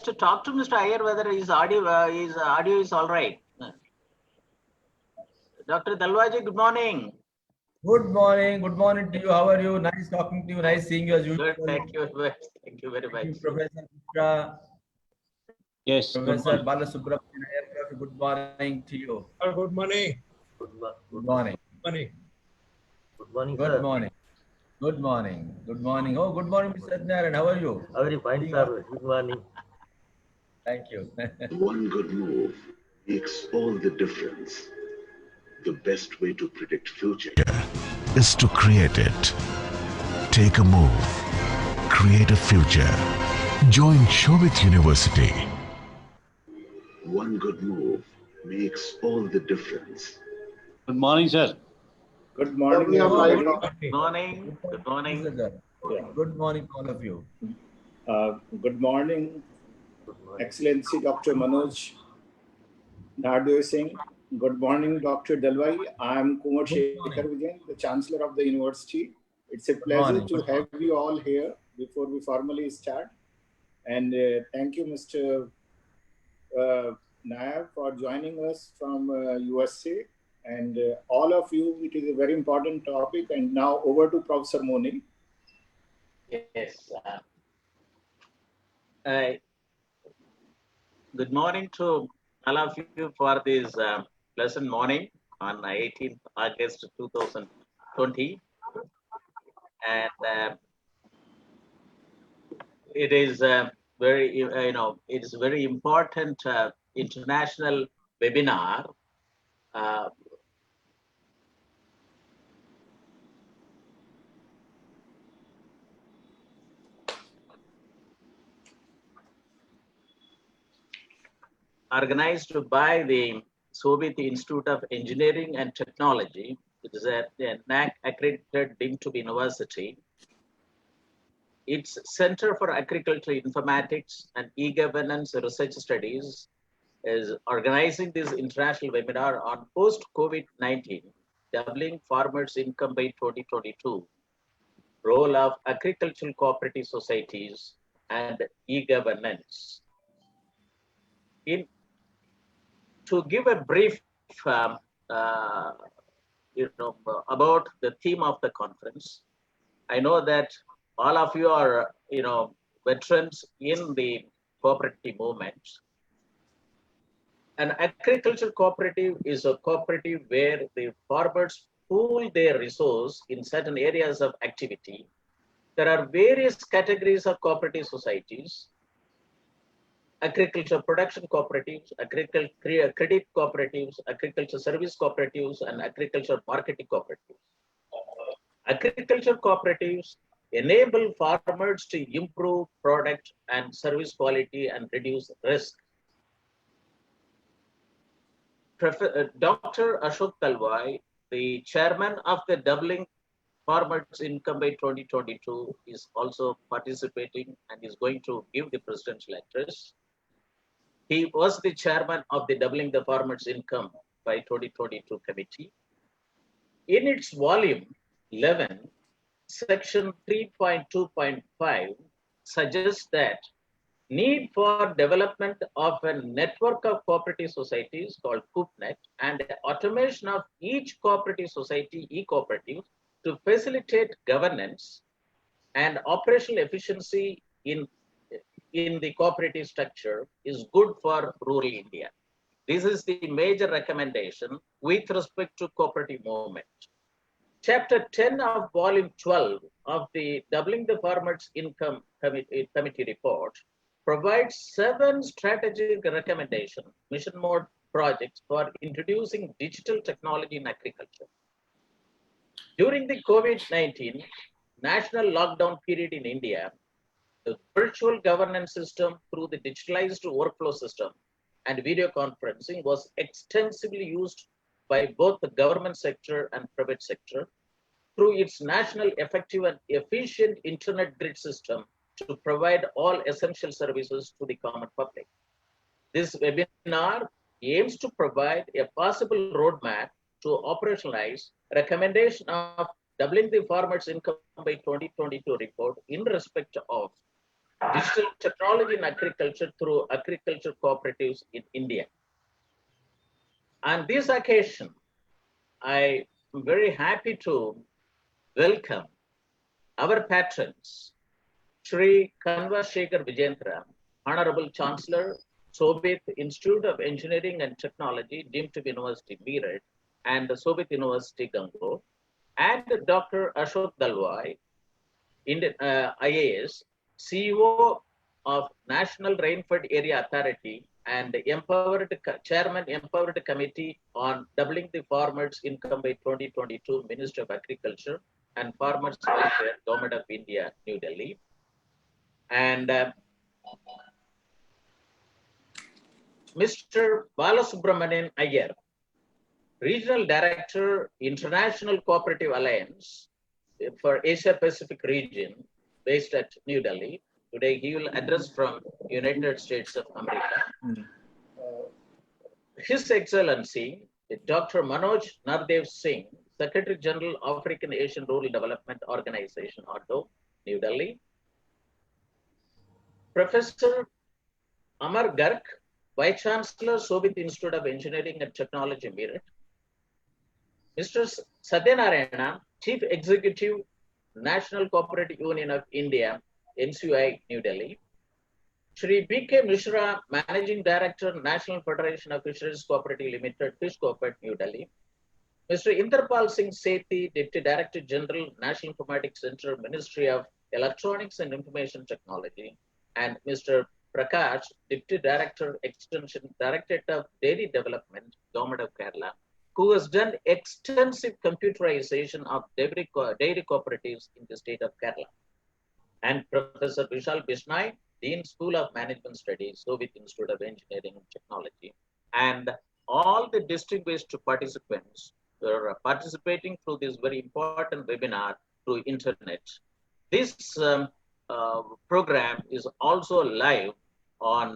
to talk to Mr. Iyer whether his audio is all right. Dr. Dalwai, good morning. Good morning to you. How are you? Nice talking to you. Nice seeing you as usual. Good, thank you very much. Thank you, Professor Mishra. Yes. Professor Balasubramanian. Good morning to you. Good morning. Good morning. Good morning, Good sir. morning. Good morning. Good morning. Oh, good morning, Mr. Adnan. How are you? Very fine, sir. Good morning. Thank you. One good move makes all the difference. The best way to predict future is to create it. Take a move. Create a future. Join Shobhit University. One good move makes all the difference. Good morning, sir. Good morning. Good morning. Good morning. Good morning, all of you. Good morning, Excellency Dr. Manoj, Nardeosingh. Good morning, Dr. Dalwai. I am Kunwar, Shekhar, the Chancellor of the University. It's a pleasure to have you all here before we formally start. And thank you, Mr. Nair, for joining us from USA. And all of you, it is a very important topic. And now over to Professor Moni. Yes. Good morning to all of you for this pleasant morning on 18th August 2020. And it is very, it is a very important international webinar. Organized by the Soviet Institute of Engineering and Technology. It is a NAAC accredited deemed to be university. Its Center for Agricultural Informatics and E-Governance Research Studies is organizing this international webinar on post-COVID-19, doubling farmers' income by 2022, role of agricultural cooperative societies and e-governance. To give a brief, about the theme of the conference, I know that all of you are, veterans in the cooperative movement. An agricultural cooperative is a cooperative where the farmers pool their resource in certain areas of activity. There are various categories of cooperative societies: agriculture production cooperatives, agriculture credit cooperatives, agriculture service cooperatives, and agriculture marketing cooperatives. Agriculture cooperatives enable farmers to improve product and service quality and reduce risk. Dr. Ashok Dalwai, the chairman of the Doubling Farmers' Income by 2022, is also participating and is going to give the presidential address. He was the chairman of the Doubling the Farmers' Income by 2022 committee. In its volume 11, section 3.2.5 suggests that need for development of a network of cooperative societies called CoopNet and automation of each cooperative society, e-cooperative, to facilitate governance and operational efficiency in the cooperative structure is good for rural India. This is the major recommendation with respect to cooperative movement. Chapter 10 of volume 12 of the Doubling the Farmers' Income Committee report provides 7 strategic recommendations, mission mode projects for introducing digital technology in agriculture. During the COVID-19 national lockdown period in India, the virtual governance system through the digitalized workflow system and video conferencing was extensively used by both the government sector and private sector through its national effective and efficient internet grid system to provide all essential services to the common public. This webinar aims to provide a possible roadmap to operationalize recommendation of Doubling the Farmers' Income by 2022 report in respect of digital technology in agriculture through agriculture cooperatives in India. On this occasion, I am very happy to welcome our patrons, Shri Shekhar Vijendra, Honorable Chancellor, Shobhit Institute of Engineering and Technology, deemed to be University Meerut, and the Shobhit University Garg, and Dr. Ashok Dalwai, IAS, CEO of National Rainfed Area Authority and Chairman Empowered Committee on Doubling the Farmers' Income by 2022, Minister of Agriculture and Farmers Welfare, Government of India, New Delhi. And Mr. Balasubramanian Iyer, Regional Director, International Cooperative Alliance for Asia Pacific region, based at New Delhi. Today he will address from United States of America. His Excellency, Dr. Manoj Nardeosingh, Secretary General, African Asian Rural Development Organization, AARDO, New Delhi. Professor Amar Garg, Vice Chancellor, Shobhit Institute of Engineering and Technology, Meerut. Mr. Satyanarayana, Chief Executive, National Cooperative Union of India, NCUI, New Delhi. Shri B.K. Mishra, Managing Director, National Federation of Fisheries Cooperative Limited, Fish Cooperative, New Delhi. Mr. Inderpal Singh Sethi, Deputy Director General, National Informatics Center, Ministry of Electronics and Information Technology. And Mr. Prakash, Deputy Director, Extension, Directorate of Dairy Development, Government of Kerala, who has done extensive computerization of dairy cooperatives in the state of Kerala. And Professor Vishal Bishnoi, Dean, School of Management Studies, Shobhit Institute of Engineering and Technology, and all the distinguished participants who are participating through this very important webinar through internet. This program is also live on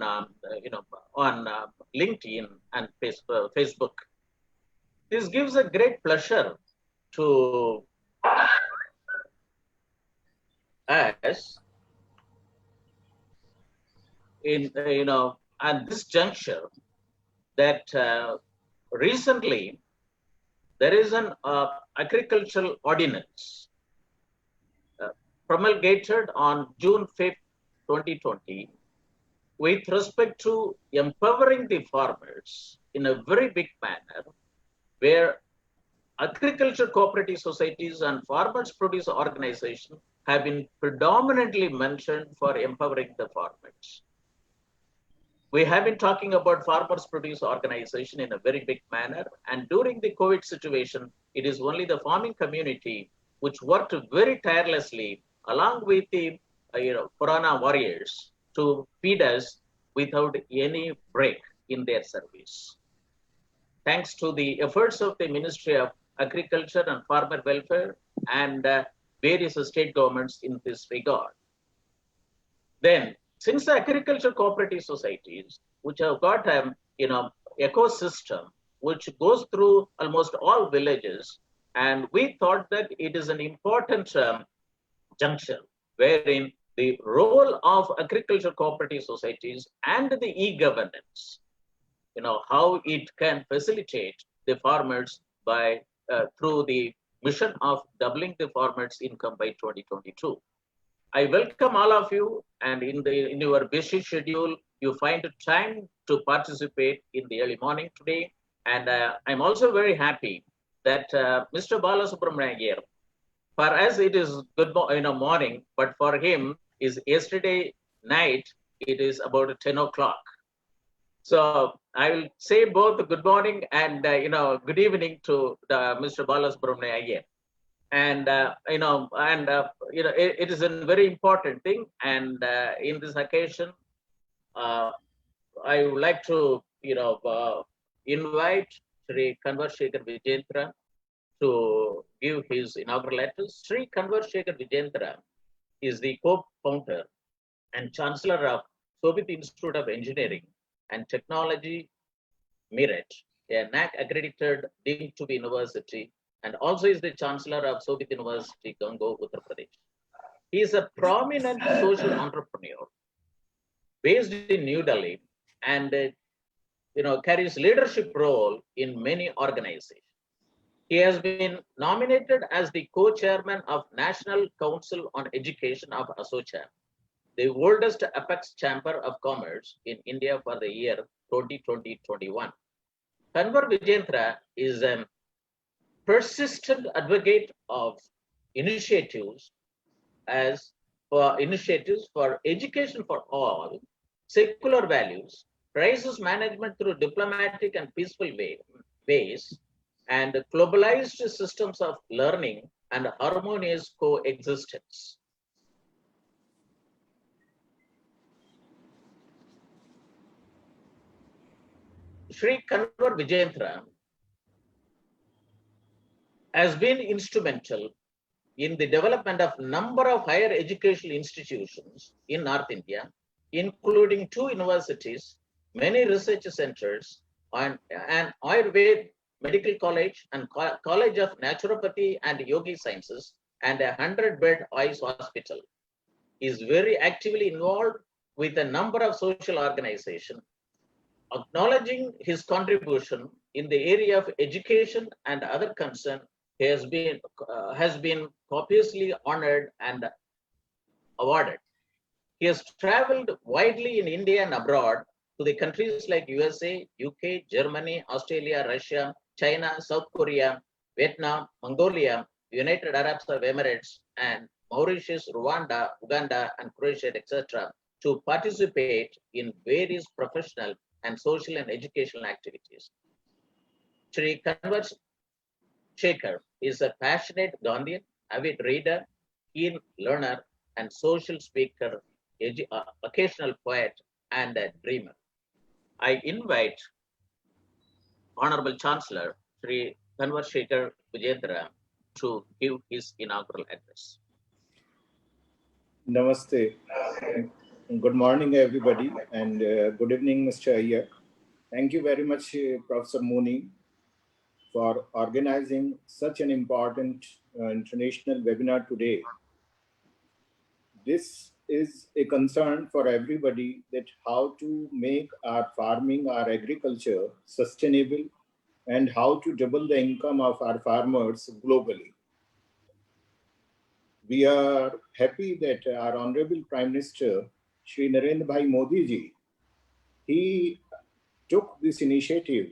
LinkedIn and Facebook. This gives a great pleasure to us in at this juncture that recently there is an agricultural ordinance promulgated on June 5th, 2020, with respect to empowering the farmers in a very big manner, where agriculture cooperative societies and farmers produce organizations have been predominantly mentioned for empowering the farmers. We have been talking about farmers produce organization in a very big manner, and during the COVID situation, it is only the farming community which worked very tirelessly along with the Corona warriors to feed us without any break in their service. Thanks to the efforts of the Ministry of Agriculture and Farmer Welfare and various state governments in this regard. Then, since the agriculture cooperative societies, which have got an ecosystem which goes through almost all villages, and we thought that it is an important juncture wherein the role of agriculture cooperative societies and the e-governance, how it can facilitate the farmers by through the mission of doubling the farmers' income by 2022. I welcome all of you, and in your busy schedule, you find time to participate in the early morning today. And I'm also very happy that Mr. Balasubramanian, for us it is good morning, but for him is yesterday night. It is about 10 o'clock. So I will say both good morning and good evening to Mr. Balasubramanian. And it is a very important thing. And in this occasion, I would like to invite Shri Shekhar Vijendra to give his inaugural address. Shri Shekhar Vijendra is the co-founder and Chancellor of Shobhit Institute of Engineering and Technology, Meerut, a NAAC accredited deemed to be university, and also is the Chancellor of Shobhit University, Garg, Uttar Pradesh. He is a prominent social entrepreneur based in New Delhi and carries leadership role in many organizations. He has been nominated as the co-chairman of National Council on Education of ASOCHAM, the oldest apex chamber of commerce in India for the year 2020-21. Kunwar Vijendra is a persistent advocate of initiatives for education for all, secular values, crisis management through diplomatic and peaceful ways, and globalized systems of learning and harmonious coexistence. Shri Kunwar Vijendra has been instrumental in the development of number of higher educational institutions in North India, including 2 universities, many research centers, and an Ayurveda Medical College and College of Naturopathy and Yogi Sciences, and a 100-bed eyes hospital. He is very actively involved with a number of social organizations. Acknowledging his contribution in the area of education and other concerns, he has been copiously honored and awarded. He has traveled widely in India and abroad to the countries like USA, UK, Germany, Australia, Russia, China, South Korea, Vietnam, Mongolia, United Arab Emirates, and Mauritius, Rwanda, Uganda, and Croatia, etc., to participate in various professional and social and educational activities. Shri Kunwar Shekhar is a passionate Gandhian, avid reader, keen learner, and social speaker, occasional poet, and a dreamer. I invite Honorable Chancellor Shri Kunwar Shekhar Vijendra to give his inaugural address. Namaste. Good morning, everybody, and good evening, Mr. Iyer. Thank you very much, Professor Mooney, for organizing such an important international webinar today. This is a concern for everybody, that how to make our farming, our agriculture sustainable, and how to double the income of our farmers globally. We are happy that our Honorable Prime Minister, Shri Narendra Bhai Modi ji, he took this initiative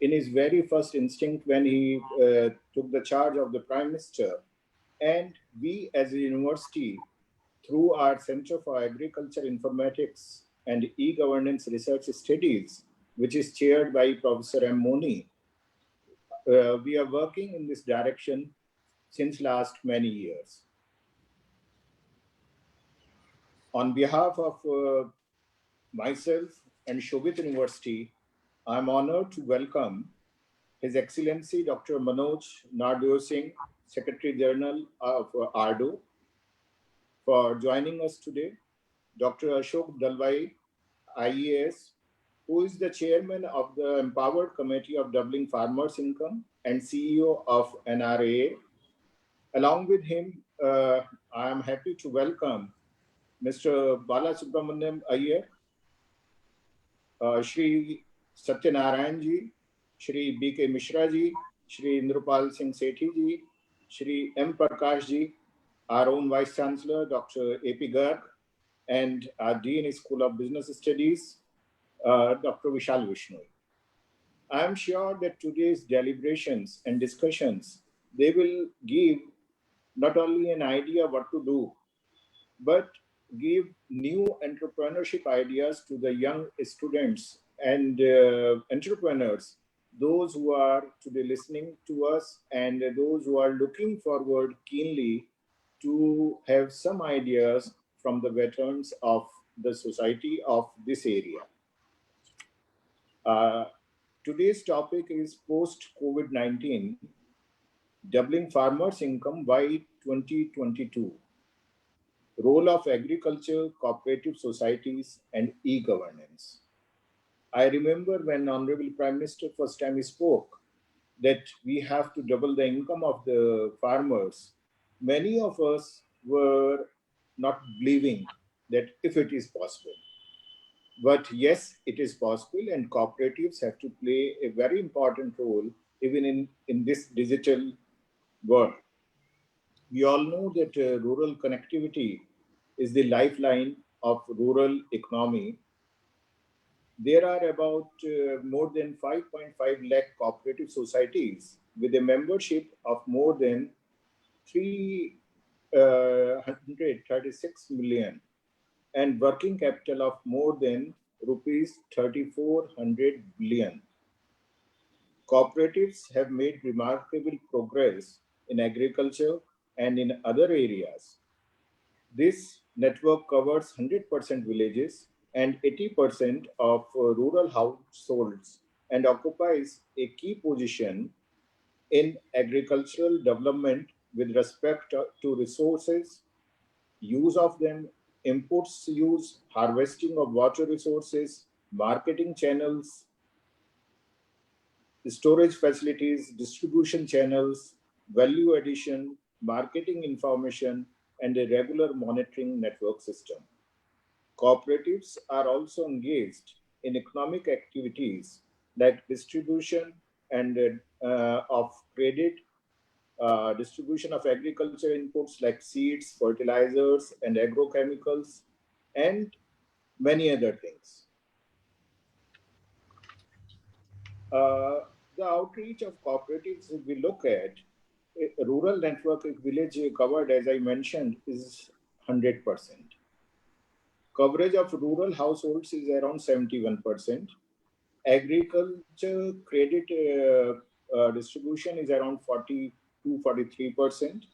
in his very first instinct when he took the charge of the Prime Minister. And we as a university, through our Center for Agriculture Informatics and E-Governance Research Studies, which is chaired by Professor M. Mooney, we are working in this direction since last many years. On behalf of myself and Shobhit University, I'm honored to welcome His Excellency Dr. Manoj Nardeosingh, Secretary General of AARDO, for joining us today. Dr. Ashok Dalwai, IAS, who is the chairman of the Empowered Committee of Doubling Farmers' Income and CEO of NRAA. Along with him, I am happy to welcome Mr. Balasubramaniam Iyer, Shri Satyanarayan ji, Shri B.K. Mishra ji, Shri Indrapal Singh Sethi ji, Shri M. Prakash ji, our own Vice Chancellor, Dr. A.P. Garg, and our Dean School of Business Studies, Dr. Vishal Vishnoi. I am sure that today's deliberations and discussions, they will give not only an idea what to do, but give new entrepreneurship ideas to the young students and entrepreneurs, those who are today listening to us and those who are looking forward keenly to have some ideas from the veterans of the society of this area. Today's topic is post-COVID-19, doubling farmers' income by 2022. Role of agriculture, cooperative societies, and e-governance. I remember when Honorable Prime Minister first time he spoke that we have to double the income of the farmers. Many of us were not believing that if it is possible. But yes, it is possible, and cooperatives have to play a very important role even in this digital world. We all know that rural connectivity is the lifeline of rural economy. There are about more than 5.5 lakh cooperative societies with a membership of more than 336 million and working capital of more than rupees 3,400 billion. Cooperatives have made remarkable progress in agriculture and in other areas. This network covers 100% villages and 80% of rural households and occupies a key position in agricultural development with respect to resources, use of them, inputs use, harvesting of water resources, marketing channels, storage facilities, distribution channels, value addition, marketing information, and a regular monitoring network system. Cooperatives are also engaged in economic activities like distribution and of credit, distribution of agriculture inputs like seeds, fertilizers, and agrochemicals, and many other things. The outreach of cooperatives, if we look at, a rural network, village covered, as I mentioned, is 100%. Coverage of rural households is around 71%. Agriculture credit distribution is around 42-43%.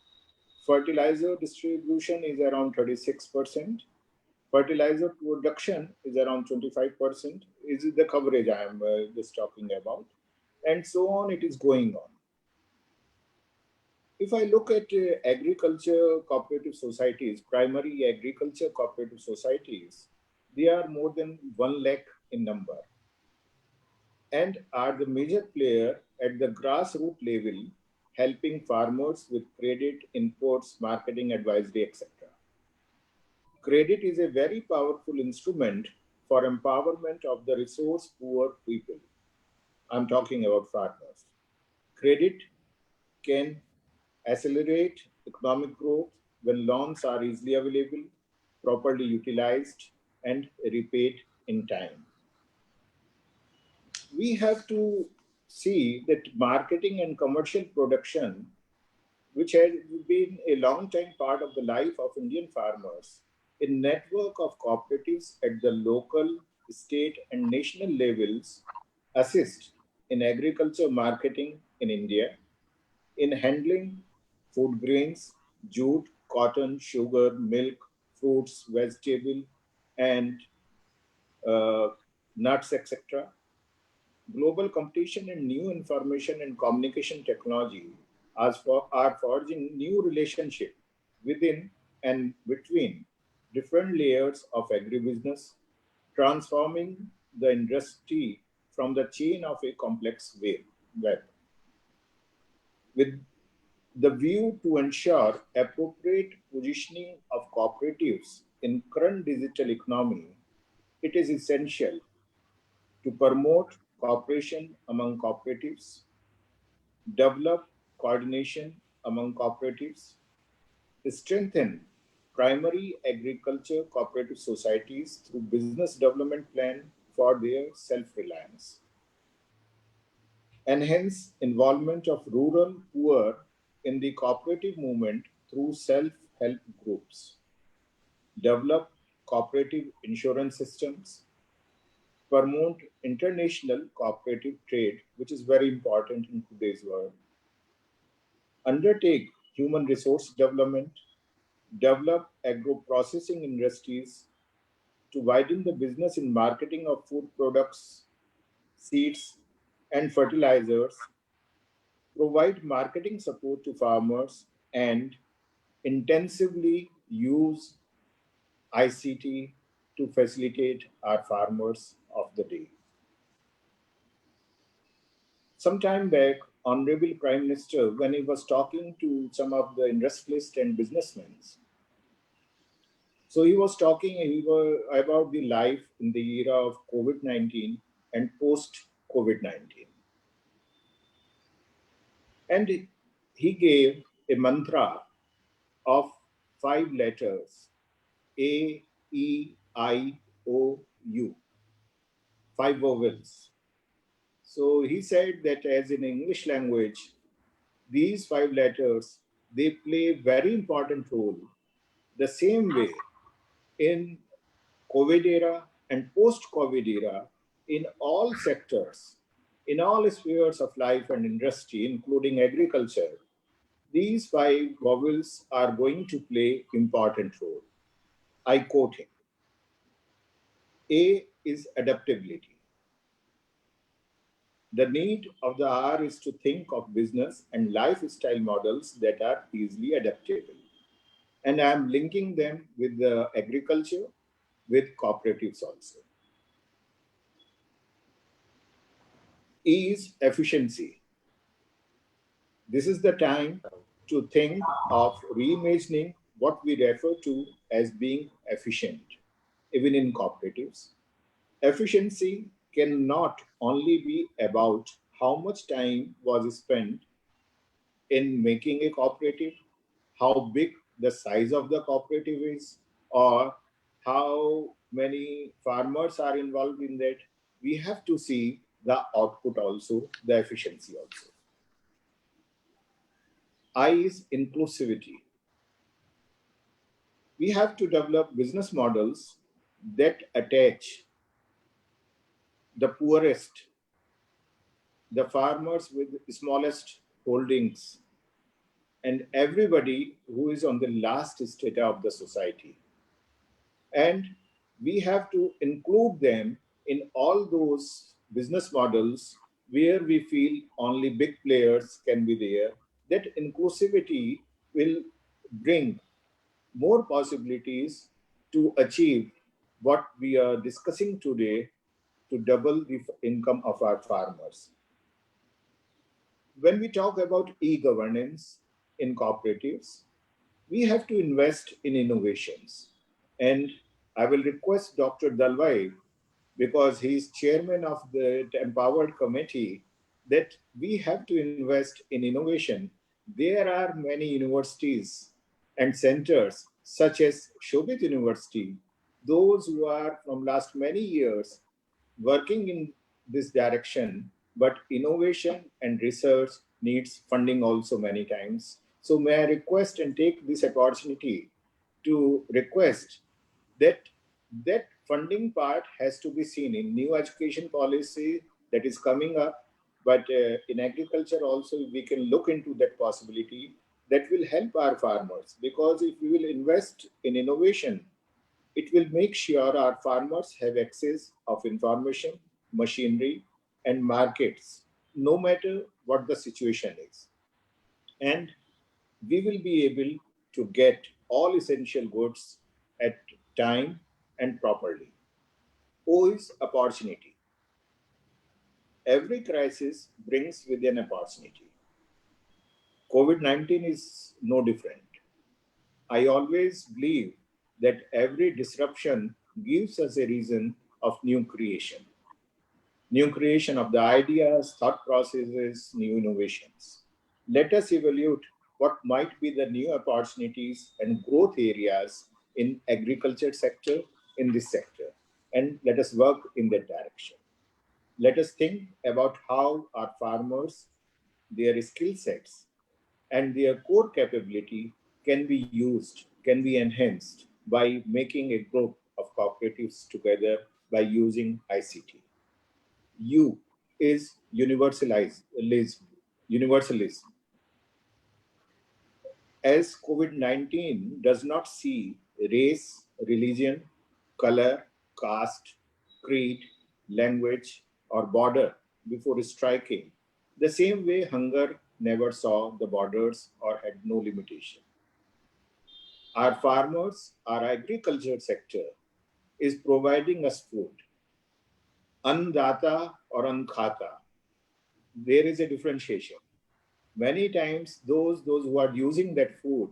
Fertilizer distribution is around 36%. Fertilizer production is around 25%. Is the coverage I am just talking about. And so on, it is going on. If I look at agriculture cooperative societies, primary agriculture cooperative societies, they are more than 1 lakh in number and are the major player at the grassroots level, helping farmers with credit, inputs, marketing, advisory, etc. Credit is a very powerful instrument for empowerment of the resource poor people. I'm talking about farmers. Credit can accelerate economic growth when loans are easily available, properly utilized, and repaid in time. We have to see that marketing and commercial production, which has been a long time part of the life of Indian farmers, a network of cooperatives at the local, state, and national levels assist in agriculture marketing in India, in handling food grains, jute, cotton, sugar, milk, fruits, vegetable, and nuts, etc. Global competition and new information and communication technology are forging new relationships within and between different layers of agribusiness, transforming the industry from the chain of a complex web. With the view to ensure appropriate positioning of cooperatives in current digital economy, it is essential to promote cooperation among cooperatives, develop coordination among cooperatives, strengthen primary agriculture cooperative societies through business development plan for their self-reliance, enhance involvement of rural poor in the cooperative movement through self-help groups, develop cooperative insurance systems, promote international cooperative trade, which is very important in today's world, undertake human resource development, develop agro-processing industries to widen the business in marketing of food products, seeds, and fertilizers, provide marketing support to farmers, and intensively use ICT to facilitate our farmers of the day. Some time back, Honorable Prime Minister, when he was talking to some of the industrialists and businessmen, So he was talking about the life in the era of COVID-19 and post-COVID-19. And he gave a mantra of 5 letters, A, E, I, O, U, 5 vowels. So he said that as in English language, these 5 letters, they play a very important role the same way in COVID era and post-COVID era in all sectors, in all spheres of life and industry, including agriculture. These 5 vowels are going to play important role. I quote him. A is adaptability. The need of the hour is to think of business and lifestyle models that are easily adaptable. And I'm linking them with the agriculture, with cooperatives also. E is efficiency. This is the time to think of reimagining what we refer to as being efficient, even in cooperatives. Efficiency cannot only be about how much time was spent in making a cooperative, how big the size of the cooperative is, or how many farmers are involved in that. We have to see the output also, the efficiency also. I is inclusivity. We have to develop business models that attach the poorest, the farmers with the smallest holdings, and everybody who is on the last strata of the society. And we have to include them in all those business models where we feel only big players can be there. That inclusivity will bring more possibilities to achieve what we are discussing today, to double the income of our farmers. When we talk about e-governance in cooperatives, we have to invest in innovations. And I will request Dr. Dalwai, because he is chairman of the Empowered Committee, that we have to invest in innovation. There are many universities and centers such as Shobhit University, those who are from last many years working in this direction, but innovation and research needs funding also many times. So may I request and take this opportunity to request that that funding part has to be seen in new education policy that is coming up, but in agriculture also we can look into that possibility that will help our farmers, because if we will invest in innovation, it will make sure our farmers have access of information, machinery, and markets, no matter what the situation is. And we will be able to get all essential goods at time and properly. O is opportunity. Every crisis brings with an opportunity. COVID-19 is no different. I always believe that every disruption gives us a reason of new creation of the ideas, thought processes, new innovations. Let us evaluate what might be the new opportunities and growth areas in agriculture sector, in this sector, and let us work in that direction. Let us think about how our farmers, their skill sets, and their core capability can be used, can be enhanced by making a group of cooperatives together by using ICT. U is universalism. As COVID-19 does not see race, religion, color, caste, creed, language, or border before striking, the same way hunger never saw the borders or had no limitation. Our farmers, our agriculture sector is providing us food. Annadata or ankhata, there is a differentiation. Many times those who are using that food,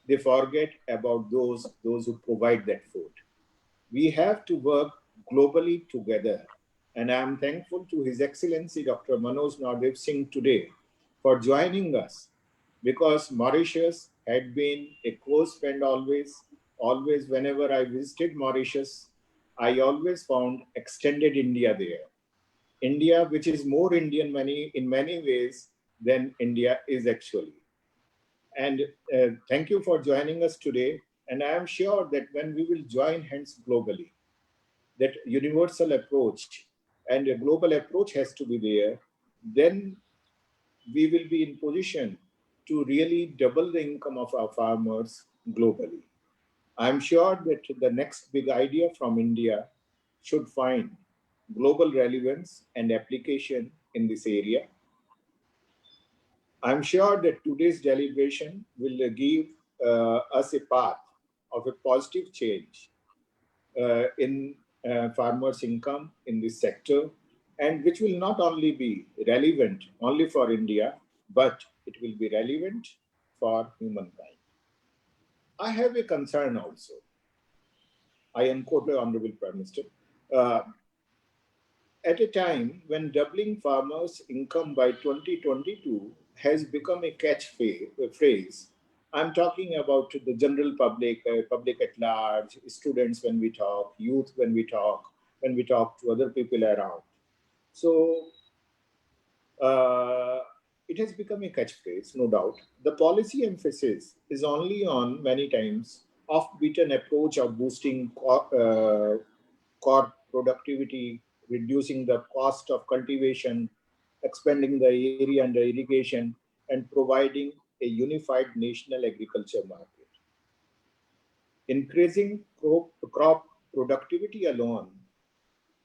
they forget about those who provide that food. We have to work globally together. And I'm thankful to His Excellency Dr. Manoj Nardeosingh today for joining us, because Mauritius had been a close friend always. Always, whenever I visited Mauritius, I always found extended India there. India, which is more Indian in many ways than India is actually. And thank you for joining us today. And I am sure that when we will join hands globally, that universal approach and a global approach has to be there, then we will be in position to really double the income of our farmers globally. I'm sure that the next big idea from India should find global relevance and application in this area. I'm sure that today's deliberation will give us a path of a positive change in farmers' income in this sector, and which will not only be relevant only for India, but it will be relevant for humankind. I have a concern also. I unquote the Honorable Prime Minister. At a time when doubling farmers' income by 2022 has become a phrase, I'm talking about the general public, public at large, students when we talk, youth when we talk to other people around. So it has become a catchphrase, no doubt. The policy emphasis is only on many times off-beaten approach of boosting crop productivity, reducing the cost of cultivation, expanding the area under irrigation, and providing a unified national agriculture market. Increasing crop productivity alone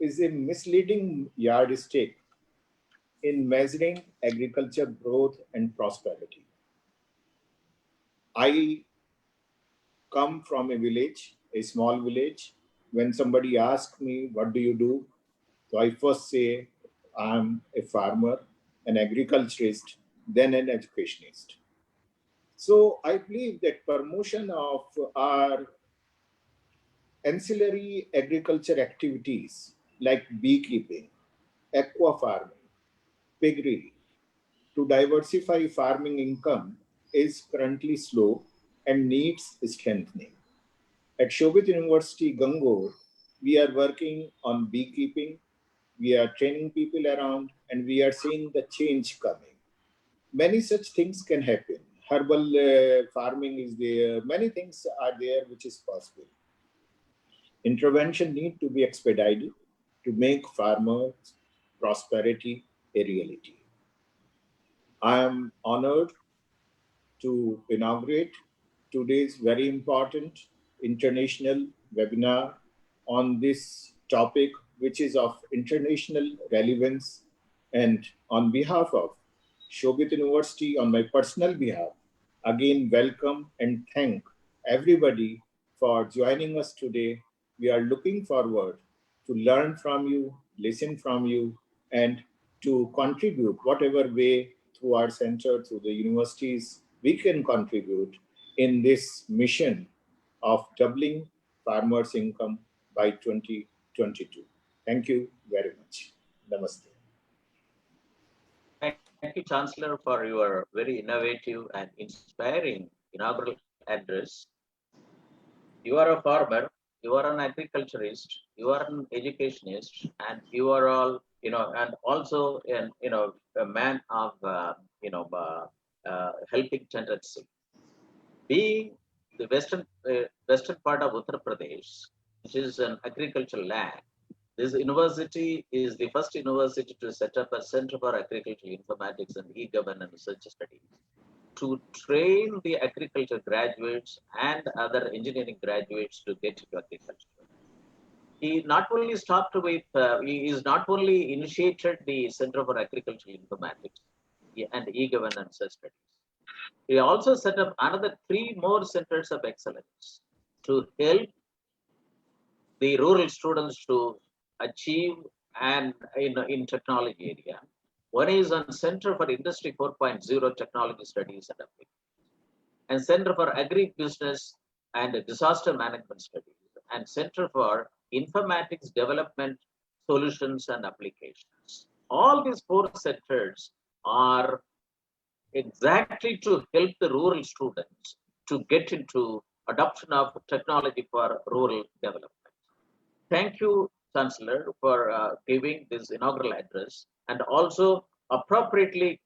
is a misleading yardstick in measuring agriculture growth and prosperity. I come from a village, a small village. When somebody asks me, what do you do? So I first say, I'm a farmer, an agriculturist, then an educationist. So I believe that promotion of our ancillary agriculture activities like beekeeping, aqua farming, piggery, to diversify farming income is currently slow and needs strengthening. At Shobhit University, Gangor, we are working on beekeeping, we are training people around, and we are seeing the change coming. Many such things can happen. Herbal farming is there, many things are there which is possible. Intervention need to be expedited to make farmers' prosperity a reality. I am honored to inaugurate today's very important international webinar on this topic, which is of international relevance. And on behalf of Shobhit University, on my personal behalf, again welcome and thank everybody for joining us today. We are looking forward to learn from you, listen from you, and to contribute whatever way through our center, through the universities, we can contribute in this mission of doubling farmers' income by 2022. Thank you very much. Namaste. Thank you, Chancellor, for your very innovative and inspiring inaugural address. You are a farmer, you are an agriculturist, you are an educationist, and you are all, and also a man of, helping tendency. Being the western part of Uttar Pradesh, which is an agricultural land, this university is the first university to set up a Center for Agricultural Informatics and E-Governance Research Studies to train the agriculture graduates and other engineering graduates to get into agriculture. He not only stopped with, he is not only initiated the Center for Agricultural Informatics and E-Governance Studies. He also set up another 3 more centers of excellence to help the rural students to achieve and in technology area. One is on Center for Industry 4.0 Technology Studies and Applications. and Center for Agribusiness and Disaster Management Studies, and Center for Informatics Development Solutions and Applications. All these four centers are exactly to help the rural students to get into adoption of technology for rural development. Thank you, Chancellor, for giving this inaugural address and also appropriately,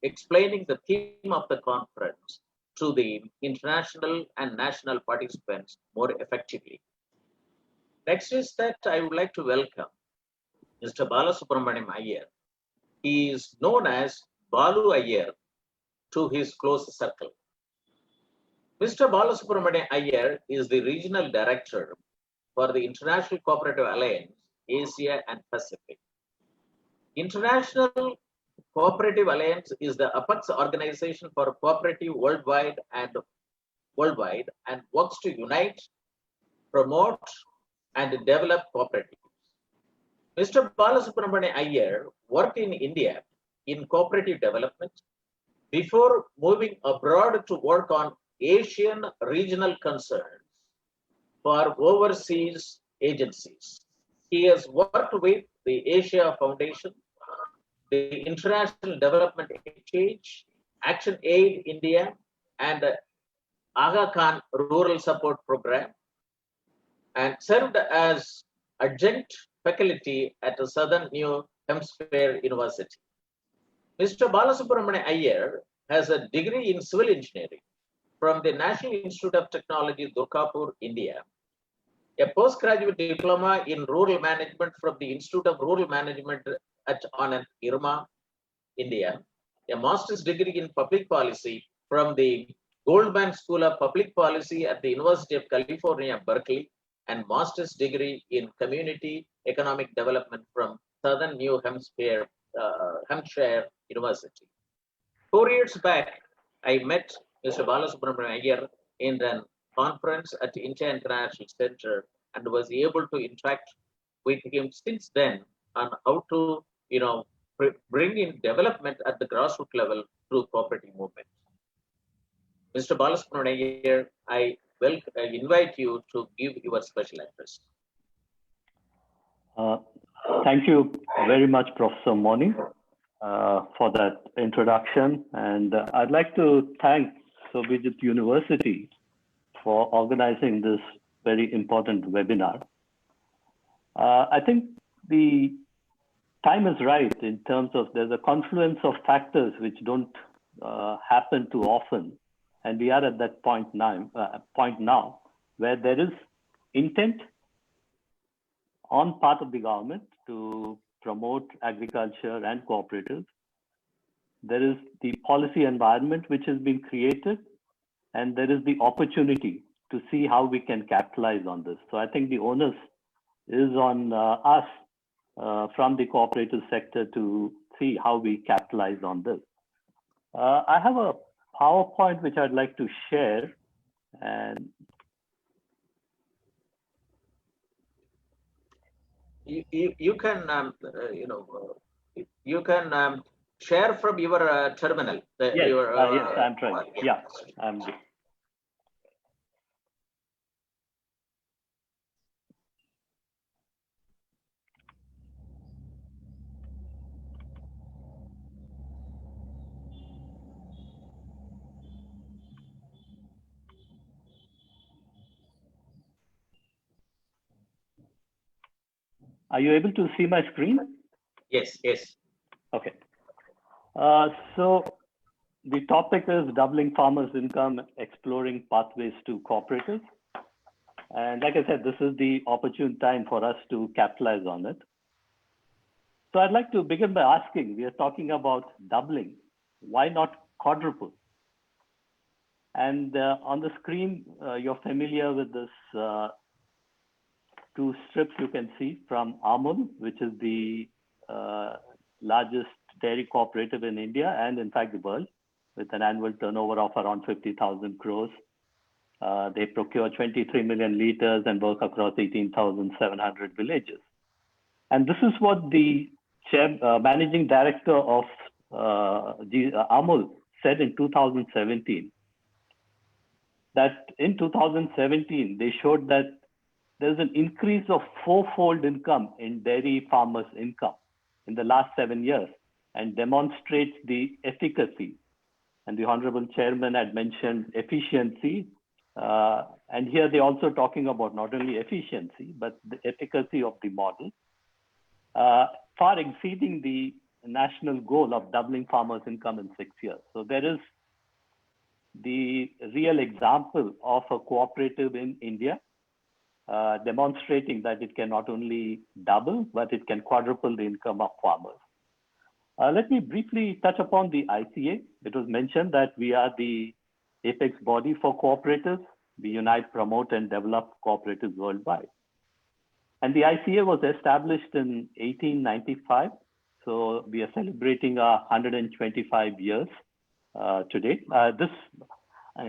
explaining the theme of the conference to the international and national participants more effectively. Next is that I would like to welcome Mr. Balasubramaniam Iyer. He is known as Balu Iyer to his close circle. Mr. Balasubramaniam Iyer is the Regional Director for the International Cooperative Alliance, Asia and Pacific. International Cooperative Alliance is the apex organization for cooperative worldwide and works to unite, promote, and develop cooperatives. Mr. Balasubramaniam Iyer worked in India in cooperative development before moving abroad to work on Asian regional concerns for overseas agencies. He has worked with the Asia Foundation, the International Development Exchange, Action Aid India, and Aga Khan Rural Support Program, and served as adjunct faculty at the Southern New Hampshire University. Mr. Balasubramaniam Iyer has a degree in civil engineering from the National Institute of Technology, Durgapur, India, a postgraduate diploma in rural management from the Institute of Rural Management at Anand, Irma, India, a master's degree in public policy from the Goldman School of Public Policy at the University of California, Berkeley, and master's degree in community economic development from Southern New Hampshire, University. 4 years back, I met Mr. Balasubramaniam Iyer in a conference at the India International Center and was able to interact with him since then on how to, bring in development at the grassroots level through cooperative movement. Mr. Balasubramaniam Iyer, I invite you to give your special address. Thank you very much, Professor Moni, for that introduction. And I'd like to thank Shobhit University for organizing this very important webinar. I think the time is right in terms of there's a confluence of factors which don't happen too often. And we are at that point now where there is intent on part of the government to promote agriculture and cooperatives. There is the policy environment which has been created, and there is the opportunity to see how we can capitalize on this. So I think the onus is on us from the cooperative sector to see how we capitalize on this. I have a PowerPoint which I'd like to share, and you can you can share from your terminal. Yes, yes, I'm trying. Yeah, I'm good. Are you able to see my screen? Yes, yes. Okay. So the topic is doubling farmers' income, exploring pathways to cooperatives. And like I said, this is the opportune time for us to capitalize on it. So I'd like to begin by asking, we are talking about doubling. Why not quadruple? And on the screen, you're familiar with this two strips you can see from AARDO, which is the largest dairy cooperative in India and in fact the world, with an annual turnover of around 50,000 crores. They procure 23 million liters and work across 18,700 villages. And this is what the managing director of AARDO said in 2017 that in 2017, they showed that there's an increase of fourfold income in dairy farmers' income in the last 7 years, and demonstrates the efficacy. And the Honorable Chairman had mentioned efficiency. And here they're also talking about not only efficiency, but the efficacy of the model, far exceeding the national goal of doubling farmers' income in 6 years. So there is the real example of a cooperative in India, demonstrating that it can not only double, but it can quadruple the income of farmers. Let me briefly touch upon the ICA. It was mentioned that we are the apex body for cooperatives. We unite, promote, and develop cooperatives worldwide. And the ICA was established in 1895. So we are celebrating our 125 years today.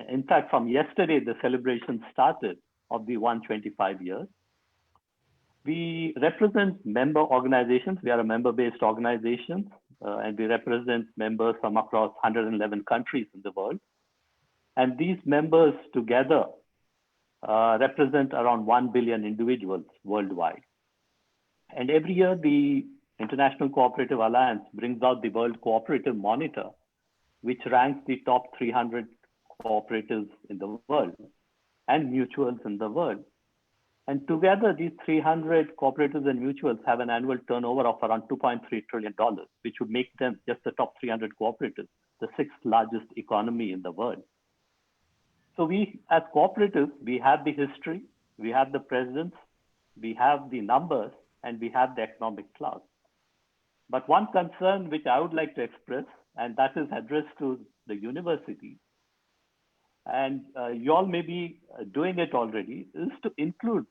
In fact, from yesterday, the celebration started of the 125 years. We represent member organizations. We are a member-based organization, and we represent members from across 111 countries in the world. And these members together represent around 1 billion individuals worldwide. And every year, the International Cooperative Alliance brings out the World Cooperative Monitor, which ranks the top 300 cooperatives in the world and mutuals in the world. And together, these 300 cooperatives and mutuals have an annual turnover of around $2.3 trillion, which would make them just the top 300 cooperatives, the 6th largest economy in the world. So we, as cooperatives, we have the history, we have the presence, we have the numbers, and we have the economic clout. But one concern which I would like to express, and that is addressed to the university, and you all may be doing it already, is to include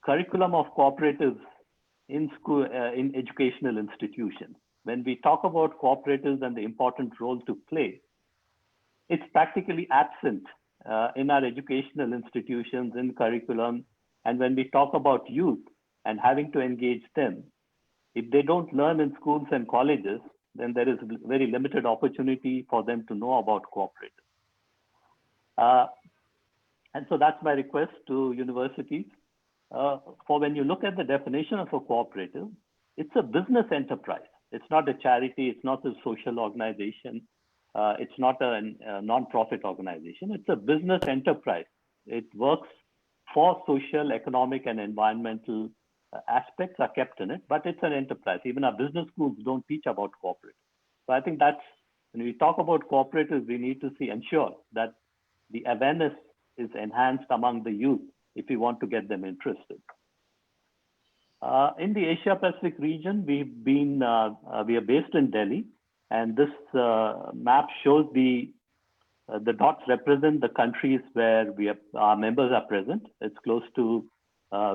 curriculum of cooperatives in school, in educational institutions. When we talk about cooperatives and the important role to play, it's practically absent in our educational institutions, in curriculum. And when we talk about youth and having to engage them, if they don't learn in schools and colleges, then there is very limited opportunity for them to know about cooperatives. And so that's my request to universities. For when you look at the definition of a cooperative, it's a business enterprise. It's not a charity, it's not a social organization, it's not a non-profit organization. It's a business enterprise. It works for social, economic, and environmental aspects are kept in it, but it's an enterprise. Even our business schools don't teach about cooperatives. So I think that's, when we talk about cooperatives, we need to ensure that the awareness is enhanced among the youth if we want to get them interested. In the Asia Pacific region, we are based in Delhi, and this map shows the dots represent the countries where our members are present. It's close to,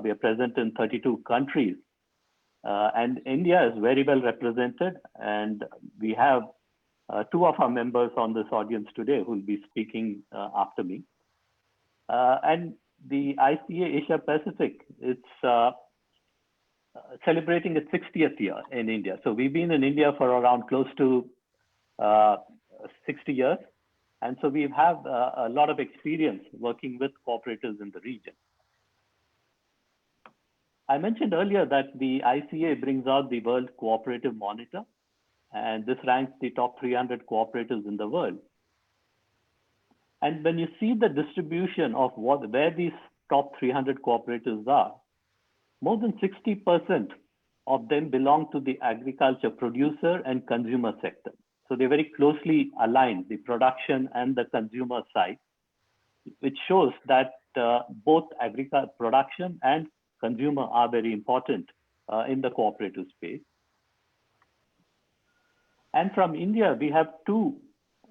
we are present in 32 countries. And India is very well represented, and we have two of our members on this audience today who will be speaking after me. And the ICA Asia Pacific, it's celebrating its 60th year in India. So we've been in India for around close to 60 years. And so we have a lot of experience working with cooperatives in the region. I mentioned earlier that the ICA brings out the World Cooperative Monitor, and this ranks the top 300 cooperatives in the world. And when you see the distribution of where these top 300 cooperatives are, more than 60% of them belong to the agriculture producer and consumer sector. So they're very closely aligned, the production and the consumer side, which shows that both agriculture production and consumer are very important in the cooperative space. And from India, we have two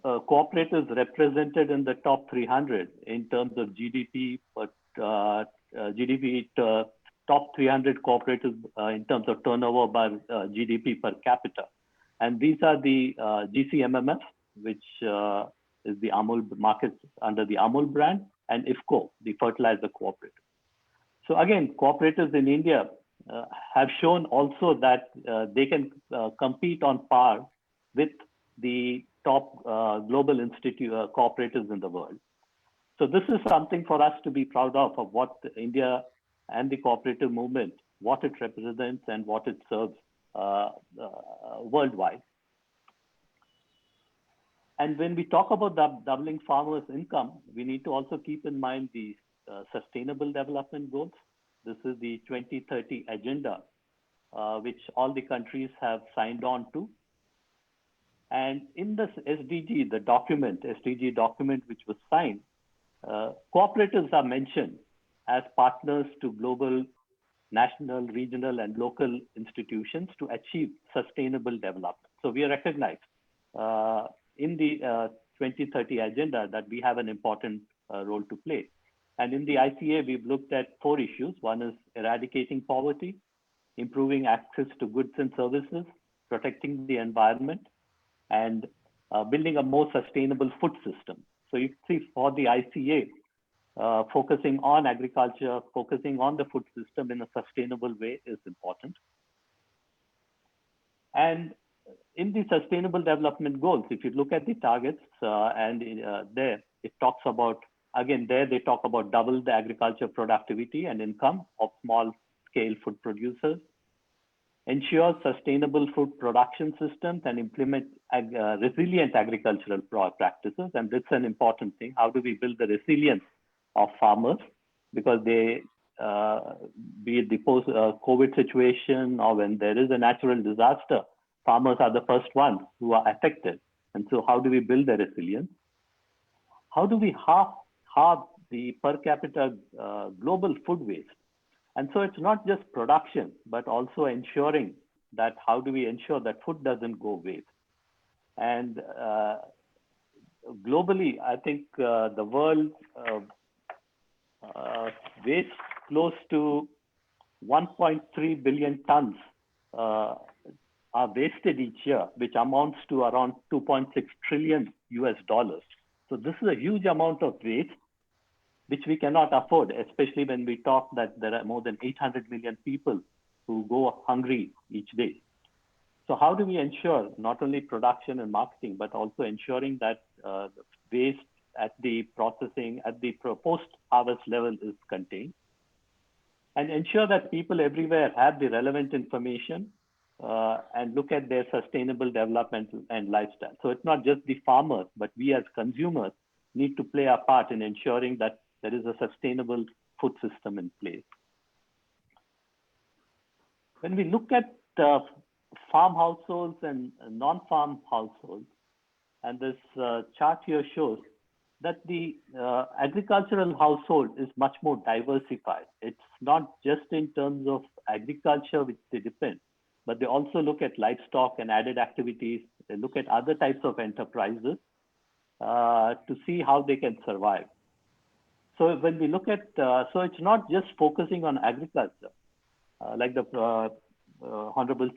cooperatives represented in the top 300 in terms of GDP, but top 300 cooperatives in terms of turnover by GDP per capita. And these are the GCMMF, which is the Amul markets under the Amul brand, and IFCO, the fertilizer cooperative. So again, cooperatives in India have shown also that they can compete on par with the top global cooperatives in the world. So this is something for us to be proud of what India and the cooperative movement, what it represents and what it serves worldwide. And when we talk about doubling farmers' income, we need to also keep in mind the Sustainable Development Goals. This is the 2030 agenda, which all the countries have signed on to. And in this SDG, the SDG document which was signed, cooperatives are mentioned as partners to global, national, regional, and local institutions to achieve sustainable development. So we are recognized in the 2030 agenda that we have an important role to play. And in the ICA, we've looked at 4 issues. One is eradicating poverty, improving access to goods and services, protecting the environment, and building a more sustainable food system. So you see for the ICA, focusing on agriculture, focusing on the food system in a sustainable way is important. And in the Sustainable Development Goals, if you look at the targets there, it talks about, again, there they talk about double the agriculture productivity and income of small scale food producers, ensure sustainable food production systems and implement resilient agricultural practices. And that's an important thing. How do we build the resilience of farmers? Because they, be it the post-COVID situation or when there is a natural disaster, farmers are the first ones who are affected. And so how do we build the resilience? How do we halve the per capita global food waste? And so it's not just production, but also ensuring that how do we ensure that food doesn't go waste? And globally, I think the world wastes close to 1.3 billion tons are wasted each year, which amounts to around $2.6 trillion. So this is a huge amount of waste, which we cannot afford, especially when we talk that there are more than 800 million people who go hungry each day. So how do we ensure not only production and marketing, but also ensuring that waste at the processing, at the post-harvest level is contained, and ensure that people everywhere have the relevant information and look at their sustainable development and lifestyle. So it's not just the farmers, but we as consumers need to play our part in ensuring that there is a sustainable food system in place. When we look at farm households and non-farm households, and this chart here shows that the agricultural household is much more diversified. It's not just in terms of agriculture which they depend, but they also look at livestock and added activities. They look at other types of enterprises to see how they can survive. So when we look at, so it's not just focusing on agriculture. Like the Honorable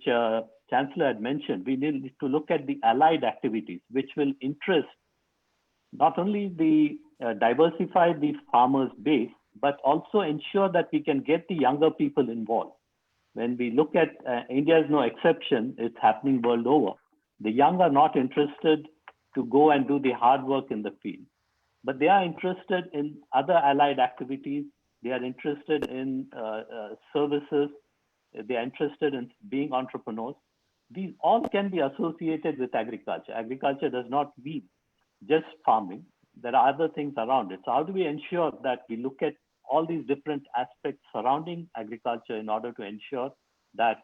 Chancellor had mentioned, we need to look at the allied activities, which will interest not only the diversify the farmers' base, but also ensure that we can get the younger people involved. When we look at India is no exception, it's happening world over. The young are not interested to go and do the hard work in the field, but they are interested in other allied activities. They are interested in services. They are interested in being entrepreneurs. These all can be associated with agriculture. Agriculture does not mean just farming. There are other things around it. So how do we ensure that we look at all these different aspects surrounding agriculture in order to ensure that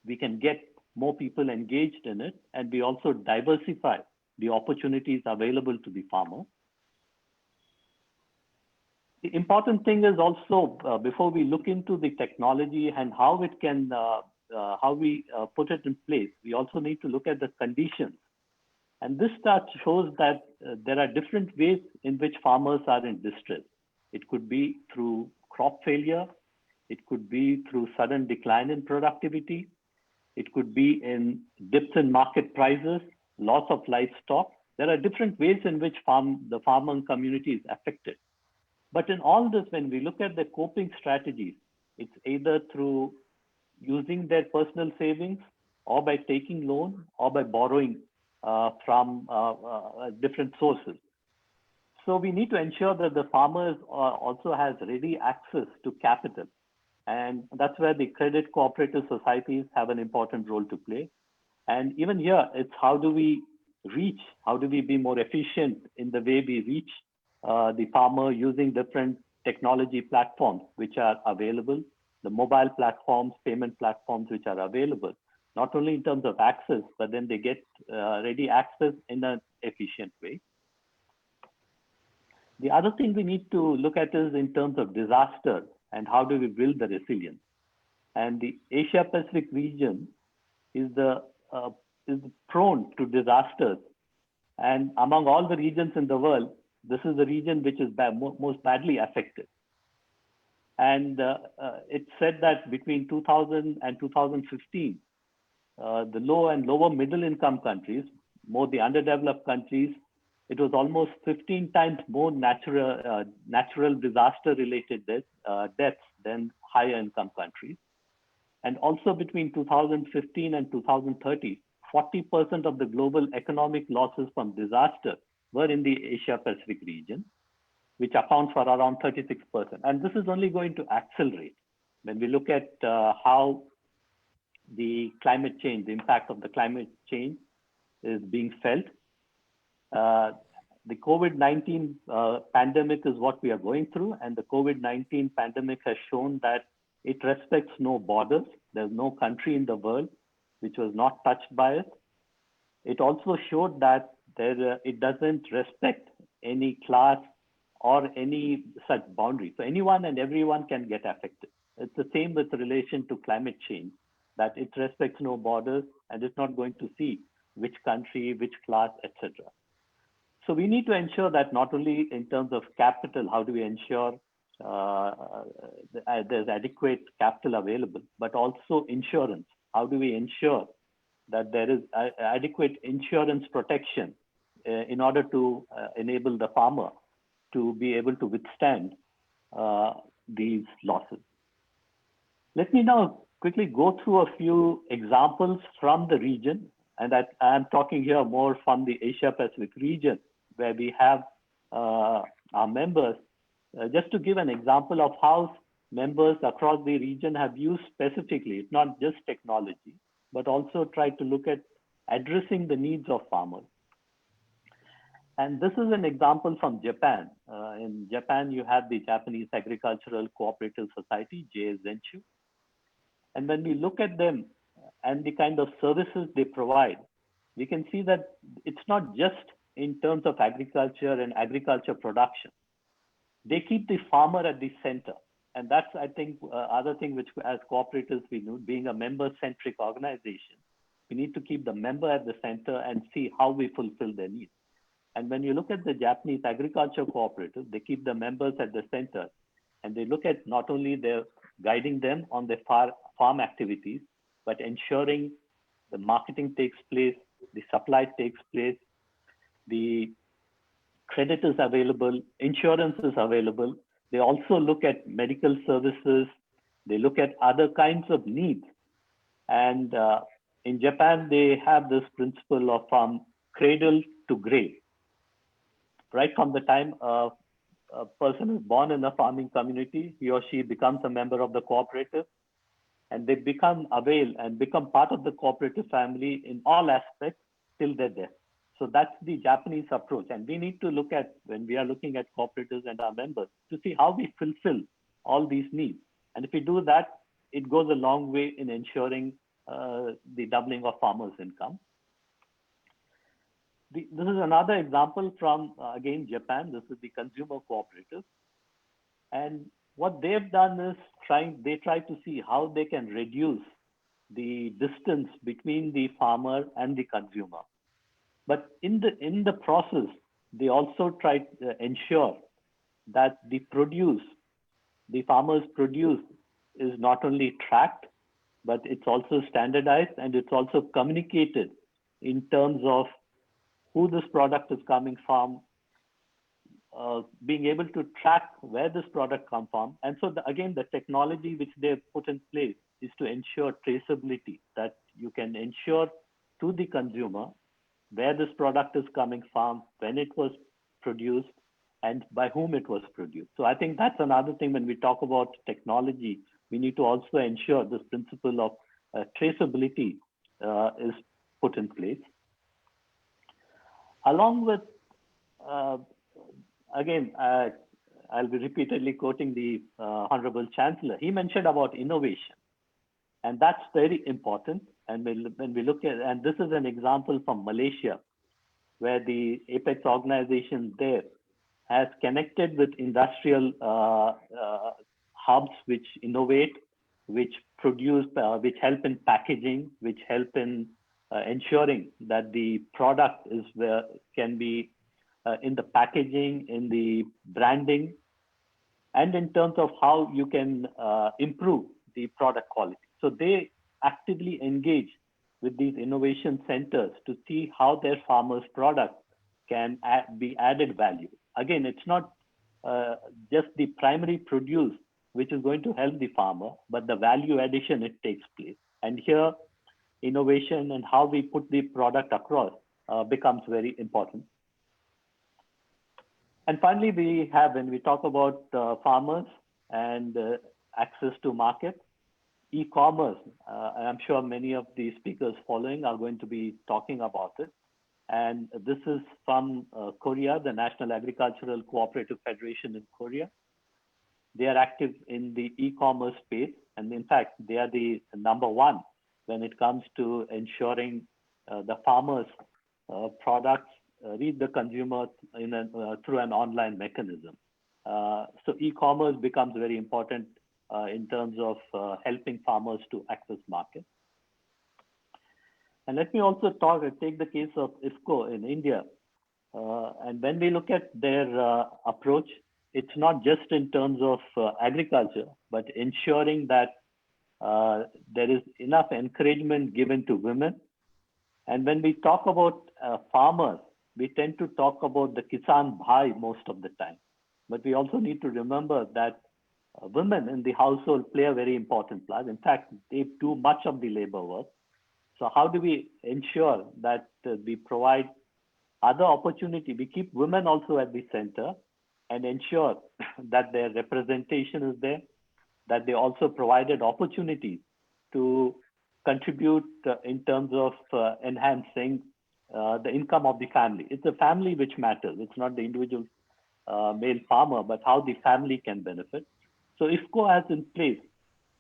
we can get more people engaged in it, and we also diversify the opportunities available to the farmer. The important thing is also, before we look into the technology and how it can, how we put it in place, we also need to look at the conditions. And this chart shows that there are different ways in which farmers are in distress. It could be through crop failure. It could be through sudden decline in productivity. It could be in dips in market prices, loss of livestock. There are different ways in which the farmer community is affected. But in all this, when we look at the coping strategies, it's either through using their personal savings or by taking loan or by borrowing from different sources. So we need to ensure that the farmers also has ready access to capital. And that's where the credit cooperative societies have an important role to play. And even here, it's how do we reach, how do we be more efficient in the way we reach the farmer using different technology platforms which are available, the mobile platforms, payment platforms which are available, not only in terms of access, but then they get ready access in an efficient way. The other thing we need to look at is in terms of disaster and how do we build the resilience. And the Asia Pacific region is prone to disasters. And among all the regions in the world, this is the region which is most badly affected. And it's said that between 2000 and 2015, the low and lower middle income countries, more the underdeveloped countries, it was almost 15 times more natural disaster related deaths than higher income countries. And also between 2015 and 2030, 40% of the global economic losses from disaster were in the Asia Pacific region, which accounts for around 36%. And this is only going to accelerate when we look at how the climate change, the impact of the climate change is being felt. The COVID-19 pandemic is what we are going through, and the COVID-19 pandemic has shown that it respects no borders. There's no country in the world which was not touched by it. It also showed that it doesn't respect any class or any such boundary. So anyone and everyone can get affected. It's the same with relation to climate change, that it respects no borders and it's not going to see which country, which class, etc. So we need to ensure that not only in terms of capital, how do we ensure there's adequate capital available, but also insurance. How do we ensure that there is adequate insurance protection in order to enable the farmer to be able to withstand these losses? Let me now quickly go through a few examples from the region, and I'm talking here more from the Asia Pacific region, where we have our members, just to give an example of how members across the region have used specifically, not just technology, but also tried to look at addressing the needs of farmers. And this is an example from Japan. In Japan, you have the Japanese Agricultural Cooperative Society, JSNCHU. And when we look at them and the kind of services they provide, we can see that it's not just in terms of agriculture and agriculture production. They keep the farmer at the center. And that's, I think, other thing which as cooperatives we know, being a member-centric organization, we need to keep the member at the center and see how we fulfill their needs. And when you look at the Japanese agriculture cooperative, they keep the members at the center, and they look at not only their guiding them on their farm activities, but ensuring the marketing takes place, the supply takes place, the credit is available, insurance is available. They also look at medical services. They look at other kinds of needs. And in Japan, they have this principle of from cradle to grave. Right from the time a person is born in a farming community, he or she becomes a member of the cooperative, and they become part of the cooperative family in all aspects till their death. So that's the Japanese approach. And we need to look at, when we are looking at cooperatives and our members, to see how we fulfill all these needs. And if we do that, it goes a long way in ensuring the doubling of farmers' income. This is another example from, again, Japan. This is the consumer cooperative. And what they've done is they try to see how they can reduce the distance between the farmer and the consumer. But in the process, they also try to ensure that the farmer's produce is not only tracked, but it's also standardized, and it's also communicated in terms of who this product is coming from, being able to track where this product comes from. And so again, the technology which they've put in place is to ensure traceability, that you can ensure to the consumer where this product is coming from, when it was produced, and by whom it was produced. So I think that's another thing when we talk about technology, we need to also ensure this principle of traceability is put in place. Along with, again, I'll be repeatedly quoting the Honorable Chancellor. He mentioned about innovation, and that's very important. And when we look at, and this is an example from Malaysia, where the Apex organization there has connected with industrial hubs which innovate, which produce, which help in packaging, which help in ensuring that the product is can be in the packaging, in the branding, and in terms of how you can improve the product quality. So they actively engage with these innovation centers to see how their farmers' products can be added value. Again, it's not just the primary produce which is going to help the farmer, but the value addition it takes place. And here, innovation and how we put the product across becomes very important. And finally, we have, when we talk about farmers and access to market, e-commerce. I'm sure many of the speakers following are going to be talking about it. And this is from Korea, the National Agricultural Cooperative Federation in Korea. They are active in the e-commerce space. And in fact, they are the #1 when it comes to ensuring the farmers' products reach the consumer through an online mechanism. So e-commerce becomes very important in terms of helping farmers to access markets. And let me also take the case of IFFCO in India. And when we look at their approach, it's not just in terms of agriculture, but ensuring that there is enough encouragement given to women. And when we talk about farmers, we tend to talk about the Kisan Bhai most of the time. But we also need to remember that women in the household play a very important part. In fact, they do much of the labor work. So how do we ensure that we provide other opportunity? We keep women also at the center and ensure that their representation is there, that they also provided opportunities to contribute in terms of enhancing the income of the family. It's the family which matters. It's not the individual male farmer, but how the family can benefit. So IFFCO has in place,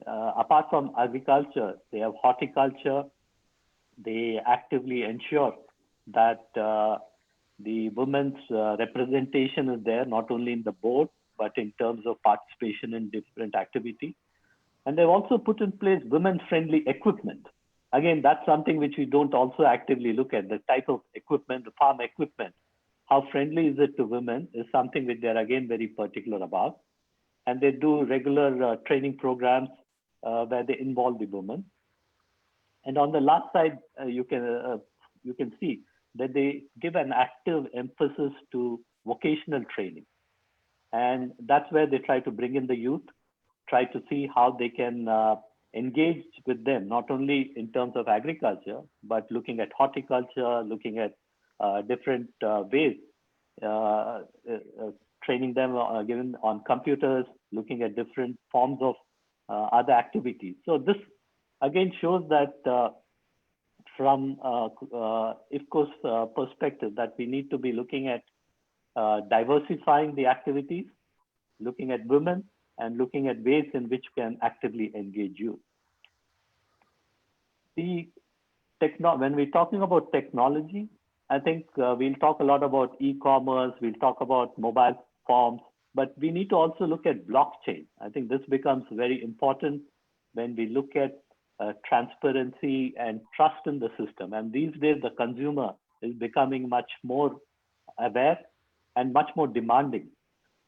apart from agriculture, they have horticulture. They actively ensure that the women's representation is there, not only in the board, but in terms of participation in different activities. And they've also put in place women-friendly equipment. Again, that's something which we don't also actively look at. The type of equipment, the farm equipment, how friendly is it to women is something which they're again very particular about. And they do regular training programs where they involve the women. And on the last side, you can see that they give an active emphasis to vocational training. And that's where they try to bring in the youth, try to see how they can engage with them, not only in terms of agriculture, but looking at horticulture, looking at different ways, training them given on computers, looking at different forms of other activities. So this again shows that from IFFCO's perspective, that we need to be looking at diversifying the activities, looking at women, and looking at ways in which we can actively engage youth. When we're talking about technology, I think we'll talk a lot about e-commerce, we'll talk about mobile forms, but we need to also look at blockchain. I think this becomes very important when we look at transparency and trust in the system. And these days, the consumer is becoming much more aware and much more demanding.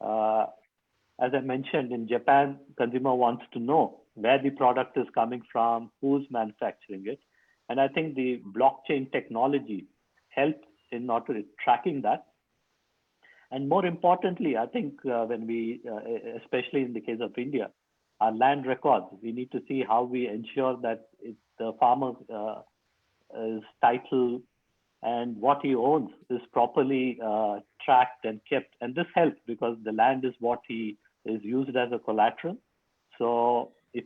As I mentioned, in Japan, consumer wants to know where the product is coming from, who's manufacturing it. And I think the blockchain technology helps in not tracking that. And more importantly, I think when we, especially in the case of India, our land records, we need to see how we ensure that the farmer is title and what he owns is properly tracked and kept. And this helps because the land is what he is used as a collateral. So if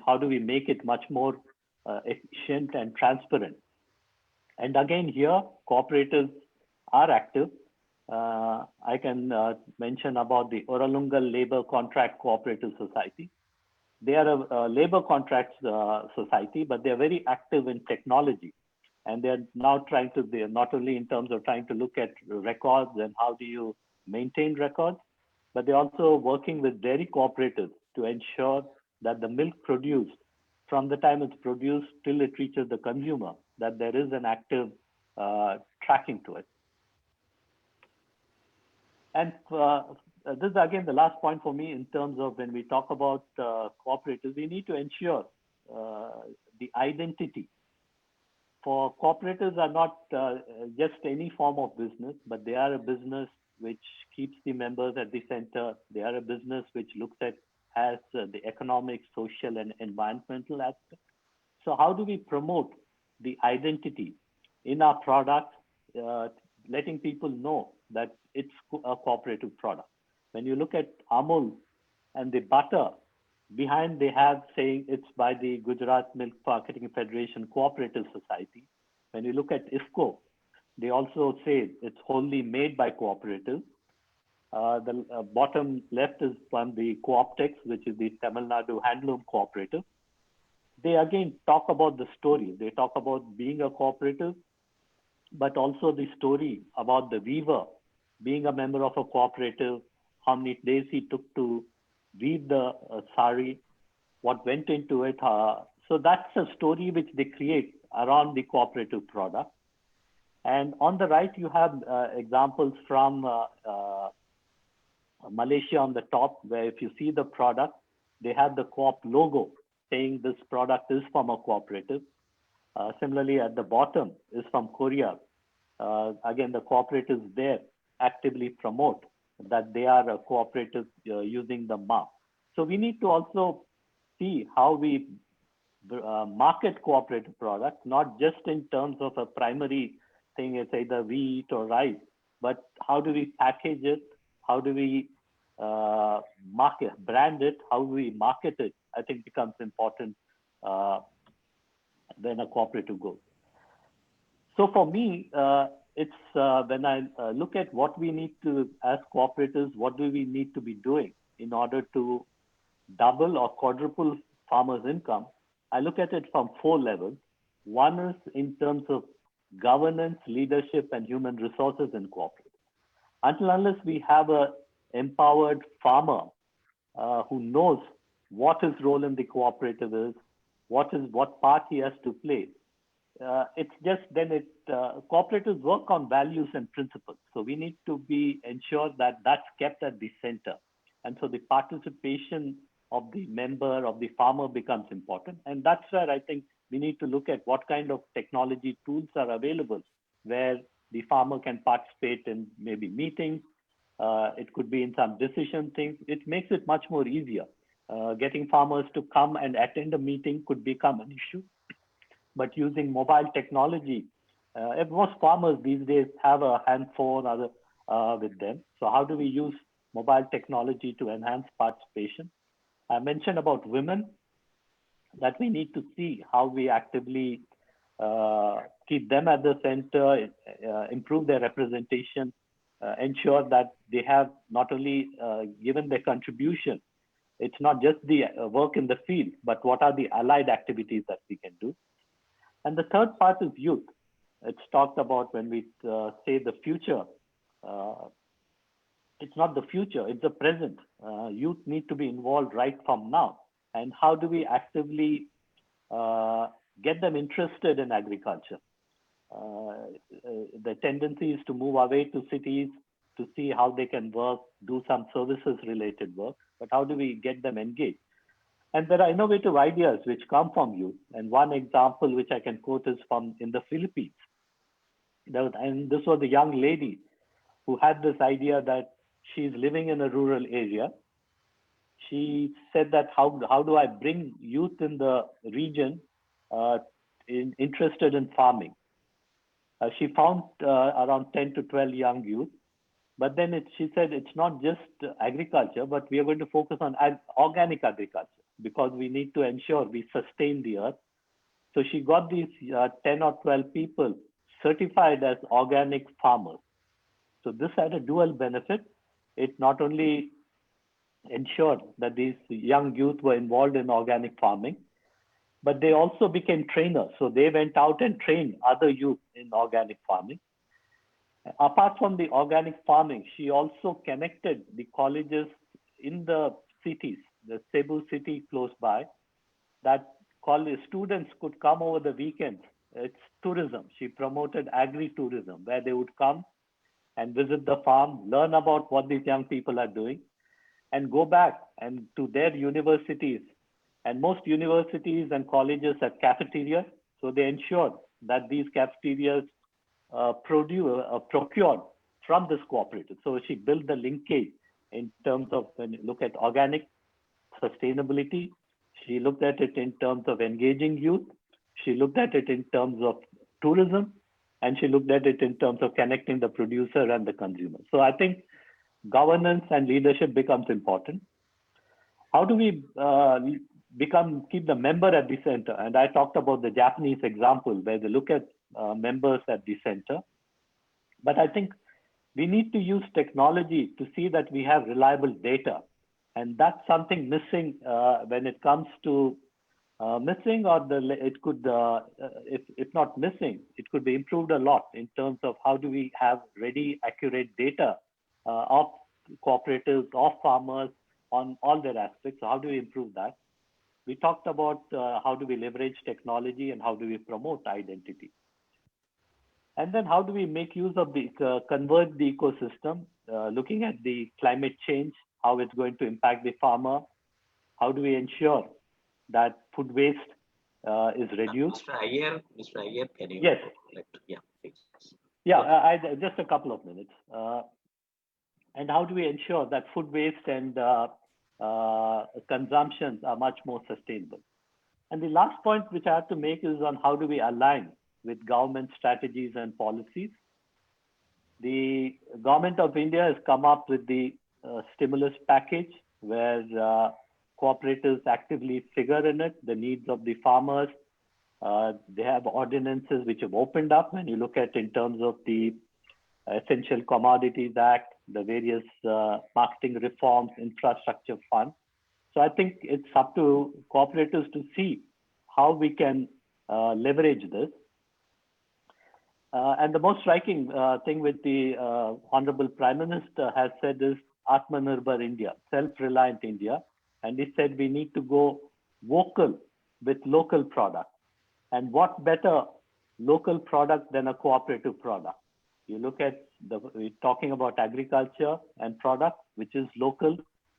how do we make it much more efficient and transparent? And again, here, cooperatives are active. I can mention about the Oralungal Labor Contract Cooperative Society. They are a labor contracts society, but they're very active in technology. And they're now trying to, they're not only in terms of trying to look at records and how do you maintain records, but they're also working with dairy cooperatives to ensure that the milk produced from the time it's produced till it reaches the consumer, that there is an active tracking to it. And this is again the last point for me in terms of when we talk about cooperatives, we need to ensure the identity. For cooperatives are not just any form of business, but they are a business which keeps the members at the center. They are a business which looks at has the economic, social, and environmental aspect. So how do we promote the identity in our product, letting people know that it's a cooperative product? When you look at Amul and the butter, behind they have saying it's by the Gujarat Milk Marketing Federation Cooperative Society. When you look at IFCO, they also say it's wholly made by cooperatives. The bottom left is from the Cooptex, which is the Tamil Nadu Handloom Cooperative. They again talk about the story. They talk about being a cooperative, but also the story about the weaver being a member of a cooperative, how many days he took to weave the sari, what went into it. So that's a story which they create around the cooperative product. And on the right, you have examples from Malaysia on the top, where if you see the product, they have the co-op logo saying this product is from a cooperative. Similarly, at the bottom is from Korea. Again, the cooperatives there actively promote that they are a cooperative using the mark. So we need to also see how we market cooperative products, not just in terms of a primary thing, it's either wheat or rice, but how do we package it? How do we brand it? How do we market it? I think becomes important when a cooperative goes. So for me, it's when I look at what we need to, as cooperatives, what do we need to be doing in order to double or quadruple farmers' income? I look at it from 4 levels. One is in terms of governance, leadership, and human resources in cooperatives. Until unless we have an empowered farmer who knows what his role in the cooperative is, what part he has to play, it's just then cooperatives work on values and principles. So we need to ensure that that's kept at the center. And so the participation of the member, of the farmer becomes important. And that's where I think we need to look at what kind of technology tools are available where the farmer can participate in maybe meetings. It could be in some decision things. It makes it much more easier. Getting farmers to come and attend a meeting could become an issue. But using mobile technology, most farmers these days have a hand phone with them. So how do we use mobile technology to enhance participation? I mentioned about women, that we need to see how we actively keep them at the center, improve their representation, ensure that they have not only given their contribution, it's not just the work in the field, but what are the allied activities that we can do. And the third part is youth. It's talked about when we say the future. It's not the future, it's the present. Youth need to be involved right from now. And how do we actively get them interested in agriculture? The tendency is to move away to cities to see how they can work, do some services related work, but how do we get them engaged? And there are innovative ideas which come from youth. And one example which I can quote is from in the Philippines. And this was a young lady who had this idea that she's living in a rural area. She said that how do I bring youth in the region interested in farming? She found around 10 to 12 young youth. But then she said it's not just agriculture, but we are going to focus on organic agriculture because we need to ensure we sustain the earth. So she got these 10 or 12 people certified as organic farmers. So this had a dual benefit. It not only ensured that these young youth were involved in organic farming, but they also became trainers. So they went out and trained other youth in organic farming. Apart from the organic farming, she also connected the colleges in the cities, the Cebu city close by, that college students could come over the weekends. It's tourism. She promoted agri-tourism, where they would come and visit the farm, learn about what these young people are doing, and go back and to their universities. And most universities and colleges have cafeterias, so they ensured that these cafeterias procured from this cooperative. So she built the linkage in terms of, when you look at organic sustainability, she looked at it in terms of engaging youth, she looked at it in terms of tourism, and she looked at it in terms of connecting the producer and the consumer. So I think governance and leadership becomes important. How do we keep the member at the center? And I talked about the Japanese example where they look at members at the center. But I think we need to use technology to see that we have reliable data. And that's something missing when it comes to missing, or it could, if not missing, it could be improved a lot in terms of how do we have ready, accurate data of cooperatives, of farmers on all their aspects. So how do we improve that? We talked about how do we leverage technology and how do we promote identity. And then how do we make use of the, convert the ecosystem, looking at the climate change, how it's going to impact the farmer, how do we ensure that food waste is reduced. Mr. Iyer, can you? Yes. Yeah, please. Yeah, just a couple of minutes. And how do we ensure that food waste and consumptions are much more sustainable? And the last point which I have to make is on how do we align with government strategies and policies. The government of India has come up with the stimulus package where cooperatives actively figure in it, the needs of the farmers. They have ordinances which have opened up when you look at in terms of the Essential Commodities Act, the various marketing reforms, infrastructure fund. So I think it's up to cooperatives to see how we can leverage this. And the most striking thing with the Honorable Prime Minister has said is Atmanirbhar India, self-reliant India. And he said we need to go vocal with local products. And what better local product than a cooperative product? You look at we're talking about agriculture and product, which is local.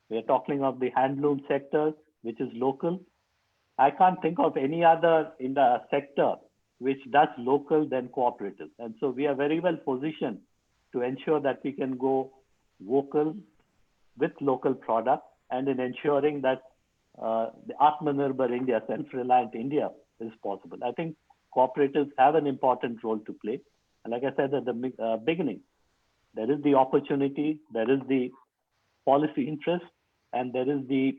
We're talking of the handloom sector, which is local. I can't think of any other in the sector which does local than cooperative. And so we are very well positioned to ensure that we can go vocal with local products and in ensuring that the Atmanirbhar India, self-reliant India is possible. I think cooperatives have an important role to play. And like I said at the beginning, there is the opportunity, there is the policy interest, and there is the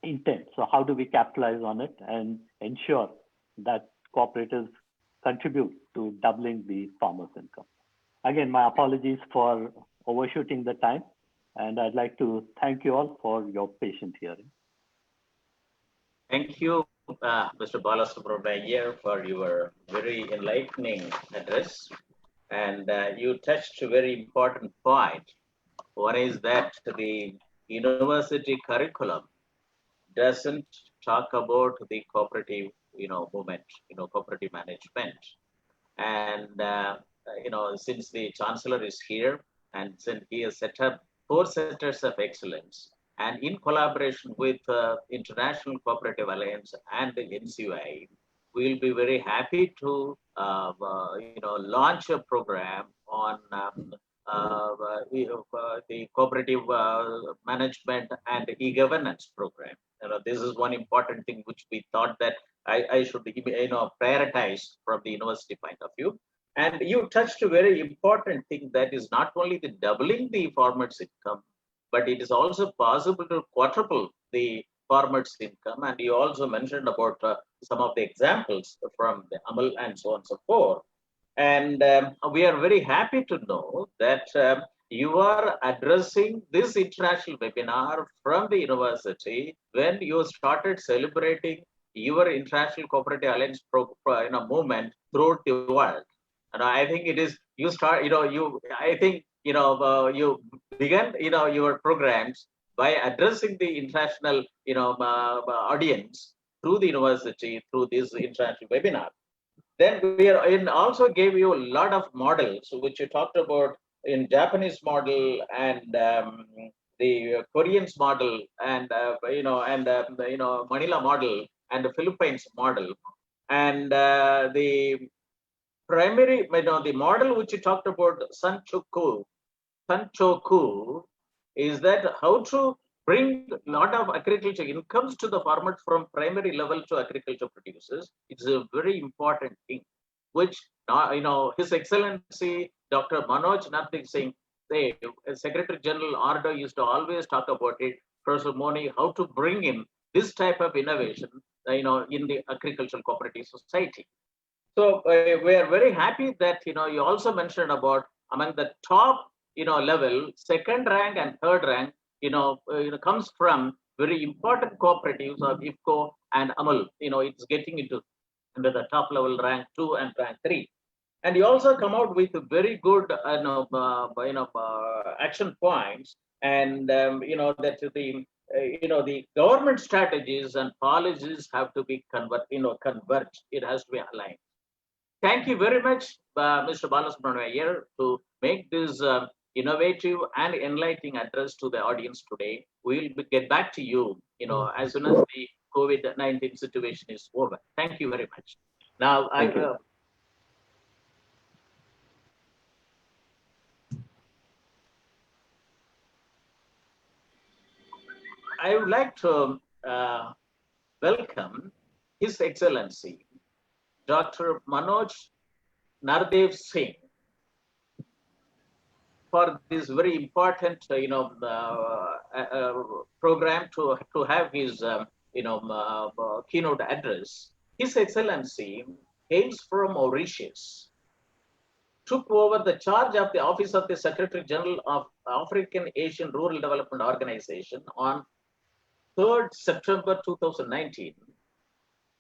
intent. So how do we capitalize on it and ensure that cooperatives contribute to doubling the farmers' income? Again, my apologies for overshooting the time, and I'd like to thank you all for your patient hearing. Thank you, Mr. Balasubramanian, for your very enlightening address. And you touched a very important point. One is that the university curriculum doesn't talk about the cooperative, movement, cooperative management. And, since the Chancellor is here and since he has set up 4 centers of excellence, and in collaboration with International Cooperative Alliance and the NCUI, we'll be very happy to, launch a program on the cooperative management and e-governance program. This is one important thing which we thought that I should, prioritize from the university point of view. And you touched a very important thing, that is not only the doubling the farmers' income, but it is also possible to quadruple the farmers' income. And you also mentioned about some of the examples from the Amar and so on and so forth. And we are very happy to know that you are addressing this international webinar from the university when you started celebrating your International Cooperative Alliance movement throughout the world. And I think it is, you start, you began, your programs by addressing the international, audience through the university, through this international webinar. Then we are, and also gave you a lot of models, which you talked about in Japanese model and the Korean's model and, Manila model and the Philippines model. And the primary, the model which you talked about, Sanchoku, is that how to bring a lot of agriculture incomes to the farmers from primary level to agriculture producers. It's a very important thing, which His Excellency Dr. Manoj Nardeosingh, Secretary General AARDO, used to always talk about it. Professor Moni, how to bring in this type of innovation, in the agricultural cooperative society. So we are very happy that you also mentioned about among the top level, second rank and third rank, comes from very important cooperatives of IFCO and Amar. It's getting into the top level rank 2 and rank 3. And you also come out with very good action points, and that the government strategies and policies have to be converged. It has to be aligned. Thank you very much, Mr. Balasubramanian, to make this innovative and enlightening address to the audience today. We'll get back to you, as soon as the COVID-19 situation is over. Thank you very much. Now, I would like to welcome His Excellency Dr. Manoj Nardeosingh for this very important, program to have his, keynote address. His Excellency hails from Mauritius, took over the charge of the Office of the Secretary General of African Asian Rural Development Organization on 3rd September 2019,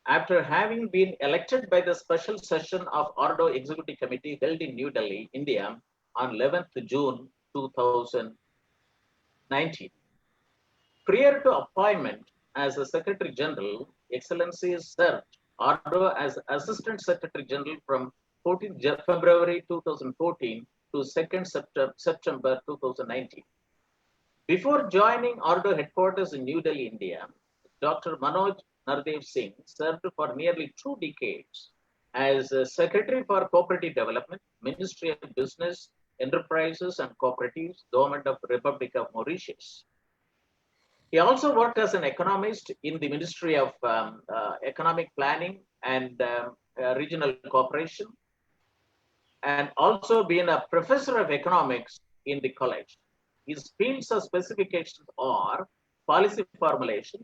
after having been elected by the special session of AARDO Executive Committee held in New Delhi, India on 11th June 2019. Prior to appointment as a Secretary General, Excellency served AARDO as Assistant Secretary General from 14th February 2014 to 2nd September 2019. Before joining AARDO headquarters in New Delhi, India, Dr. Manoj Nardeosingh served for nearly 2 decades as Secretary for Cooperative Development, Ministry of Business, Enterprises and Cooperatives, Government of Republic of Mauritius. He also worked as an economist in the Ministry of Economic Planning and Regional Cooperation, and also been a professor of economics in the college. His fields of specifications are policy formulation,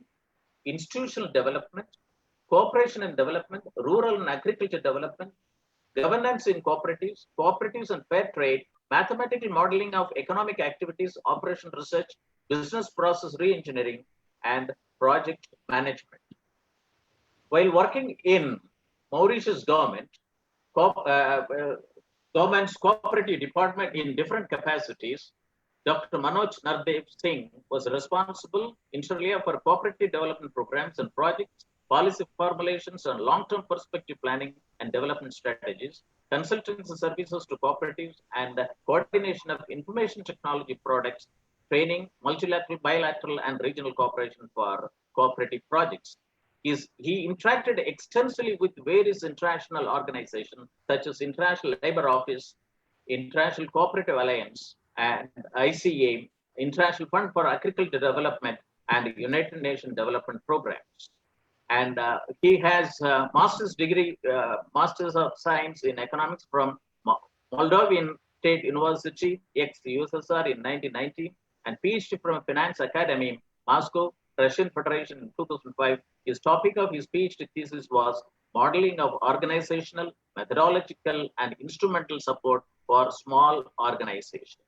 institutional development, cooperation and development, rural and agriculture development, governance in cooperatives, cooperatives and fair trade, mathematical modeling of economic activities, operation research, business process re-engineering, and project management. While working in Mauritius government's cooperative department in different capacities, Dr. Manoj Nardeosingh was responsible inter alia for cooperative development programs and projects, policy formulations and long-term perspective planning and development strategies, consultancy services to cooperatives, and coordination of information technology products, training, multilateral, bilateral, and regional cooperation for cooperative projects. He interacted extensively with various international organizations such as International Labour Office, International Cooperative Alliance, and ICA, International Fund for Agricultural Development, and United Nations Development Programs. And he has a master's degree, Masters of Science in Economics from Moldovan State University, ex-USSR in 1990, and PhD from a Finance Academy, Moscow, Russian Federation in 2005. His topic of his PhD thesis was modeling of organizational, methodological, and instrumental support for small organizations.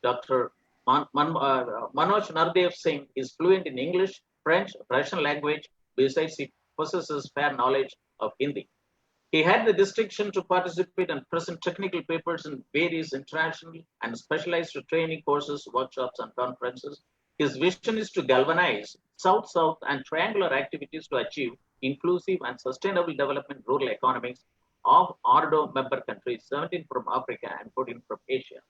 Dr. Manoj Nardeosingh is fluent in English, French, Russian language, besides he possesses fair knowledge of Hindi. He had the distinction to participate and present technical papers in various international and specialized training courses, workshops, and conferences. His vision is to galvanize South-South and triangular activities to achieve inclusive and sustainable development rural economies of AARDO member countries, 17 from Africa and 14 from Asia.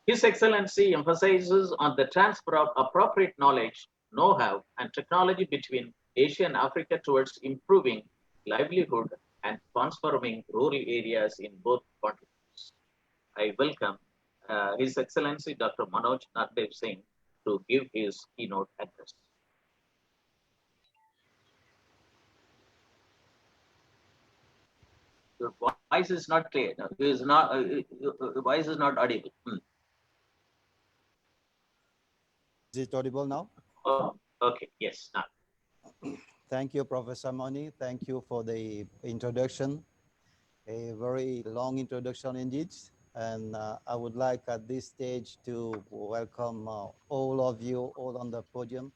His Excellency emphasizes on the transfer of appropriate knowledge, know-how, and technology between Asia and Africa towards improving livelihood and transforming rural areas in both continents. I welcome His Excellency Dr. Manoj Nardeosingh to give his keynote address. Your voice is not clear. No, your voice is not audible. Is it audible now? Oh, okay. Yes. Now. Thank you, Professor Moni. Thank you for the introduction. A very long introduction indeed. And I would like at this stage to welcome all of you all on the podium,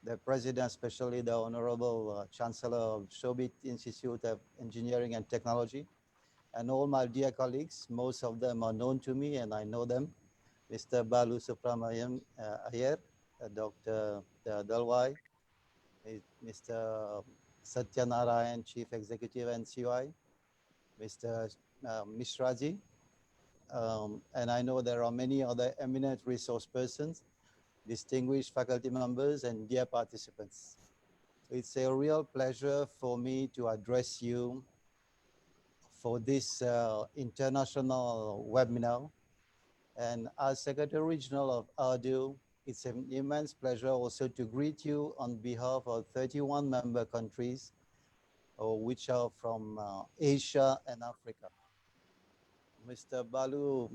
the President, especially the Honorable Chancellor of Shobhit Institute of Engineering and Technology, and all my dear colleagues. Most of them are known to me and I know them. Mr. Balu Subramayam Iyer, Dr. Dalwai, Mr. Satyanarayan, Chief Executive NCI, Mr. Mishraji, and I know there are many other eminent resource persons, distinguished faculty members, and dear participants. It's a real pleasure for me to address you for this international webinar. And as Secretary Regional of AARDO, it's an immense pleasure also to greet you on behalf of 31 member countries, which are from Asia and Africa. Mr. Balu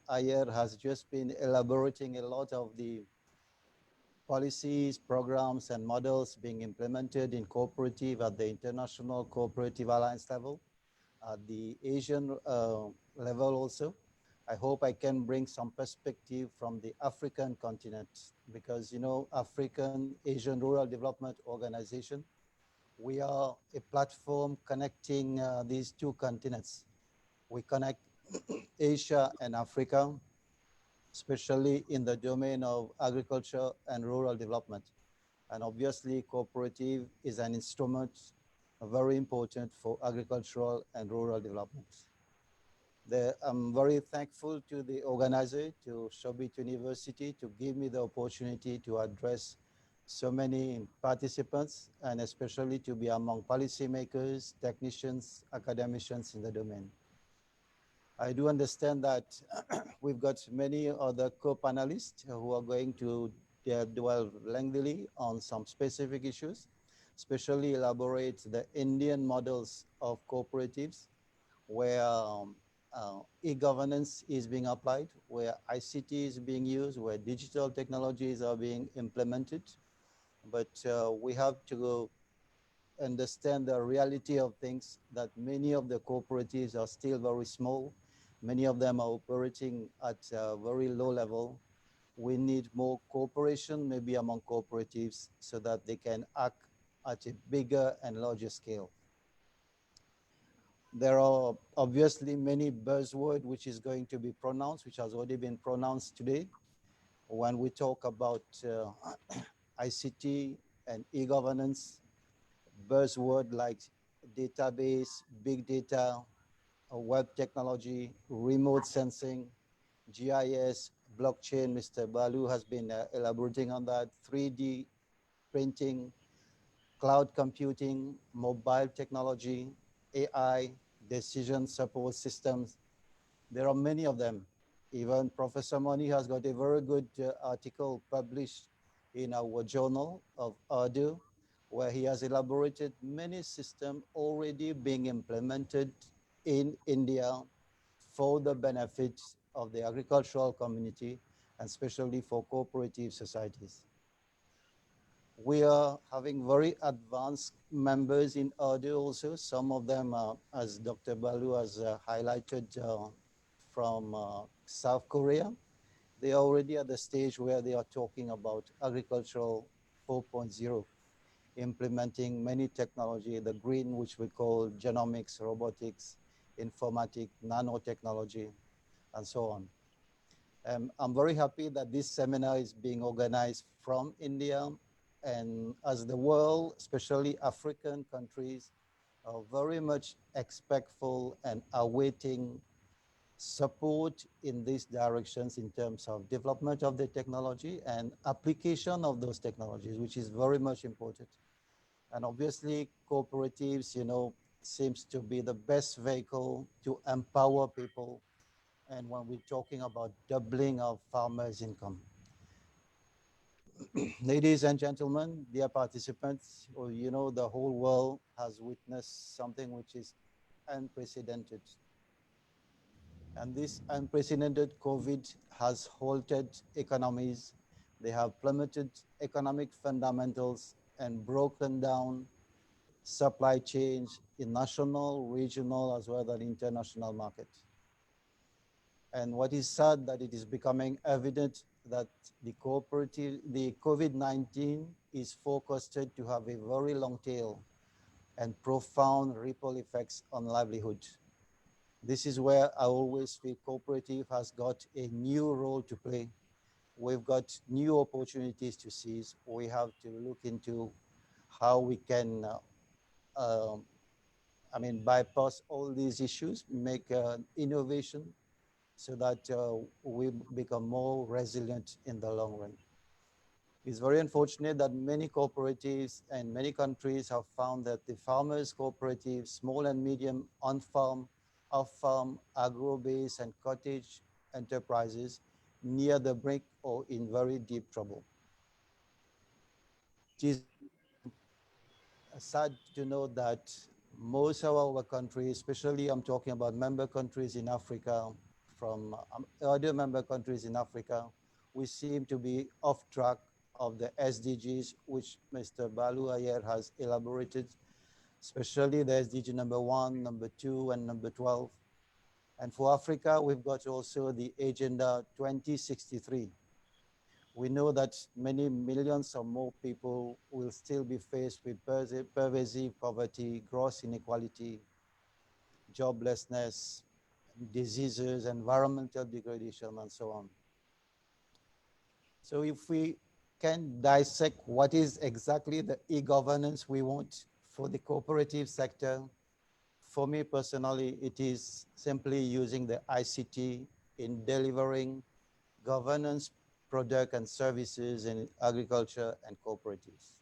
Iyer has just been elaborating a lot of the policies, programs, and models being implemented in cooperative at the International Cooperative Alliance level, at the Asian level also. I hope I can bring some perspective from the African continent because, you know, African Asian Rural Development Organization, we are a platform connecting these two continents. We connect Asia and Africa, especially in the domain of agriculture and rural development. And obviously, cooperative is an instrument very important for agricultural and rural development. I'm very thankful to the organizer, to Shobhit University, to give me the opportunity to address so many participants, and especially to be among policymakers, technicians, academicians in the domain. I do understand that we've got many other co-panelists who are going to dwell lengthily on some specific issues, especially elaborate the Indian models of cooperatives, where e-governance is being applied, where ICT is being used, where digital technologies are being implemented. But we have to understand the reality of things, that many of the cooperatives are still very small. Many of them are operating at a very low level. We need more cooperation, maybe among cooperatives, so that they can act at a bigger and larger scale. There are obviously many buzzwords which is going to be pronounced, which has already been pronounced today. When we talk about ICT and e-governance, buzzword like database, big data, web technology, remote sensing, GIS, blockchain. Mr. Balu has been elaborating on that, 3D printing, cloud computing, mobile technology, AI, decision support systems. There are many of them. Even Professor Moni has got a very good article published in our journal of AARDO, where he has elaborated many systems already being implemented in India for the benefits of the agricultural community and especially for cooperative societies. We are having very advanced members in AARDO also. Some of them, as Dr. Balu has highlighted from South Korea, they are already at the stage where they are talking about agricultural 4.0, implementing many technology, the green, which we call genomics, robotics, informatics, nanotechnology, and so on. I'm very happy that this seminar is being organized from India, and as the world, especially African countries, are very much expectful and awaiting support in these directions in terms of development of the technology and application of those technologies, which is very much important. And obviously, cooperatives, seems to be the best vehicle to empower people. And when we're talking about doubling of farmers' income. Ladies and gentlemen, dear participants, the whole world has witnessed something which is unprecedented. And this unprecedented COVID has halted economies. They have plummeted economic fundamentals and broken down supply chains in national, regional, as well as international markets. And what is sad that it is becoming evident that the COVID-19 is forecasted to have a very long tail and profound ripple effects on livelihood. This is where I always feel cooperative has got a new role to play. We've got new opportunities to seize. We have to look into how we can, bypass all these issues, make innovation, so that we become more resilient in the long run. It's very unfortunate that many cooperatives and many countries have found that the farmers' cooperatives, small and medium on-farm, off-farm, agro-based and cottage enterprises near the brink or in very deep trouble. It is sad to know that most of our countries, especially I'm talking about member countries in Africa, from other member countries in Africa, we seem to be off track of the SDGs, which Mr. Balu Ayer has elaborated, especially the SDG number 1, number 2, and number 12. And for Africa, we've got also the Agenda 2063. We know that many millions or more people will still be faced with pervasive poverty, gross inequality, joblessness, diseases, environmental degradation, and so on. So if we can dissect what is exactly the e-governance we want for the cooperative sector, for me personally, it is simply using the ICT in delivering governance, product and services in agriculture and cooperatives.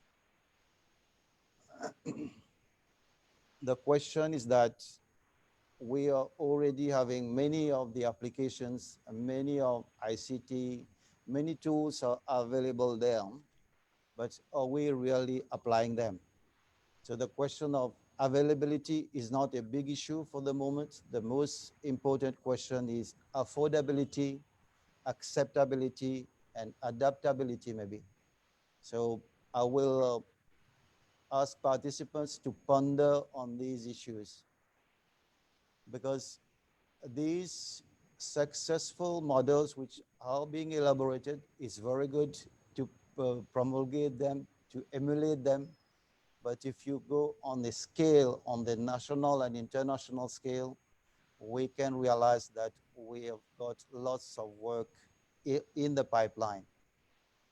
The question is that we are already having many of the applications, many of ICT, many tools are available there, but are we really applying them? So the question of availability is not a big issue for the moment. The most important question is affordability, acceptability, and adaptability maybe. So I will ask participants to ponder on these issues, because these successful models which are being elaborated is very good to promulgate them, to emulate them. But if you go on the scale, on the national and international scale, we can realize that we have got lots of work in the pipeline.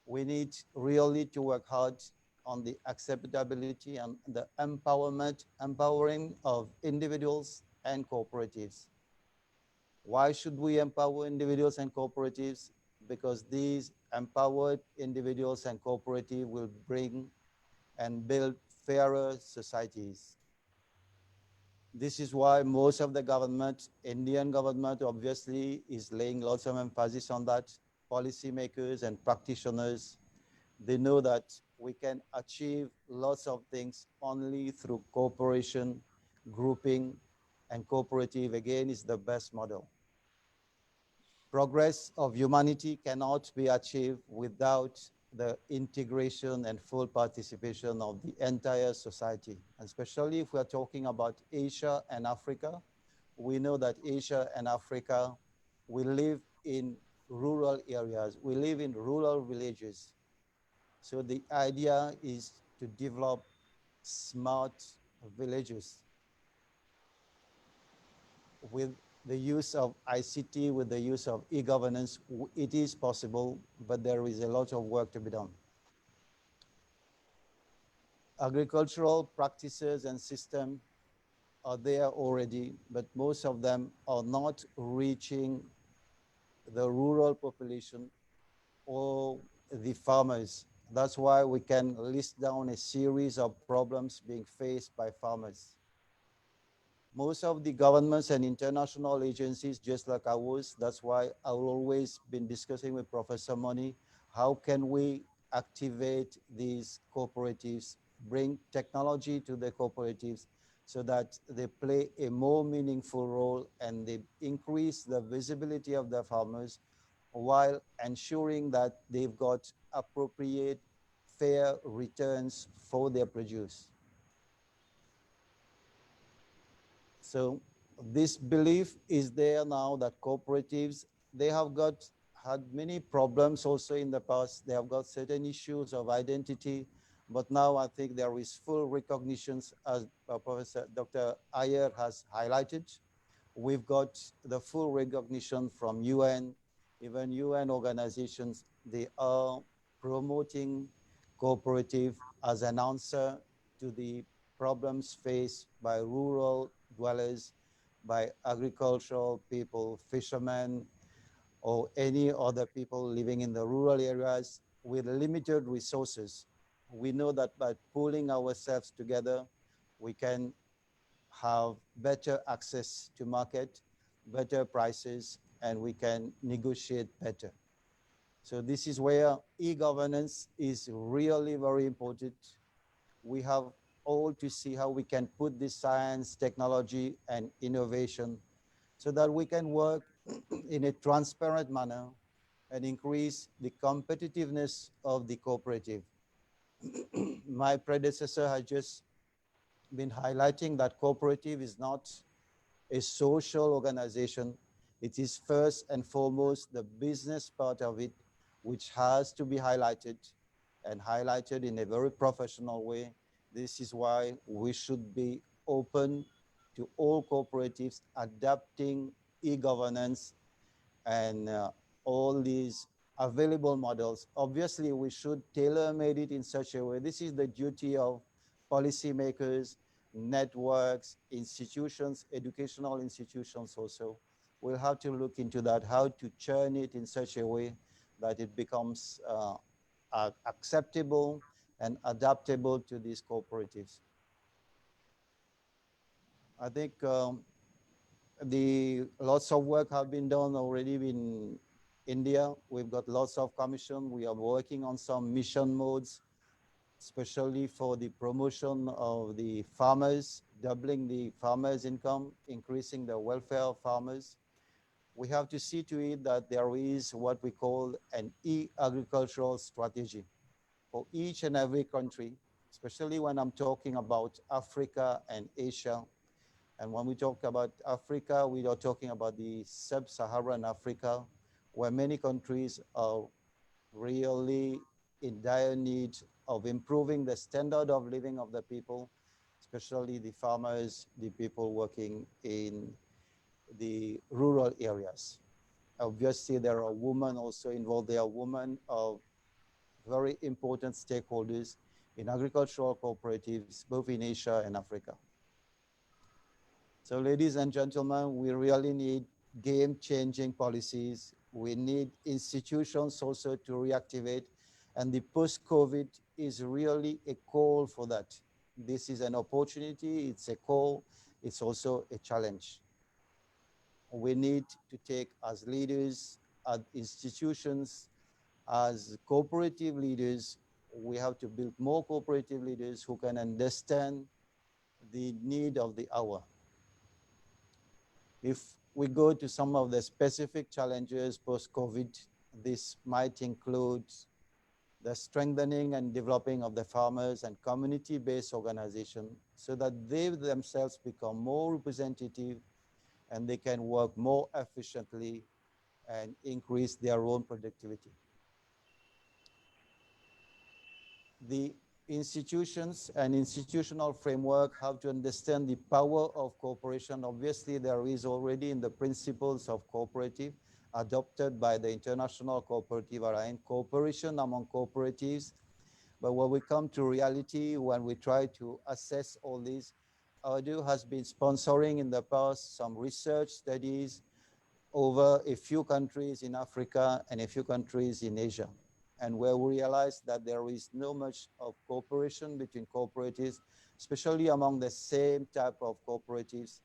We need really to work hard on the acceptability and the empowering of individuals and cooperatives. Why should we empower individuals and cooperatives? Because these empowered individuals and cooperatives will bring and build fairer societies. This is why most of the government, Indian government obviously is laying lots of emphasis on that. Policymakers and practitioners, they know that we can achieve lots of things only through cooperation, grouping, and cooperative again is the best model. progress of humanity cannot be achieved without the integration and full participation of the entire society. And especially if we're talking about Asia and Africa, we know that Asia and Africa, we live in rural areas, we live in rural villages. So the idea is to develop smart villages with the use of ICT, with the use of e-governance. It is possible, but there is a lot of work to be done. Agricultural practices and systems are there already, but most of them are not reaching the rural population or the farmers. That's why we can list down a series of problems being faced by farmers. Most of the governments and international agencies, just like ours, that's why I've always been discussing with Professor Moni, how can we activate these cooperatives, bring technology to the cooperatives so that they play a more meaningful role and they increase the visibility of the farmers while ensuring that they've got appropriate, fair returns for their produce. So this belief is there now that cooperatives, they have had many problems also in the past. They have got certain issues of identity, but now I think there is full recognition, as Professor Dr. Iyer has highlighted. We've got the full recognition from UN, even UN organizations, they are promoting cooperative as an answer to the problems faced by rural dwellers, by agricultural people, fishermen, or any other people living in the rural areas with limited resources. We know that by pulling ourselves together, we can have better access to market, better prices, and we can negotiate better. So this is where e-governance is really very important. We have all to see how we can put this science, technology, and innovation so that we can work in a transparent manner and increase the competitiveness of the cooperative. My predecessor has just been highlighting that cooperative is not a social organization. It is first and foremost the business part of it, which has to be highlighted and highlighted in a very professional way. This is why we should be open to all cooperatives adapting e-governance and all these available models. Obviously, we should tailor-made it in such a way. This is the duty of policymakers, networks, institutions, educational institutions also. We'll have to look into that, how to churn it in such a way that it becomes acceptable and adaptable to these cooperatives. I think lots of work have been done already in India. We've got lots of commission. We are working on some mission modes, especially for the promotion of the farmers, doubling the farmers' income, increasing the welfare of farmers. We have to see to it that there is what we call an e-agricultural strategy for each and every country, especially when I'm talking about Africa and Asia. And when we talk about Africa, we are talking about the sub-Saharan Africa, where many countries are really in dire need of improving the standard of living of the people, especially the farmers, the people working in the rural areas. Obviously, there are women also involved. There are women of very important stakeholders in agricultural cooperatives, both in Asia and Africa. So ladies and gentlemen, we really need game-changing policies. We need institutions also to reactivate. And the post-COVID is really a call for that. This is an opportunity, it's a call, it's also a challenge. We need to take as leaders, as institutions, as cooperative leaders, we have to build more cooperative leaders who can understand the need of the hour. If we go to some of the specific challenges post-COVID, this might include the strengthening and developing of the farmers and community-based organization so that they themselves become more representative and they can work more efficiently and increase their own productivity. The institutions and institutional framework have to understand the power of cooperation. Obviously, there is already in the principles of cooperative adopted by the International Cooperative Alliance, cooperation among cooperatives. But when we come to reality, when we try to assess all these, AARDO has been sponsoring in the past some research studies over a few countries in Africa and a few countries in Asia, and where we realized that there is no much of cooperation between cooperatives, especially among the same type of cooperatives.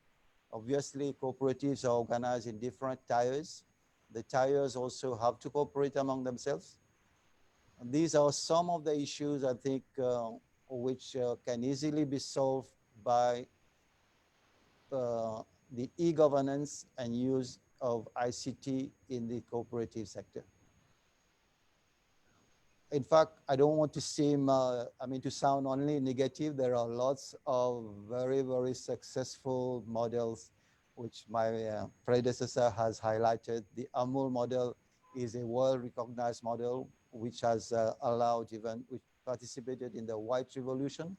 Obviously, cooperatives are organized in different tiers. The tiers also have to cooperate among themselves. And these are some of the issues, I think, which can easily be solved by the e-governance and use of ICT in the cooperative sector. In fact, I don't want to seem, to sound only negative. There are lots of very, very successful models, which my predecessor has highlighted. The Hon'ble model is a world-recognized model, which has allowed even, which participated in the White Revolution.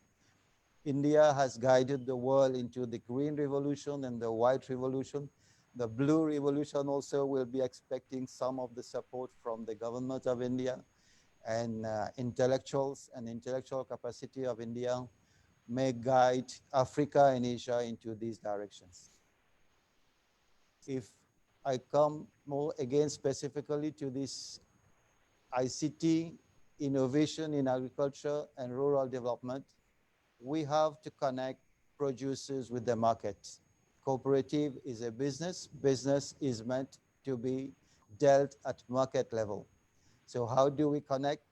India has guided the world into the Green Revolution and the White Revolution. The Blue Revolution also will be expecting some of the support from the government of India, and intellectuals and intellectual capacity of India may guide Africa and Asia into these directions. If I come more again specifically to this ICT innovation in agriculture and rural development, we have to connect producers with the market. Cooperative is a business. Business is meant to be dealt at market level. So how do we connect?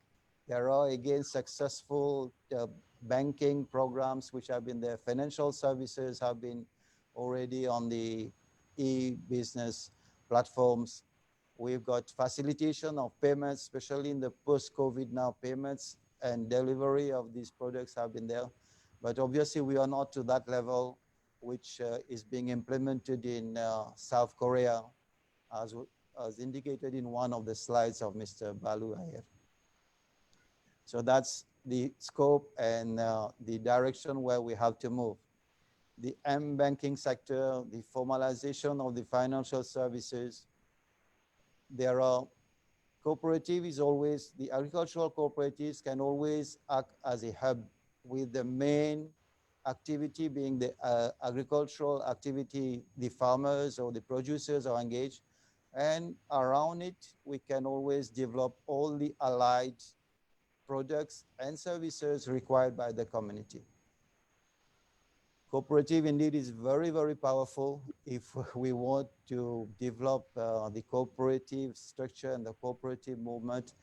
There are again successful banking programs which have been there. Financial services have been already on the e-business platforms. We've got facilitation of payments, especially in the post-COVID now, payments and delivery of these products have been there. But obviously we are not to that level, which is being implemented in South Korea, as indicated in one of the slides of Mr. Balu here. So that's the scope and the direction where we have to move. The M-banking sector, the formalization of the financial services, there are cooperative is always, the agricultural cooperatives can always act as a hub, with the main activity being the agricultural activity, the farmers or the producers are engaged. And around it, we can always develop all the allied products and services required by the community. Cooperative indeed is very, very powerful if we want to develop the cooperative structure and the cooperative movement,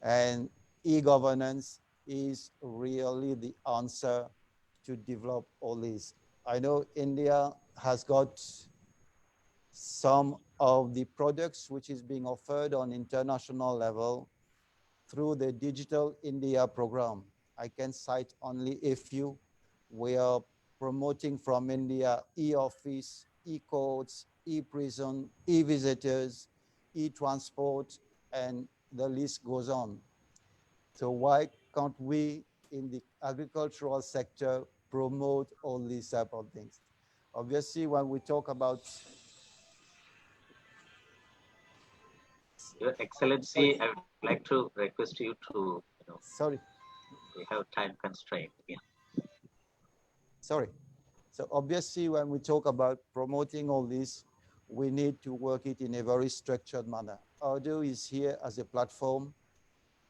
and e-governance is really the answer to develop all these. I know India has got some of the products which is being offered on international level through the Digital India program. I can cite only a few. We are promoting from India e-office, e-courts, e-prison, e-visitors, e-transport, and the list goes on. So why can't we in the agricultural sector promote all these type of things? Obviously, when we talk about... Your Excellency, I would like to request you to, Sorry. We have time constraint. Yeah. Sorry. So obviously, when we talk about promoting all this, we need to work it in a very structured manner. AARDO is here as a platform.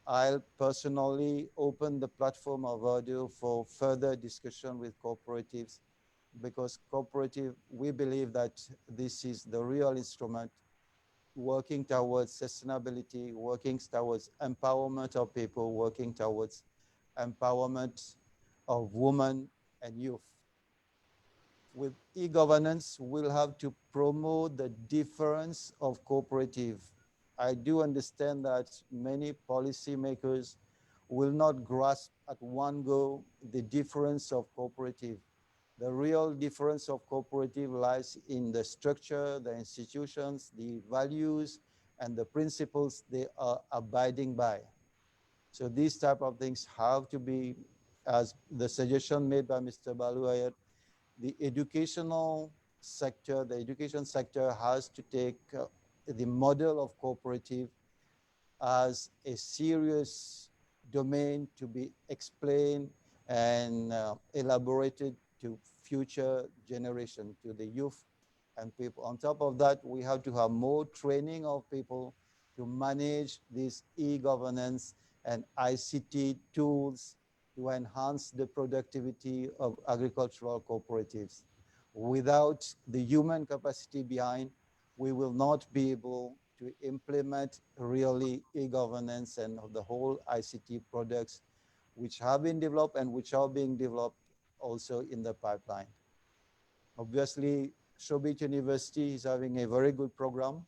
I'll personally open the platform of AARDO for further discussion with cooperatives, because cooperative, we believe that this is the real instrument working towards sustainability, working towards empowerment of people, working towards empowerment of women and youth. with e-governance, we'll have to promote the difference of cooperative. I do understand that many policymakers will not grasp at one go the difference of cooperative. The real difference of cooperative lies in the structure, the institutions, the values, and the principles they are abiding by. So these type of things have to be, as the suggestion made by Mr. Baluayat, the education sector has to take the model of cooperative as a serious domain to be explained and elaborated to future generation, to the youth and people. On top of that, we have to have more training of people to manage this e-governance and ICT tools to enhance the productivity of agricultural cooperatives. Without the human capacity behind, we will not be able to implement really e-governance and the whole ICT products which have been developed and which are being developed also in the pipeline. Obviously, Shobhit University is having a very good program.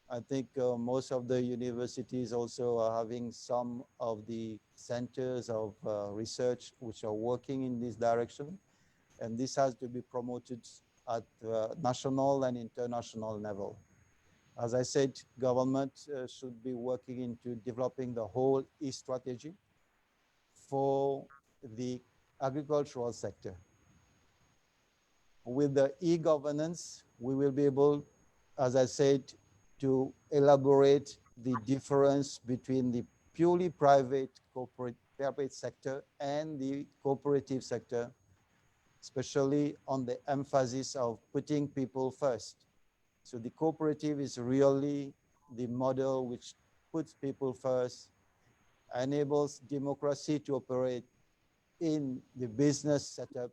I think most of the universities also are having some of the centers of research which are working in this direction. And this has to be promoted at national and international level. As I said, government should be working into developing the whole e-strategy for the agricultural sector. With the e-governance, we will be able, as I said, to elaborate the difference between the purely private sector and the cooperative sector, especially on the emphasis of putting people first. So the cooperative is really the model which puts people first, enables democracy to operate in the business setup,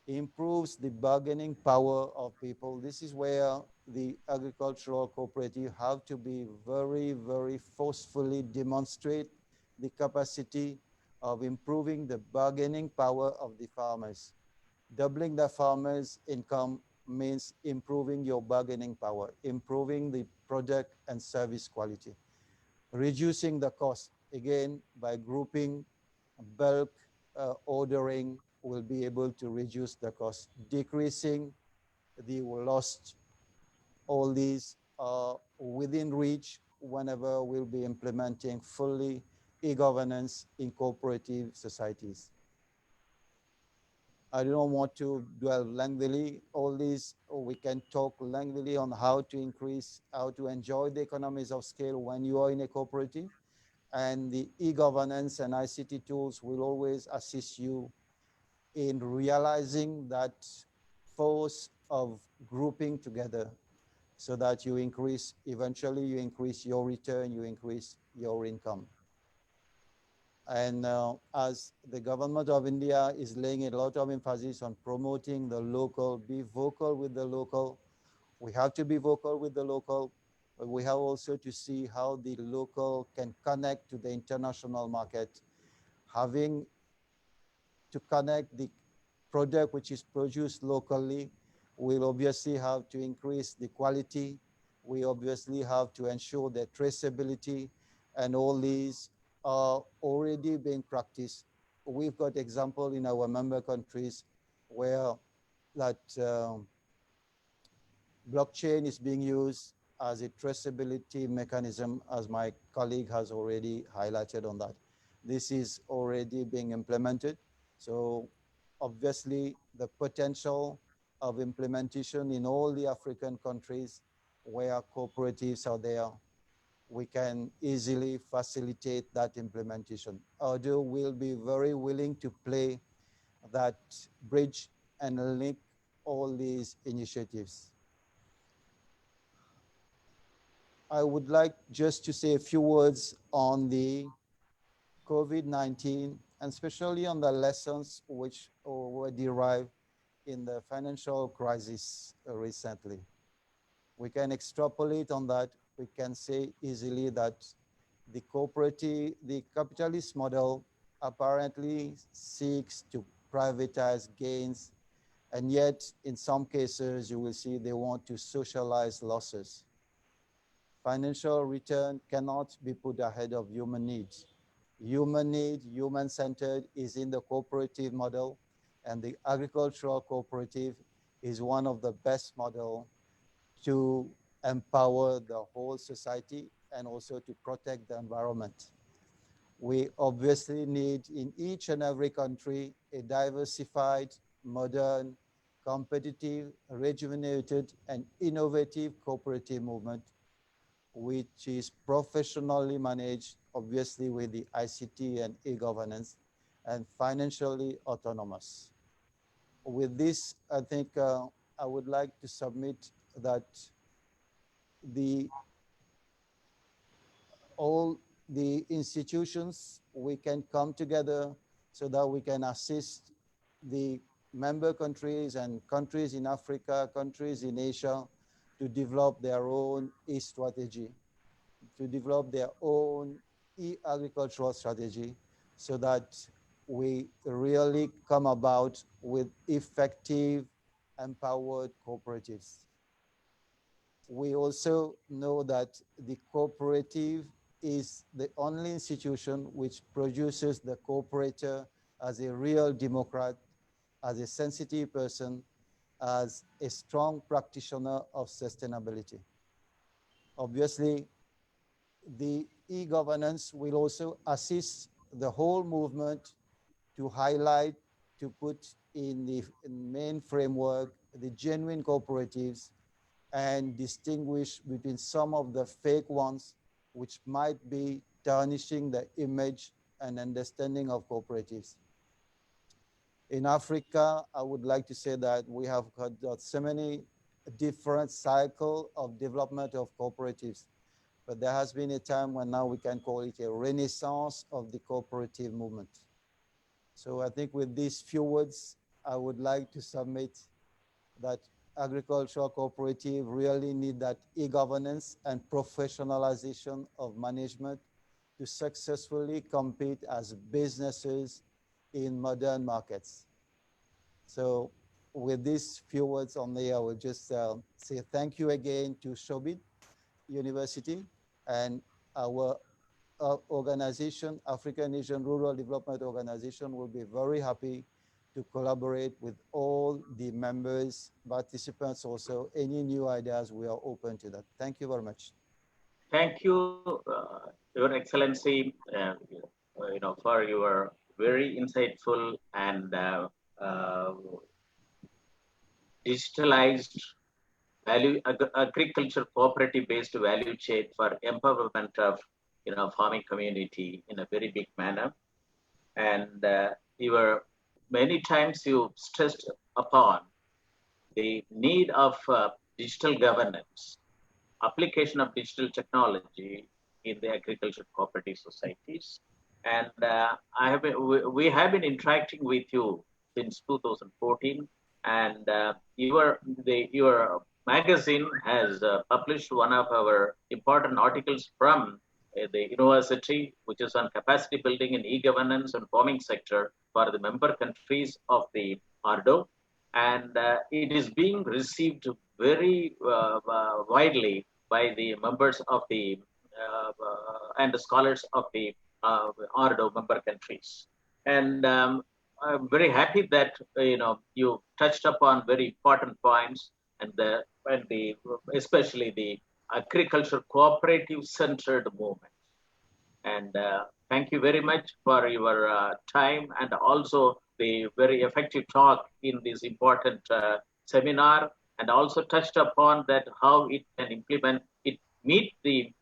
improves the bargaining power of people. This is where the agricultural cooperative have to be very, very forcefully demonstrate the capacity of improving the bargaining power of the farmers. Doubling the farmers' income means improving your bargaining power, improving the product and service quality, reducing the cost, again, by grouping, bulk ordering will be able to reduce the cost, decreasing the lost. All these are within reach whenever we'll be implementing fully e-governance in cooperative societies. I don't want to dwell lengthily. All these, we can talk lengthily on how to increase, how to enjoy the economies of scale when you are in a cooperative. And the e-governance and ICT tools will always assist you in realizing that force of grouping together so that you increase, eventually you increase your return, you increase your income. And as the government of India is laying a lot of emphasis on promoting the local, be vocal with the local. We have to be vocal with the local, but we have also to see how the local can connect to the international market, having to connect the product which is produced locally. We'll obviously have to increase the quality. We obviously have to ensure the traceability, and all these are already being practiced. We've got example in our member countries where that blockchain is being used as a traceability mechanism, as my colleague has already highlighted on that. This is already being implemented. So obviously the potential of implementation in all the African countries where cooperatives are there, we can easily facilitate that implementation. AARDO will be very willing to play that bridge and link all these initiatives. I would like just to say a few words on the COVID-19, and especially on the lessons which were derived in the financial crisis recently. We can extrapolate on that. We can say easily that the cooperative, the capitalist model apparently seeks to privatize gains And yet, in some cases, you will see they want to socialize losses. Financial return cannot be put ahead of human needs. Human need, human-centered is in the cooperative model, and the agricultural cooperative is one of the best model to empower the whole society and also to protect the environment. We obviously need in each and every country a diversified, modern, competitive, rejuvenated, and innovative cooperative movement, which is professionally managed, obviously with the ICT and e-governance, and financially autonomous. With this, I think I would like to submit that all the institutions, we can come together so that we can assist the member countries and countries in Africa, countries in Asia to develop their own e-strategy, to develop their own e-agricultural strategy so that we really come about with effective, empowered cooperatives. We also know that the cooperative is the only institution which produces the cooperator as a real democrat, as a sensitive person, as a strong practitioner of sustainability. Obviously, the e-governance will also assist the whole movement to highlight, to put in the main framework, the genuine cooperatives and distinguish between some of the fake ones which might be tarnishing the image and understanding of cooperatives. In Africa, I would like to say that we have got so many different cycles of development of cooperatives, but there has been a time when now we can call it a renaissance of the cooperative movement. So I think with these few words, I would like to submit that agricultural cooperative really need that e-governance and professionalization of management to successfully compete as businesses in modern markets. So with these few words only, I will just say thank you again to Shobhit University and our organization, African Asian Rural Development Organization, will be very happy to collaborate with all the members, participants also. Any new ideas, we are open to that. Thank you very much. Thank you, Your Excellency, for your very insightful and digitalized agriculture cooperative-based value chain for empowerment of farming community in a very big manner. And many times you stressed upon the need of digital governance, application of digital technology in the agriculture cooperative societies. And we have been interacting with you since 2014, and your magazine has published one of our important articles from the university, which is on capacity building in e-governance and farming sector for the member countries of the AARDO. And it is being received very widely by the members of the and the scholars of the AARDO member countries. And I'm very happy that you touched upon very important points, and especially the agriculture cooperative centered movement. And thank you very much for your time and also the very effective talk in this important seminar, and also touched upon that how it can implement it, meet the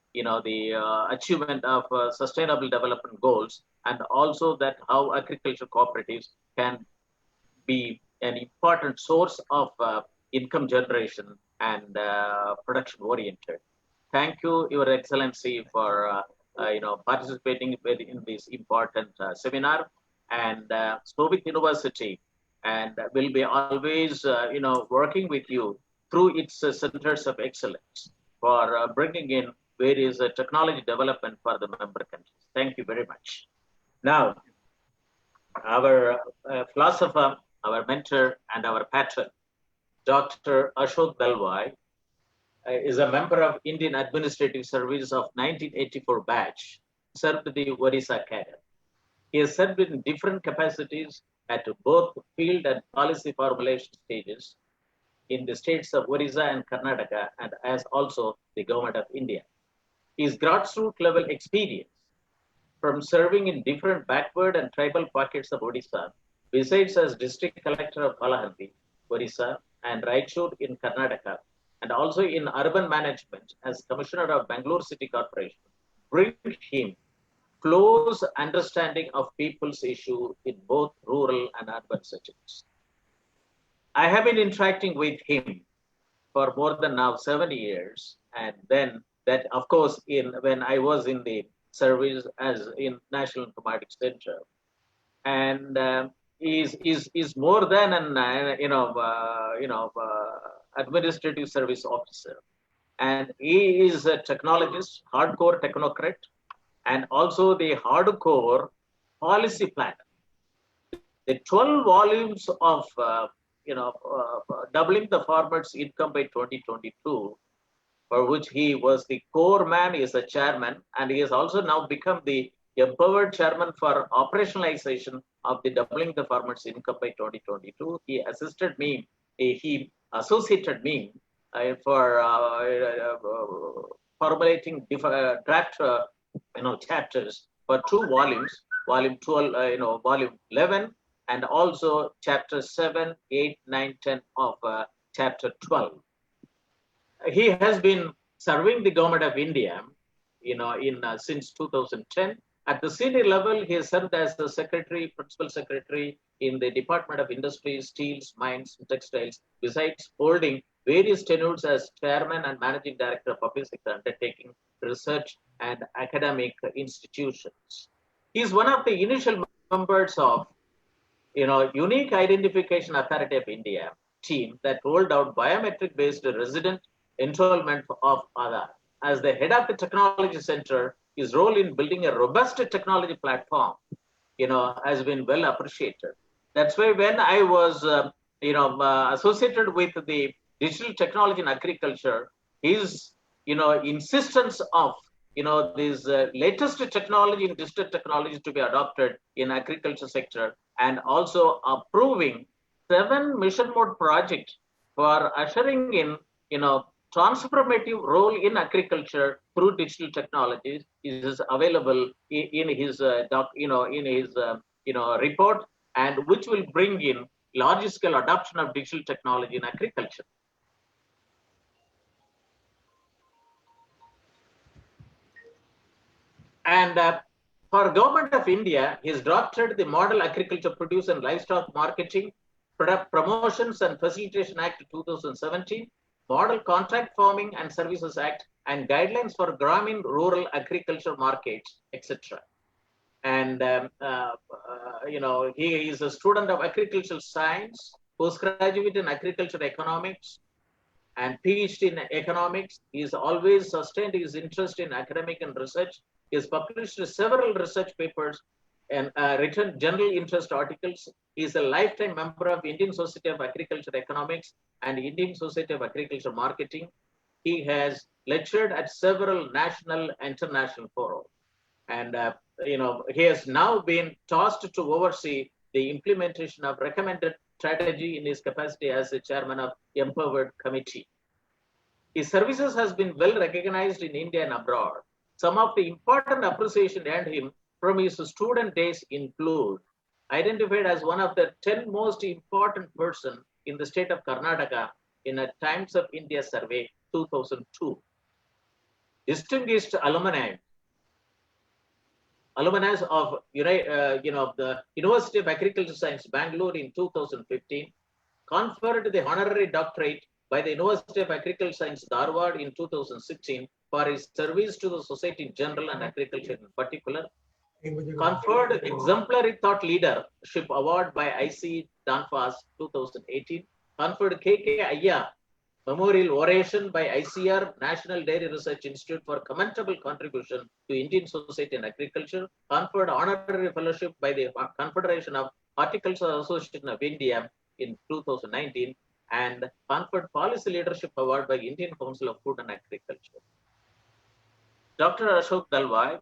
achievement of sustainable development goals, and also that how agriculture cooperatives can be an important source of income generation and production oriented. Thank you, Your Excellency, for participating in this important seminar. And Shobhit University and will be always working with you through its centers of excellence for bringing in various technology development for the member countries. Thank you very much. Now, our philosopher our mentor and our patron, Dr. Ashok Dalwai, is a member of Indian Administrative Service of 1984 batch, served the Odisha cadre. He has served in different capacities at both field and policy formulation stages in the states of Odisha and Karnataka, and as also the Government of India. His grassroots level experience from serving in different backward and tribal pockets of Odisha, besides as District Collector of Palahanti, Odisha, and Raichur in Karnataka, and also in urban management as Commissioner of Bangalore City Corporation, bring him close understanding of people's issue in both rural and urban settings. I have been interacting with him for more than now 7 years, and then that, of course, when I was in the service as in National Informatics Center, and is more than an administrative service officer, and he is a technologist, hardcore technocrat, and also the hardcore policy planner. The 12 volumes of doubling the farmers' income by 2022, for which he was the core man, is the chairman, and he has also now become the empowered chairman for operationalization of the doubling the farmers' income by 2022. He assisted me, he associated me for formulating draft chapters for 2 volumes, volume 12, volume 11, and also chapter 7, 8, 9, 10 of chapter 12. He has been serving the Government of India, since 2010. At the senior level, he has served as the secretary, principal secretary in the Department of Industry, Steels, Mines, and Textiles, besides holding various tenures as chairman and managing director of public sector undertaking, research, and academic institutions. He is one of the initial members of Unique Identification Authority of India team that rolled out biometric-based resident enrollment of Aadhaar. As the head of the technology center, his role in building a robust technology platform, has been well appreciated. That's why when I was, associated with the digital technology in agriculture, his, insistence of, this latest technology in digital technology to be adopted in agriculture sector, and also approving 7 mission mode projects for ushering in, transformative role in agriculture through digital technologies is available in his report, and which will bring in large scale adoption of digital technology in agriculture. And for Government of India, he has drafted the Model Agriculture Produce and Livestock Marketing, Product Promotions and Facilitation Act 2017, Model Contract Farming and Services Act, and Guidelines for Gramin Rural Agriculture Markets, etc. And he is a student of agricultural science, postgraduate in agriculture economics, and PhD in economics. He has always sustained his interest in academic and research. He has published several research papers and written general interest articles. He is a lifetime member of Indian Society of Agriculture Economics and Indian Society of Agriculture Marketing. He has lectured at several national and international forums. And, he has now been tasked to oversee the implementation of recommended strategy in his capacity as the chairman of Empowered Committee. His services has been well recognized in India and abroad. Some of the important appreciation earned him from his student days include identified as one of the 10 most important persons in the state of Karnataka in a Times of India survey 2002. Distinguished alumni of the University of Agricultural Science, Bangalore in 2015, conferred the honorary doctorate by the University of Agricultural Science, Dharwad in 2016 for his service to the society in general and agriculture in particular. Conferred Exemplary Thought Leadership Award by IC Danfas 2018. Conferred KK Ayya Memorial Oration by ICR, National Dairy Research Institute, for commendable contribution to Indian society and agriculture. Conferred Honorary Fellowship by the Confederation of Horticulture Association of India in 2019 and conferred Policy Leadership Award by Indian Council of Food and Agriculture. Dr. Ashok Dalwai,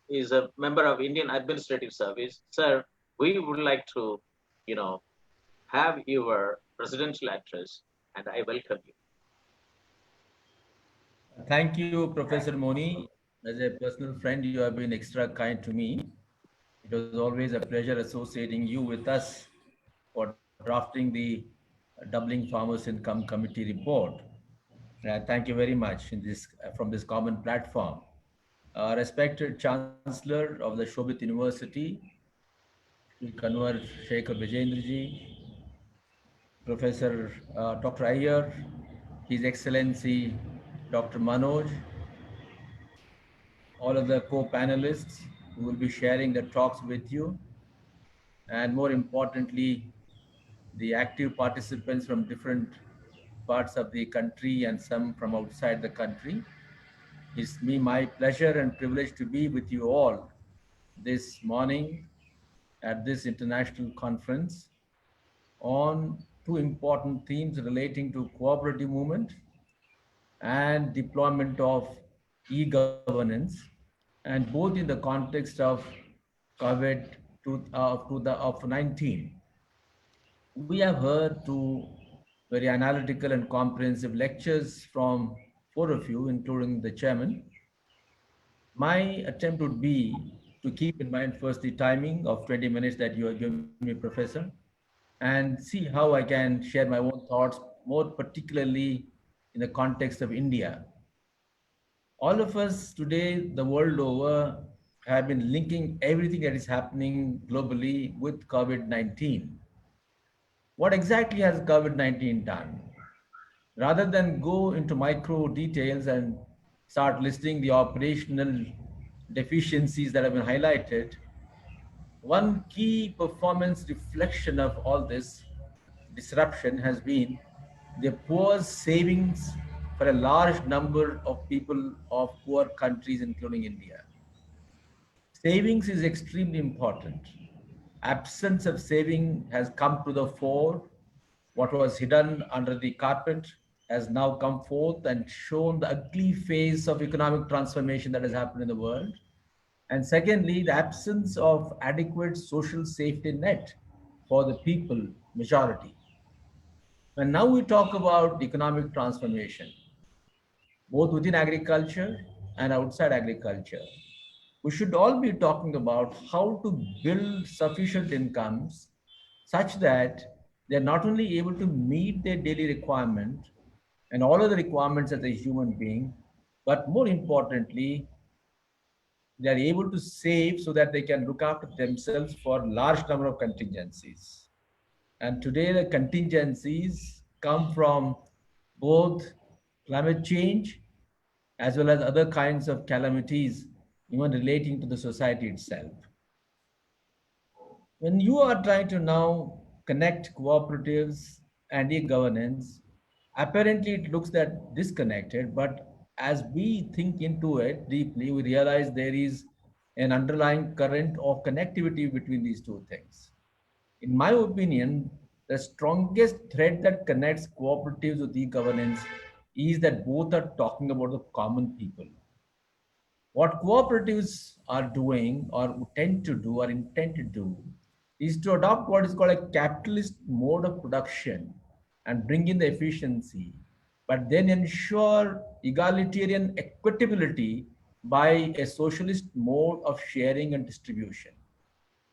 is a member of Indian Administrative Service. Sir, we would like to, have your presidential address, and I welcome you. Thank you, Professor Moni. As a personal friend, you have been extra kind to me. It was always a pleasure associating you with us for drafting the Doubling Farmers Income Committee report. Thank you very much from this common platform. Respected Chancellor of the Shobhit University, Shri Kunwar Shekhar Vijendra, Professor Dr. Iyer, His Excellency Dr. Manoj, all of the co-panelists who will be sharing the talks with you, and more importantly, the active participants from different parts of the country and some from outside the country. It's my pleasure and privilege to be with you all this morning at this international conference on two important themes relating to cooperative movement and deployment of e-governance, and both in the context of COVID-19. We have heard two very analytical and comprehensive lectures from four of you, including the chairman. My attempt would be to keep in mind first the timing of 20 minutes that you have given me, Professor, and see how I can share my own thoughts, more particularly in the context of India. All of us today, the world over, have been linking everything that is happening globally with COVID-19. What exactly has COVID-19 done? Rather than go into micro details and start listing the operational deficiencies that have been highlighted, one key performance reflection of all this disruption has been the poor savings for a large number of people of poor countries, including India. Savings is extremely important. Absence of saving has come to the fore. What was hidden under the carpet has now come forth and shown the ugly face of economic transformation that has happened in the world. And secondly, the absence of adequate social safety net for the people, majority. And now we talk about economic transformation, both within agriculture and outside agriculture. We should all be talking about how to build sufficient incomes such that they're not only able to meet their daily requirement and all of the requirements as a human being, but more importantly, they are able to save so that they can look after themselves for a large number of contingencies. And today the contingencies come from both climate change as well as other kinds of calamities, even relating to the society itself. When you are trying to now connect cooperatives and e-governance, apparently it looks that disconnected, but as we think into it deeply, we realize there is an underlying current of connectivity between these two things. In my opinion, the strongest thread that connects cooperatives with e-governance is that both are talking about the common people. What cooperatives are doing or tend to do or intend to do is to adopt what is called a capitalist mode of production and bring in the efficiency, but then ensure egalitarian equitability by a socialist mode of sharing and distribution.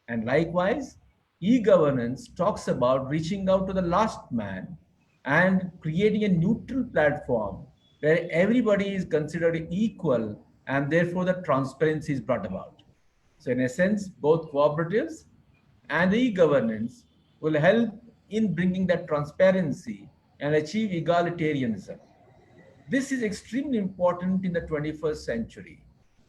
And likewise, e-governance talks about reaching out to the last man and creating a neutral platform where everybody is considered equal and therefore the transparency is brought about. So in a sense, both cooperatives and e-governance will help in bringing that transparency and achieve egalitarianism. This is extremely important in the 21st century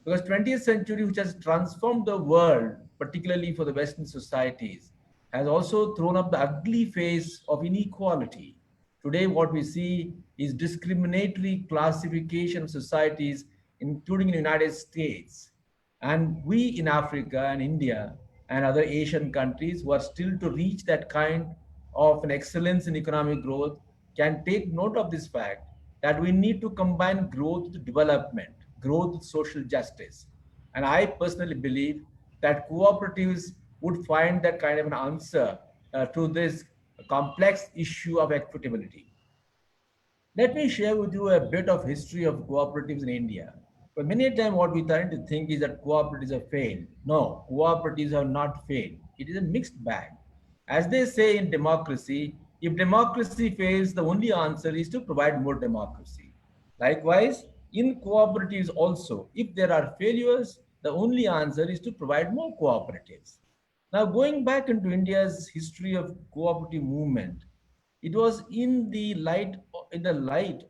because 20th century, which has transformed the world, particularly for the Western societies, has also thrown up the ugly face of inequality. Today, what we see is discriminatory classification of societies, including in the United States. And we in Africa and India and other Asian countries who are still to reach that kind of an excellence in economic growth can take note of this fact that we need to combine growth with development, growth with social justice. And I personally believe that cooperatives would find that kind of an answer to this complex issue of equitability. Let me share with you a bit of history of cooperatives in India. But many a time what we tend to think is that cooperatives have failed. No, cooperatives have not failed. It is a mixed bag. As they say in democracy, if democracy fails, the only answer is to provide more democracy. Likewise, in cooperatives also, if there are failures, the only answer is to provide more cooperatives. Now, going back into India's history of cooperative movement, it was in the light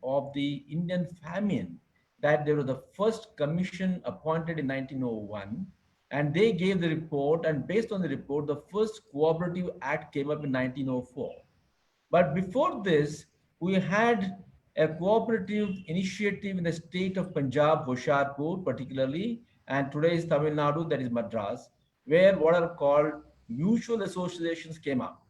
of the Indian famine that there was the first commission appointed in 1901, and they gave the report, and based on the report, the first cooperative act came up in 1904. But before this, we had a cooperative initiative in the state of Punjab, Hoshiarpur particularly, and today's Tamil Nadu, that is Madras, where what are called mutual associations came up.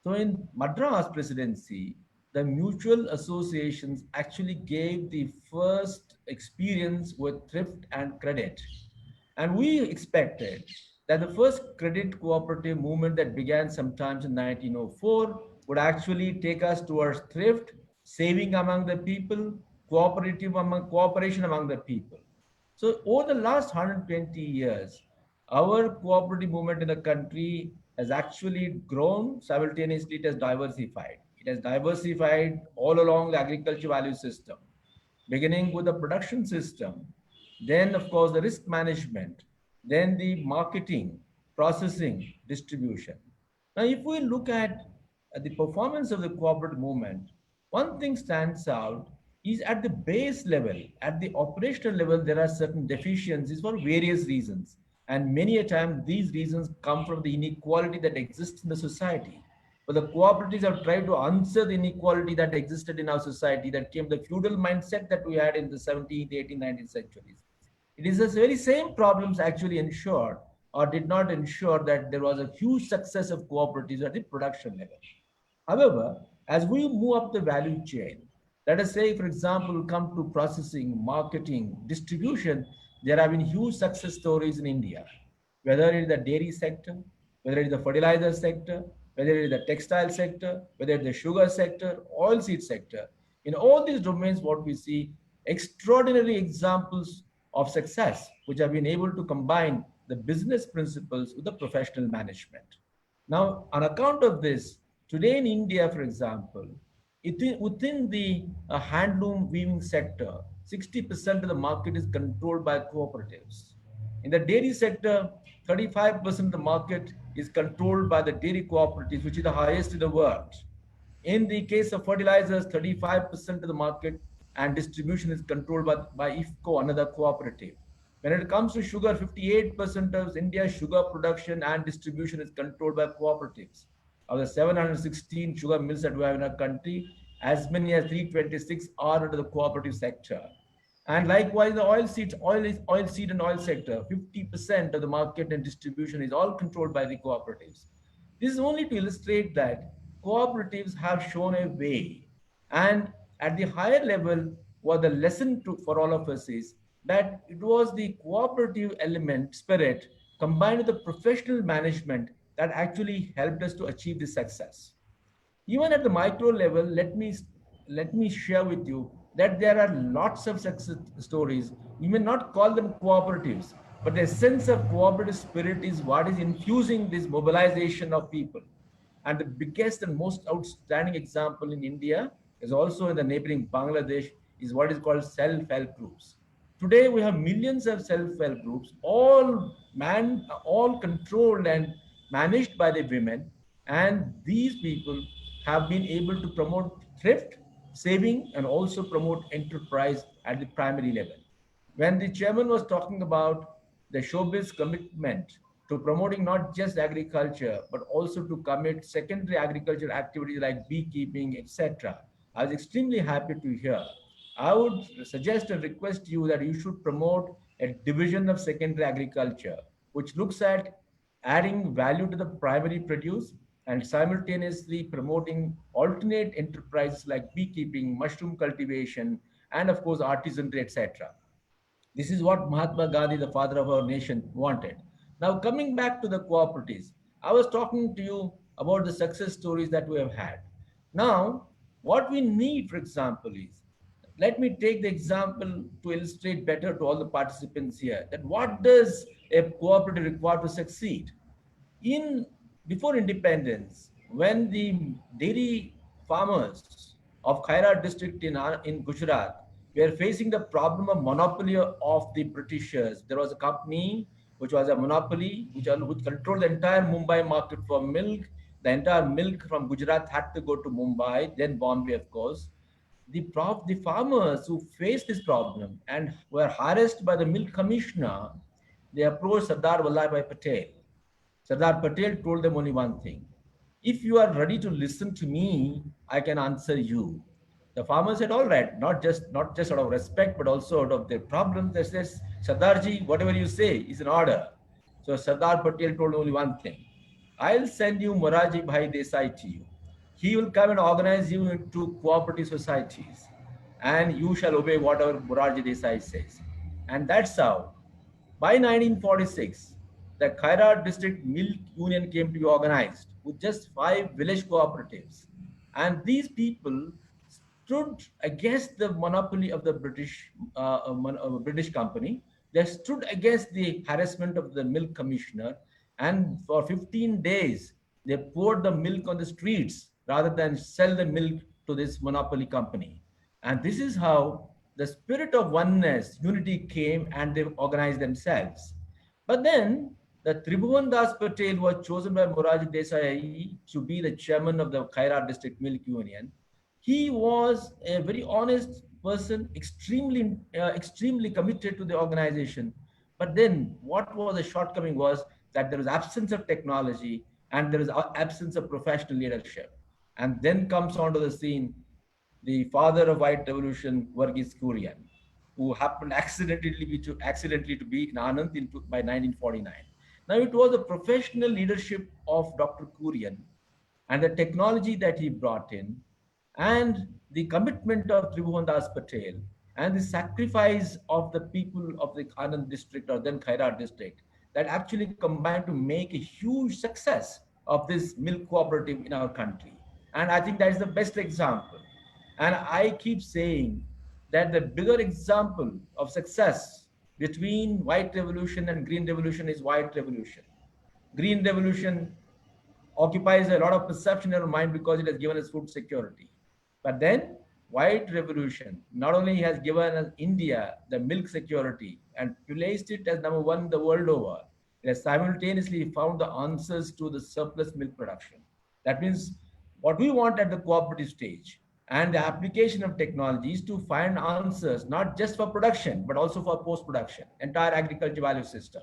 So in Madras presidency, the mutual associations actually gave the first experience with thrift and credit. And we expected that the first credit cooperative movement that began sometimes in 1904 would actually take us towards thrift, saving among the people, cooperation among the people. So over the last 120 years, our cooperative movement in the country has actually grown. Simultaneously, it has diversified. It has diversified all along the agriculture value system, beginning with the production system, then of course the risk management, then the marketing, processing, distribution. Now, if we look at the performance of the cooperative movement, one thing stands out is at the base level, at the operational level, there are certain deficiencies for various reasons. And many a time, these reasons come from the inequality that exists in the society. But the cooperatives have tried to answer the inequality that existed in our society, that came the feudal mindset that we had in the 17th, 18th, 19th centuries. It is the very same problems actually ensured or did not ensure that there was a huge success of cooperatives at the production level. However, as we move up the value chain, let us say, for example, come to processing, marketing, distribution, there have been huge success stories in India, whether it is the dairy sector, whether it is the fertilizer sector, whether it is the textile sector, whether it is the sugar sector, oilseed sector. In all these domains, what we see extraordinary examples of success, which have been able to combine the business principles with the professional management. Now, on account of this, today in India, for example, within the handloom weaving sector, 60% of the market is controlled by cooperatives. In the dairy sector, 35% of the market is controlled by the dairy cooperatives, which is the highest in the world. In the case of fertilizers, 35% of the market and distribution is controlled by IFCO, another cooperative. When it comes to sugar, 58% of India's sugar production and distribution is controlled by cooperatives. Of the 716 sugar mills that we have in our country, as many as 326 are under the cooperative sector. And likewise, the oilseed and oil sector, 50% of the market and distribution is all controlled by the cooperatives. This is only to illustrate that cooperatives have shown a way. And at the higher level, what the lesson for all of us is that it was the cooperative element, spirit, combined with the professional management that actually helped us to achieve this success. Even at the micro level, let me share with you that there are lots of success stories. You may not call them cooperatives, but the sense of cooperative spirit is what is infusing this mobilization of people. And the biggest and most outstanding example in India is also in the neighboring Bangladesh is what is called self-help groups. Today we have millions of self-help groups, all controlled and managed by the women, and these people have been able to promote thrift, saving, and also promote enterprise at the primary level. When the chairman was talking about the Shobhit's commitment to promoting not just agriculture, but also to commit secondary agriculture activities like beekeeping, etc., I was extremely happy to hear. I would suggest and request you that you should promote a division of secondary agriculture, which looks at adding value to the primary produce and simultaneously promoting alternate enterprises like beekeeping, mushroom cultivation, and of course artisanry, etc. This is what Mahatma Gandhi, the father of our nation, wanted. Now, coming back to the cooperatives, I was talking to you about the success stories that we have had. Now, what we need, for example, is, let me take the example to illustrate better to all the participants here, that what does a cooperative require to succeed? In before independence, when the dairy farmers of Khaira district in Gujarat were facing the problem of monopoly of the Britishers, there was a company which was a monopoly which controlled the entire Mumbai market for milk. The entire milk from Gujarat had to go to Mumbai, then Bombay, of course. The farmers who faced this problem and were harassed by the milk commissioner, they approached Sardar Vallabhbhai Patel. Sardar Patel told them only one thing: if you are ready to listen to me, I can answer you. The farmer said, all right, not just out of respect, but also out of their problems. They says, Sardarji, whatever you say is an order. So Sardar Patel told only one thing: I'll send you Moraji Bhai Desai to you. He will come and organize you into cooperative societies, and you shall obey whatever Moraji Desai says. And that's how, by 1946, the Khaira District Milk Union came to be organized with just 5 village cooperatives. And these people stood against the monopoly of the British company. They stood against the harassment of the milk commissioner. And for 15 days, they poured the milk on the streets rather than sell the milk to this monopoly company. And this is how the spirit of oneness, unity came, and they organized themselves. But then the Tribhuvan Das Patel was chosen by Moraji Desai to be the chairman of the Khaira District Milk Union. He was a very honest person, extremely committed to the organization. But then what was the shortcoming was that there was absence of technology and there is absence of professional leadership. And then comes onto the scene the father of white revolution, Varghese Kurian, who happened accidentally to be in Anand by 1949. Now, it was the professional leadership of Dr. Kurian and the technology that he brought in, and the commitment of Tribhuvan Das Patel, and the sacrifice of the people of the Anand district, or then Khaira district, that actually combined to make a huge success of this milk cooperative in our country. And I think that is the best example. And I keep saying that the bigger example of success between white revolution and green revolution is white revolution. Green revolution occupies a lot of perception in our mind because it has given us food security. But then white revolution not only has given us India the milk security and placed it as #1 the world over, it has simultaneously found the answers to the surplus milk production. That means what we want at the cooperative stage and the application of technologies to find answers, not just for production, but also for post-production, entire agriculture value system.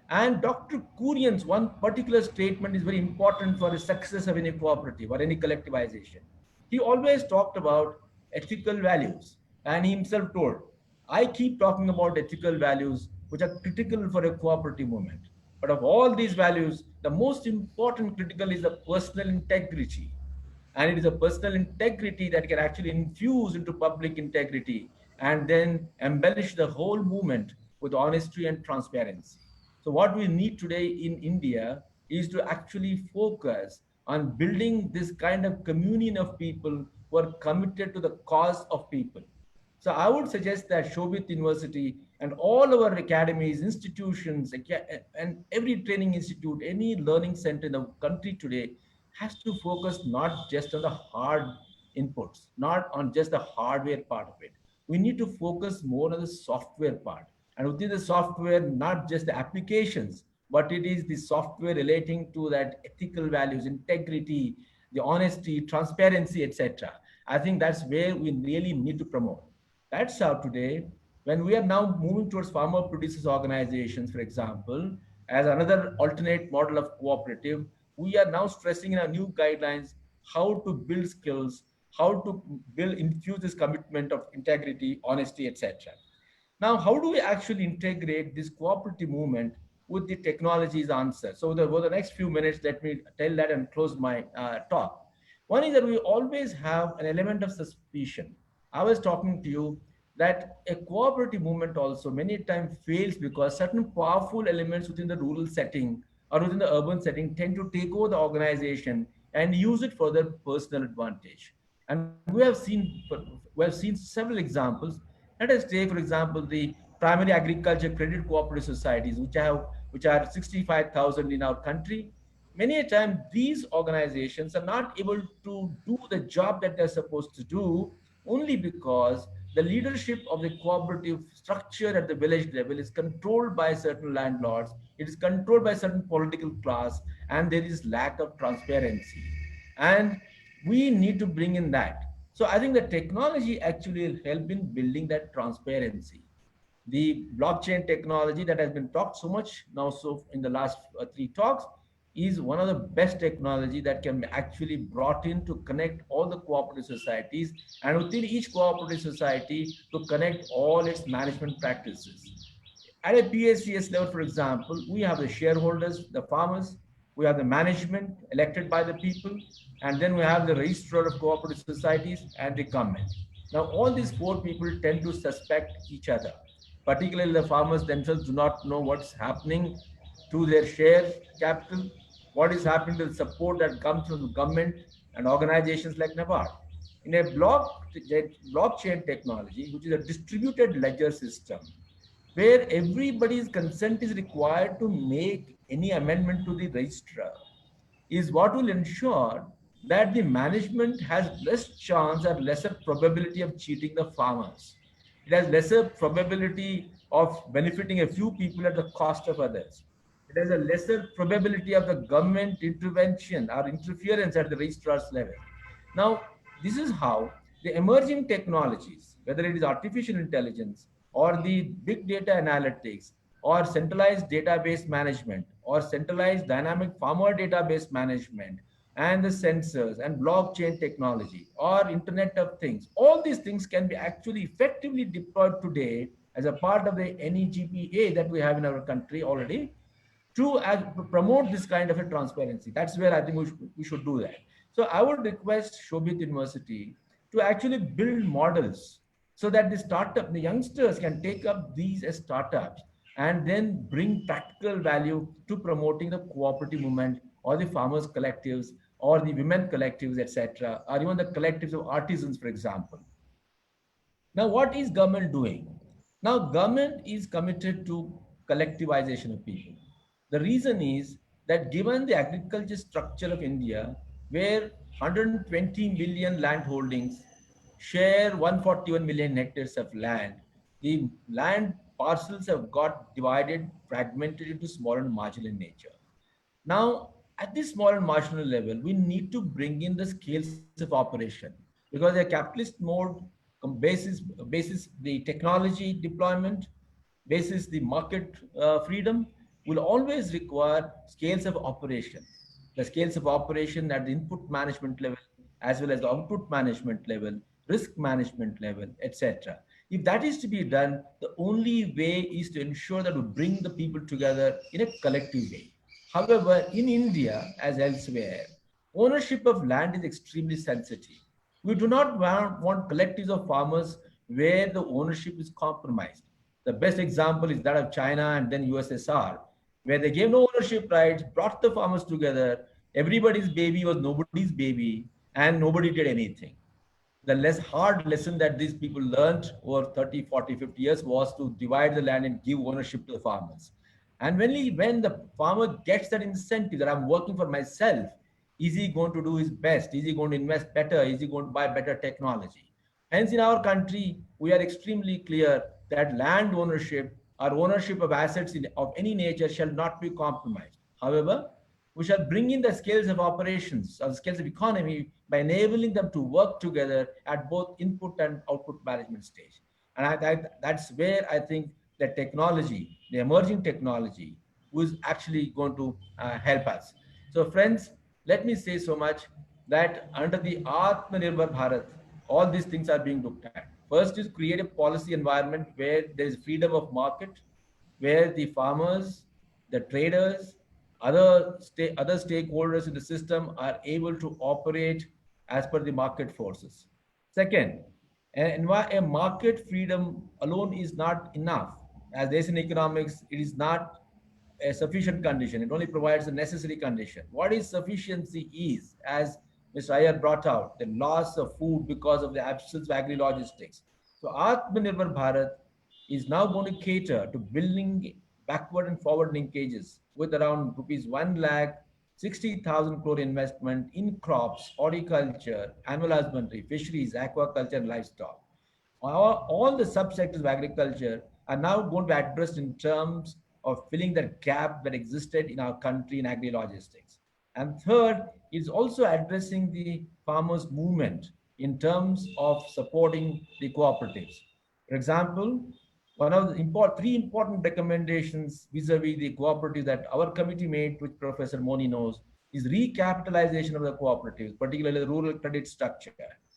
And Dr. Kurian's one particular statement is very important for the success of any cooperative or any collectivization. He always talked about ethical values, and he himself told, I keep talking about ethical values which are critical for a cooperative movement. But of all these values, the most important critical is the personal integrity. And it is a personal integrity that can actually infuse into public integrity and then embellish the whole movement with honesty and transparency. So what we need today in India is to actually focus on building this kind of communion of people who are committed to the cause of people. So I would suggest that Shobhit University and all our academies, institutions, and every training institute, any learning center in the country today has to focus not just on the hard inputs, not on just the hardware part of it. We need to focus more on the software part. And within the software, not just the applications, but it is the software relating to that ethical values, integrity, the honesty, transparency, etc. I think that's where we really need to promote. That's how today, when we are now moving towards farmer producers organizations, for example, as another alternate model of cooperative, we are now stressing in our new guidelines how to build skills, how to infuse this commitment of integrity, honesty, etc. Now, how do we actually integrate this cooperative movement with the technology's answer? So over the next few minutes, let me tell that and close my talk. One is that we always have an element of suspicion. I was talking to you that a cooperative movement also many times fails because certain powerful elements within the rural setting or within the urban setting tend to take over the organization and use it for their personal advantage. And we have seen several examples. Let us take, for example, the primary agriculture credit cooperative societies, which are 65,000 in our country. Many a time, these organizations are not able to do the job that they're supposed to do only because the leadership of the cooperative structure at the village level is controlled by certain landlords, it is controlled by certain political class, and there is lack of transparency. And we need to bring in that. So I think the technology actually will help in building that transparency. The blockchain technology that has been talked so much now, so in the last three talks, is one of the best technology that can be actually brought in to connect all the cooperative societies, and within each cooperative society to connect all its management practices. At a PSCS level, for example, we have the shareholders, the farmers, we have the management elected by the people, and then we have the registrar of cooperative societies and the government. Now, all these four people tend to suspect each other. Particularly, the farmers themselves do not know what's happening to their share capital, what is happening to the support that comes from the government and organizations like NABARD. In a blockchain technology, which is a distributed ledger system, where everybody's consent is required to make any amendment to the registrar, is what will ensure that the management has less chance or lesser probability of cheating the farmers. It has lesser probability of benefiting a few people at the cost of others. It has a lesser probability of the government intervention or interference at the registrar's level. Now, this is how the emerging technologies, whether it is artificial intelligence or the big data analytics or centralized database management or centralized dynamic farmer database management and the sensors and blockchain technology or internet of things, all these things can be actually effectively deployed today as a part of the NEGPA that we have in our country already to promote this kind of a transparency. That's where I think we should do that. So I would request Shobhit University to actually build models so that the youngsters can take up these as startups and then bring practical value to promoting the cooperative movement or the farmers collectives or the women collectives, etc., or even the collectives of artisans, for example. Now, what is government doing? Now, government is committed to collectivization of people. The reason is that given the agriculture structure of India, where 120 million land holdings share 141 million hectares of land, the land parcels have got divided, fragmented into small and marginal in nature. Now, at this small and marginal level, we need to bring in the scales of operation because a capitalist mode basis the technology deployment, basis the market freedom will always require scales of operation. The scales of operation at the input management level as well as the output management level, risk management level, etc. If that is to be done, the only way is to ensure that we bring the people together in a collective way. However, in India, as elsewhere, ownership of land is extremely sensitive. We do not want collectives of farmers where the ownership is compromised. The best example is that of China and then USSR, where they gave no ownership rights, brought the farmers together. Everybody's baby was nobody's baby, and nobody did anything. The less hard lesson that these people learned over 30, 40, 50 years was to divide the land and give ownership to the farmers. And when the farmer gets that incentive that I'm working for myself, is he going to do his best? Is he going to invest better? Is he going to buy better technology? Hence, in our country, we are extremely clear that land ownership or ownership of assets of any nature shall not be compromised. However, we shall bring in the scales of operations or the scales of economy by enabling them to work together at both input and output management stage. And that's where I think the technology, the emerging technology, was actually going to help us. So friends, let me say so much that under the Atmanirbhar Bharat, all these things are being looked at. First is create a policy environment where there is freedom of market, where the farmers, the traders, other stakeholders in the system are able to operate as per the market forces. Second, a market freedom alone is not enough. As there is in economics, it is not a sufficient condition. It only provides a necessary condition. What is sufficiency is, as Mr. Iyer brought out, the loss of food because of the absence of agri-logistics. So Atmanirbhar Bharat is now going to cater to building backward and forward linkages with around rupees 1,60,000 crore investment in crops, horticulture, animal husbandry, fisheries, aquaculture, and livestock. All the subsectors of agriculture are now going to be addressed in terms of filling that gap that existed in our country in agri-logistics. And third is also addressing the farmers' movement in terms of supporting the cooperatives. For example, one of the three important recommendations vis-a-vis the cooperative that our committee made, which Professor Moni knows, is recapitalization of the cooperatives, particularly the rural credit structure.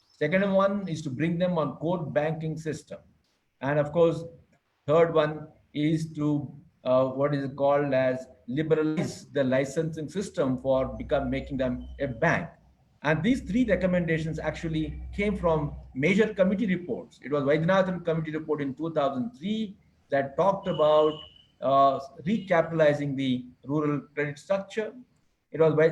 Second one is to bring them on core banking system. And of course, third one is to what is called as liberalize the licensing system for making them a bank. And these three recommendations actually came from major committee reports. It was Vaidyanathan committee report in 2003 that talked about recapitalizing the rural credit structure. It was the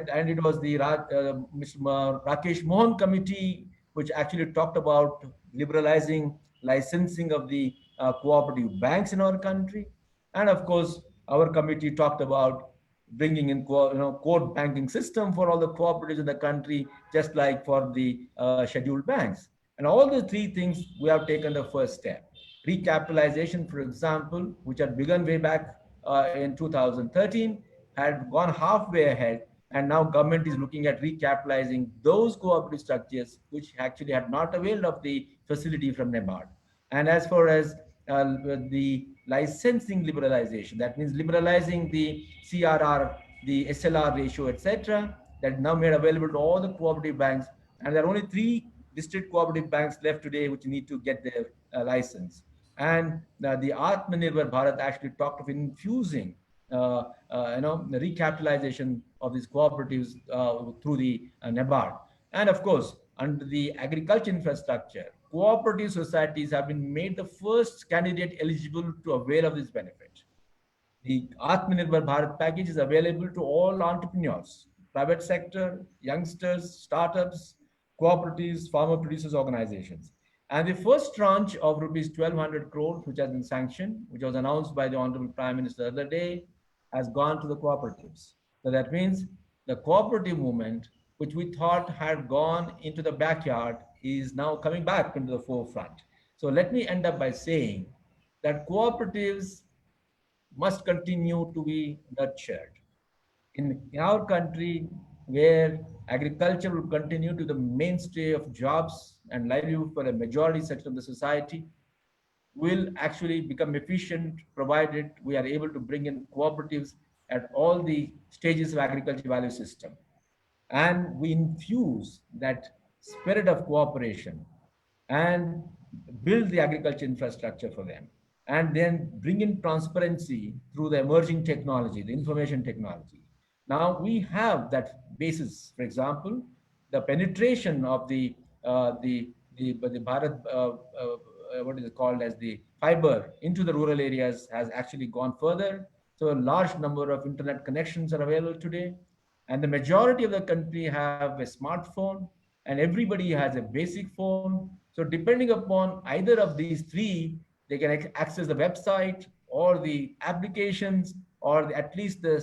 Mr. Rakesh Mohan committee which actually talked about liberalizing licensing of the cooperative banks in our country. And of course, our committee talked about bringing in core banking system for all the cooperatives in the country, just like for the scheduled banks. And all the three things, we have taken the first step. Recapitalization, for example, which had begun way back in 2013, had gone halfway ahead, and now government is looking at recapitalizing those cooperative structures which actually had not availed of the facility from NABARD. And as far as the licensing liberalization, that means liberalizing the CRR, the SLR ratio, etc., that now made available to all the cooperative banks. And there are only 3 district cooperative banks left today which need to get their license. And the Atmanirbhar Bharat actually talked of infusing the recapitalization of these cooperatives through the NABARD. And of course, under the agriculture infrastructure, cooperative societies have been made the first candidate eligible to avail of this benefit. The Atmanirbhar Bharat package is available to all entrepreneurs, private sector, youngsters, startups, cooperatives, farmer producers organizations. And the first tranche of rupees 1,200 crores, which has been sanctioned, which was announced by the Honorable Prime Minister the other day, has gone to the cooperatives. So that means the cooperative movement, which we thought had gone into the backyard, is now coming back into the forefront. So let me end up by saying that cooperatives must continue to be nurtured. In our country, where agriculture will continue to the mainstay of jobs and livelihood for a majority section of the society, will actually become efficient provided we are able to bring in cooperatives at all the stages of agriculture value system. And we infuse that spirit of cooperation and build the agriculture infrastructure for them, and then bring in transparency through the emerging technology, the information technology. Now we have that basis. For example, the penetration of the Bharat, what is it called as the fiber into the rural areas has actually gone further. So a large number of internet connections are available today. And the majority of the country have a smartphone, and everybody has a basic phone. So depending upon either of these 3, they can access the website or the applications or at least the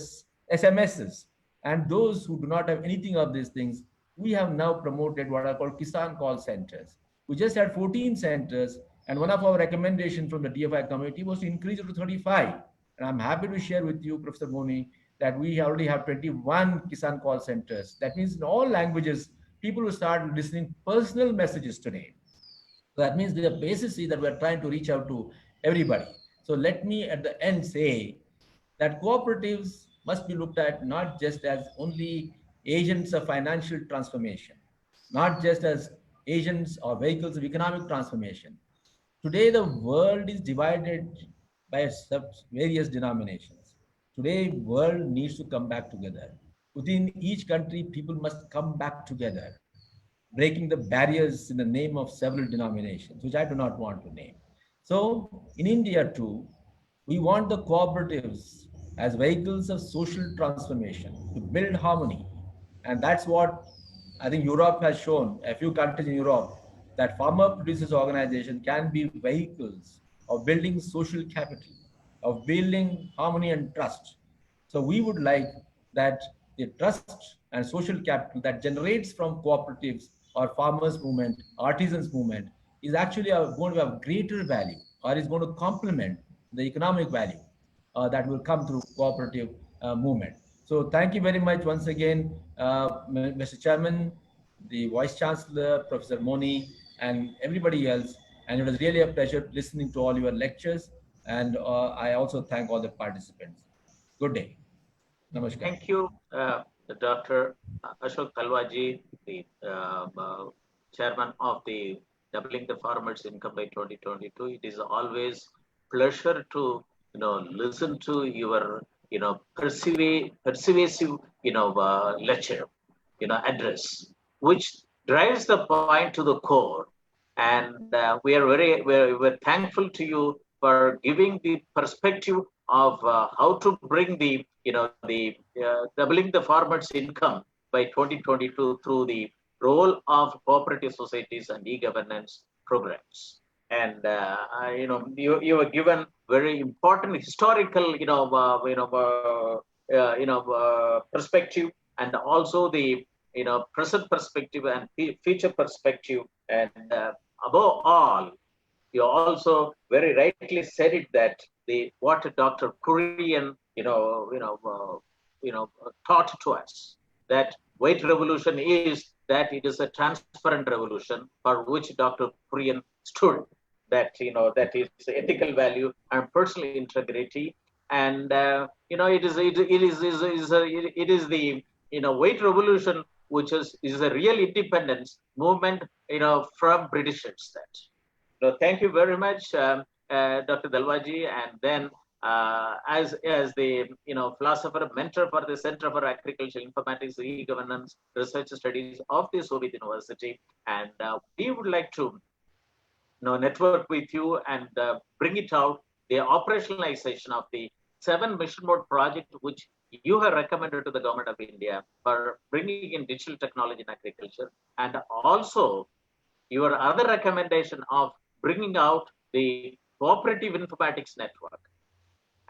SMSs. And those who do not have anything of these things, we have now promoted what are called Kisan call centers. We just had 14 centers, and one of our recommendations from the DFI committee was to increase it to 35. And I'm happy to share with you, Professor Moni, that we already have 21 Kisan call centers. That means in all languages, people will start listening personal messages today. So that means the basis is that we're trying to reach out to everybody. So let me at the end say that cooperatives must be looked at not just as only agents of financial transformation, not just as agents or vehicles of economic transformation, Today, the world is divided by various denominations. Today, world needs to come back together. Within each country, people must come back together, breaking the barriers in the name of several denominations, which I do not want to name. So, in India too, we want the cooperatives as vehicles of social transformation to build harmony. And that's what I think Europe has shown, a few countries in Europe, that farmer producers organization can be vehicles of building social capital, of building harmony and trust. So we would like that the trust and social capital that generates from cooperatives or farmers movement, artisans movement is actually going to have greater value or is going to complement the economic value that will come through cooperative movement. So thank you very much once again, Mr. Chairman, the Vice Chancellor, Professor Moni, and everybody else. And it was really a pleasure listening to all your lectures. And I also thank all the participants. Good day. Namaskar. Thank you, Dr. Ashok Dalwai, the chairman of the Doubling the Farmers' Income by 2022. It is always pleasure to listen to your persuasive lecture, address, which drives the point to the core. And we're thankful to you for giving the perspective of how to bring the doubling the farmers' income by 2022 through the role of cooperative societies and e-governance programs. And you were given very important historical perspective, and also the present perspective and future perspective, and above all, you also very rightly said it that what Dr. Kurian taught to us, that white revolution is that it is a transparent revolution for which Dr. Kurian stood, that that is ethical value and personal integrity, and it is the white revolution which is a real independence movement from Britishers. That thank you very much, Dr. Dalwai, and then as the philosopher mentor for the Center for Agricultural Informatics, E-Governance Research Studies of the Shobhit University, and we would like to network with you and bring it out, the operationalization of the 7 mission mode project which you have recommended to the Government of India for bringing in digital technology in agriculture, and also your other recommendation of bringing out the cooperative informatics network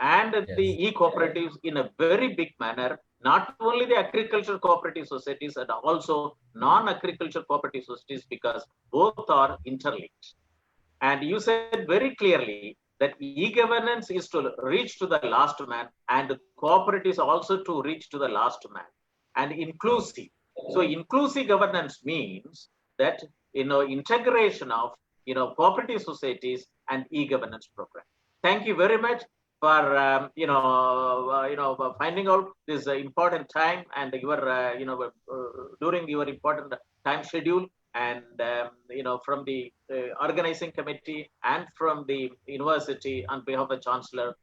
and the e-cooperatives in a very big manner, not only the agricultural cooperative societies and also non-agricultural cooperative societies, because both are interlinked. And you said very clearly that e-governance is to reach to the last man, and cooperatives also to reach to the last man, and inclusive. So inclusive governance means that integration of cooperative societies and e-governance program. Thank you very much for finding out this important time, and your during your important time schedule, and from the organizing committee and from the university, on behalf of the Chancellor,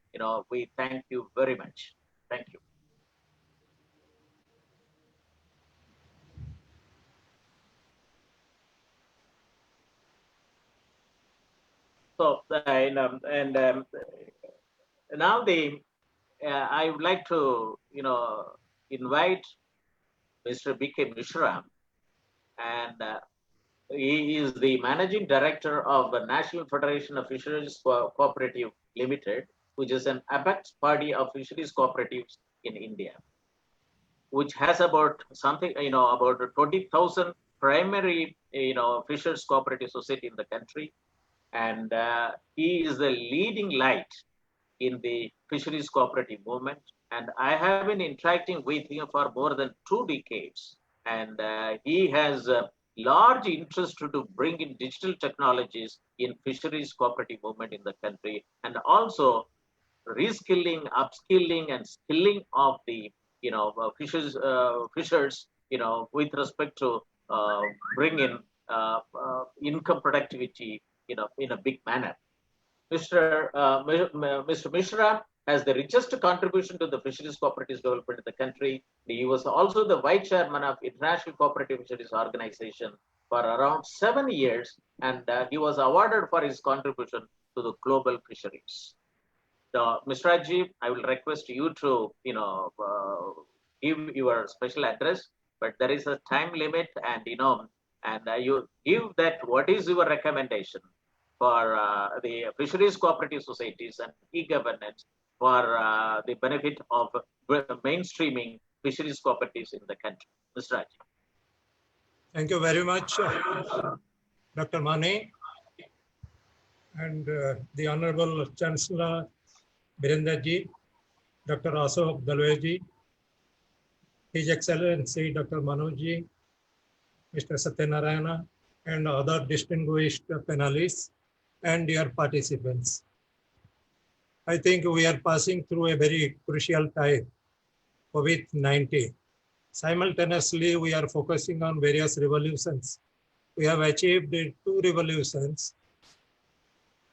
we thank you very much. Thank you. So now I would like to invite Mr. B.K. Mishra, and he is the Managing Director of the National Federation of Fisheries Cooperative Limited, which is an apex body of fisheries cooperatives in India, which has about about 20,000 primary fishers cooperative society in the country, and he is the leading light in the fisheries cooperative movement. And I have been interacting with him for more than 2 decades, and he has large interest to bring in digital technologies in fisheries cooperative movement in the country, and also reskilling, upskilling, and skilling of the fishers with respect to bring in income productivity in a big manner. Mr. Mishra has the richest contribution to the fisheries cooperatives development in the country. He was also the vice chairman of International Cooperative Fisheries Organization for around 7 years, and he was awarded for his contribution to the global fisheries. Mr. Rajiv, I will request you to, give your special address, but there is a time limit, and you give that. What is your recommendation for the fisheries cooperative societies and e-governance for the benefit of mainstreaming fisheries cooperatives in the country? Mr. Rajiv. Thank you very much, Dr. Mani, and the Honorable Chancellor Vijendra ji, Dr. Ashok Dalwai ji, His Excellency Dr. Manoj ji, Mr. Satyanarayana, and other distinguished panelists and dear participants. I think we are passing through a very crucial time, COVID-19. Simultaneously, we are focusing on various revolutions. We have achieved 2 revolutions,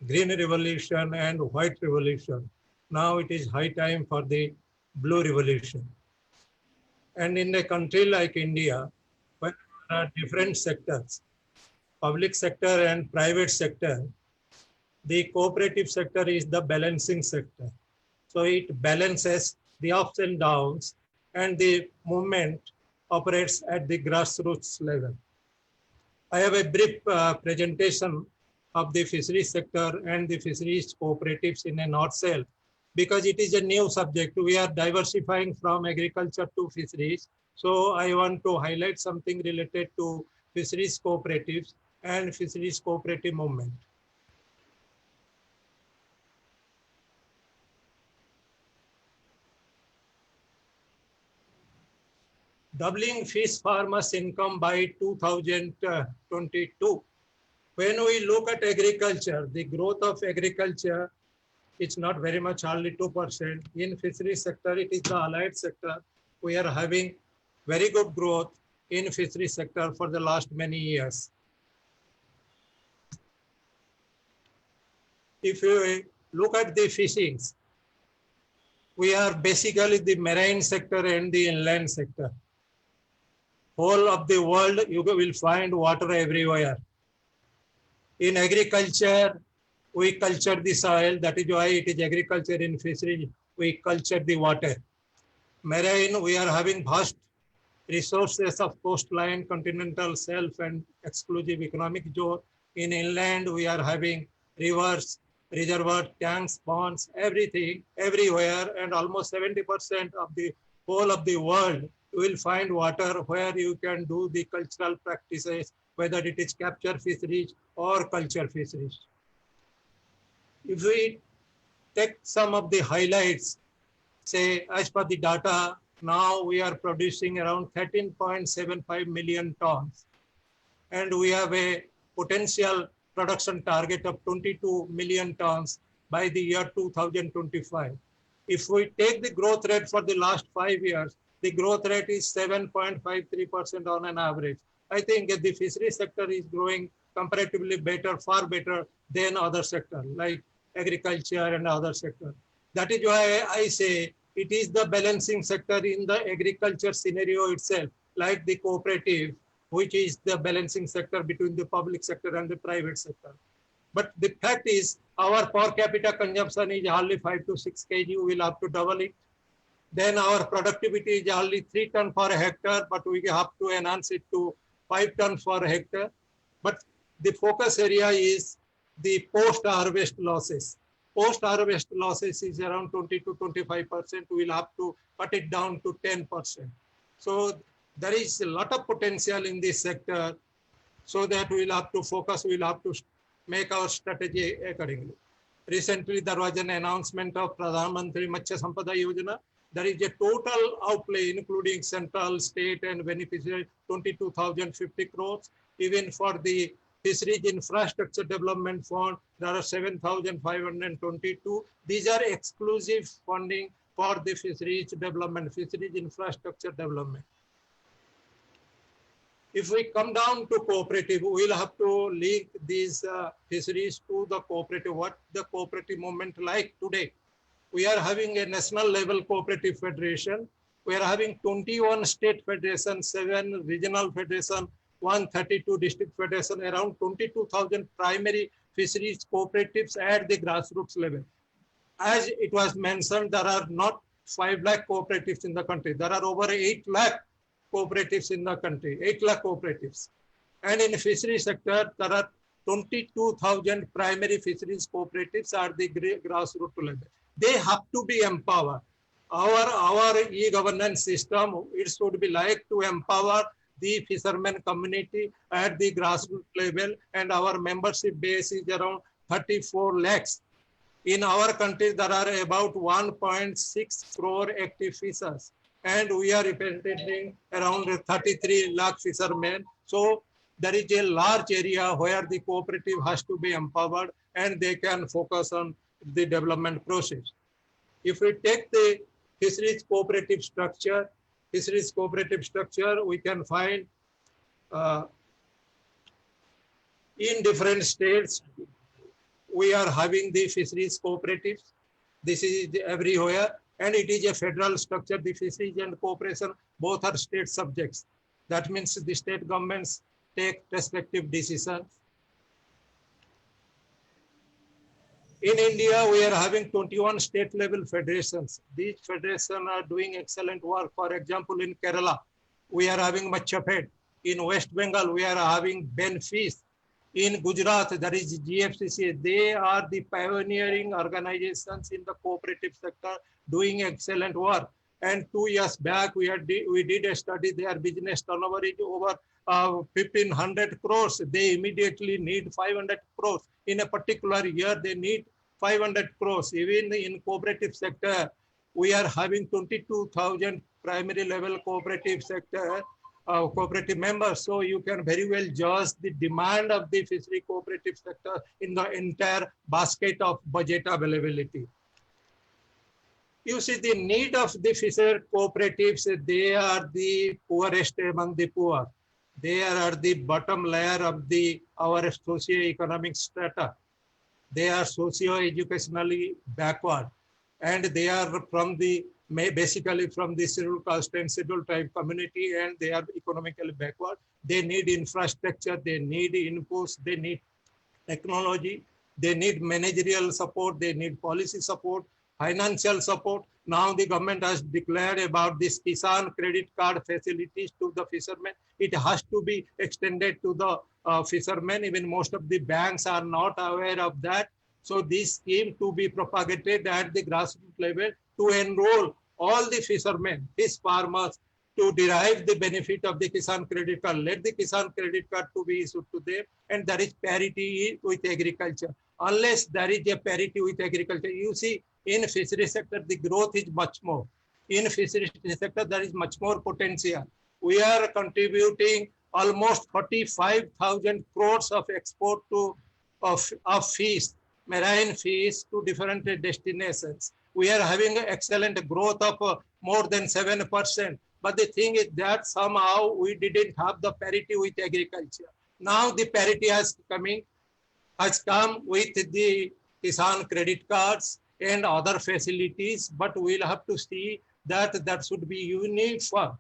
green revolution and white revolution. Now it is high time for the blue revolution. And in a country like India, where there are different sectors, public sector and private sector, the cooperative sector is the balancing sector. So it balances the ups and downs, and the movement operates at the grassroots level. I have a brief presentation of the fisheries sector and the fisheries cooperatives in a nutshell, because it is a new subject. We are diversifying from agriculture to fisheries. So I want to highlight something related to fisheries cooperatives and fisheries cooperative movement. Doubling fish farmers' income by 2022. When we look at agriculture, the growth of agriculture is not very much, only 2%. In fisheries sector, it is the allied sector. We are having very good growth in fisheries sector for the last many years. If you look at the fishings, we are basically the marine sector and the inland sector. Whole of the world, you will find water everywhere. In agriculture, we culture the soil. That is why it is agriculture. In fisheries, we culture the water. Marine, we are having vast resources of coastline, continental shelf, and exclusive economic zone. In inland, we are having rivers, reservoirs, tanks, ponds, everything, everywhere, and almost 70% of the whole of the world, you will find water where you can do the cultural practices, whether it is capture fisheries or culture fisheries. If we take some of the highlights, say as per the data, now we are producing around 13.75 million tons, and we have a potential production target of 22 million tons by the year 2025. If we take the growth rate for the last 5 years, the growth rate is 7.53% on an average. I think the fisheries sector is growing comparatively better, far better than other sectors like agriculture and other sectors. That is why I say it is the balancing sector in the agriculture scenario itself, like the cooperative, which is the balancing sector between the public sector and the private sector. But the fact is, our per capita consumption is hardly 5 to 6 kg. We will have to double it. Then our productivity is only 3 tons per hectare, but we have to enhance it to 5 tons per hectare. But the focus area is the post-harvest losses. Post-harvest losses is around 20 to 25%. We will have to cut it down to 10%. So there is a lot of potential in this sector, so that we will have to focus, we will have to make our strategy accordingly. Recently, there was an announcement of Pradhan Mantri Matsya Sampada Yojana. There is a total outlay, including central, state, and beneficiary, 22,050 crores. Even for the Fisheries Infrastructure Development Fund, there are 7,522. These are exclusive funding for the fisheries development, fisheries infrastructure development. If we come down to cooperative, we'll have to link these fisheries to the cooperative. What the cooperative movement like today? We are having a national level cooperative federation. We are having 21 state federations, 7 regional federations, 132 district federation, around 22,000 primary fisheries cooperatives at the grassroots level. As it was mentioned, there are not 5 lakh cooperatives in the country. There are over 8 lakh cooperatives in the country, 8 lakh cooperatives. And in the fisheries sector, there are 22,000 primary fisheries cooperatives at the grassroots level. They have to be empowered. Our e-governance system, it should be like to empower the fishermen community at the grassroots level, and our membership base is around 34 lakhs. In our country, there are about 1.6 crore active fishers, and we are representing around 33 lakh fishermen. So there is a large area where the cooperative has to be empowered and they can focus on the development process. If we take the fisheries cooperative structure, we can find in different states, we are having the fisheries cooperatives. This is everywhere, and it is a federal structure. The fisheries and cooperation, both are state subjects. That means the state governments take respective decisions. In India, we are having 21 state level federations. These federations are doing excellent work. For example, in Kerala, we are having Machafed. In West Bengal, we are having Benfish. In Gujarat, there is GFCC. They are the pioneering organizations in the cooperative sector doing excellent work. And 2 years back, we did a study. Their business turnover is over 1,500 crores. They immediately need 500 crores. In a particular year, they need 500 crores. Even in cooperative sector, we are having 22,000 primary level cooperative sector, cooperative members. So you can very well judge the demand of the fishery cooperative sector in the entire basket of budget availability. You see the need of the fisher cooperatives, they are the poorest among the poor. They are the bottom layer of our socio-economic strata. They are socio-educationally backward, and they are basically from the scheduled caste and scheduled tribe community, and they are economically backward. They need infrastructure, they need inputs, they need technology, they need managerial support, they need policy support, financial support. Now the government has declared about this Kisan credit card facilities to the fishermen. It has to be extended to the fishermen. Even most of the banks are not aware of that. So this scheme to be propagated at the grassroots level to enroll all the fishermen, fish farmers, to derive the benefit of the Kisan credit card. Let the Kisan credit card to be issued to them, and there is parity with agriculture. Unless there is a parity with agriculture, you see, in fishery sector, the growth is much more. In fishery sector, there is much more potential. We are contributing almost 45,000 crores of export of fish, marine fish, to different destinations. We are having excellent growth of more than 7%. But the thing is that somehow we didn't have the parity with agriculture. Now the parity has come with the Kisan credit cards and other facilities, but we'll have to see that should be uniform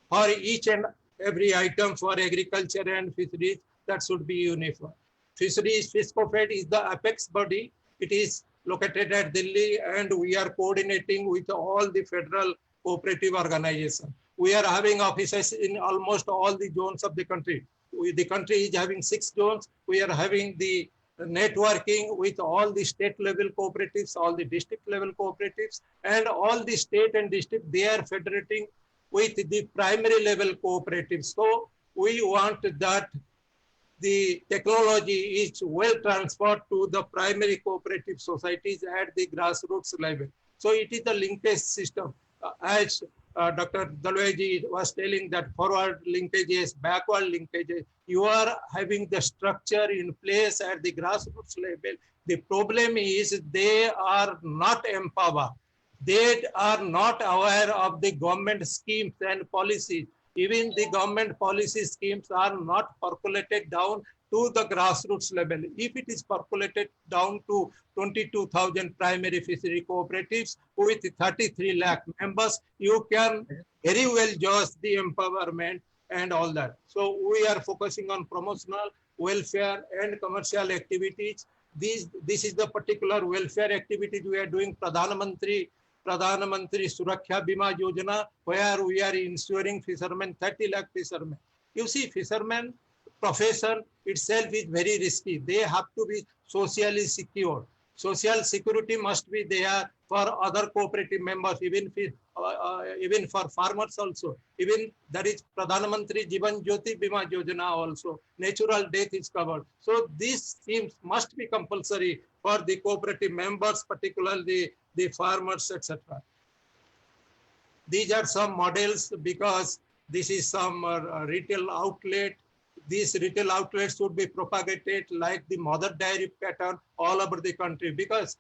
for each and every item for agriculture and fisheries. That should be uniform. Fisheries, FISCOFED is the apex body. It is located at Delhi, and we are coordinating with all the federal cooperative organizations. We are having offices in almost all the zones of the country. The country is having 6 zones. We are having the networking with all the state level cooperatives, all the district level cooperatives, and all the state and district, they are federating with the primary level cooperatives. So we want that the technology is well transferred to the primary cooperative societies at the grassroots level. So it is the linkage system. As Dr. Dalwai was telling, that forward linkages, backward linkages, you are having the structure in place at the grassroots level. The problem is they are not empowered. They are not aware of the government schemes and policies. Even the government policy schemes are not percolated down to the grassroots level. If it is percolated down to 22,000 primary fishery cooperatives with 33 lakh members, you can very well judge the empowerment and all that. So we are focusing on promotional, welfare and commercial activities. This is the particular welfare activities we are doing. Pradhan Mantri Suraksha Bima Yojana, where we are ensuring fishermen, 30 lakh fishermen. You see, fishermen profession itself is very risky. They have to be socially secure. Social security must be there for other cooperative members, even for farmers also. Even there is Pradhan Mantri Jivan Jyoti Bima Yojana also. Natural death is covered. So these schemes must be compulsory for the cooperative members, particularly the farmers, etc. These are some models because this is some retail outlet. These retail outlets should be propagated like the mother dairy pattern all over the country, because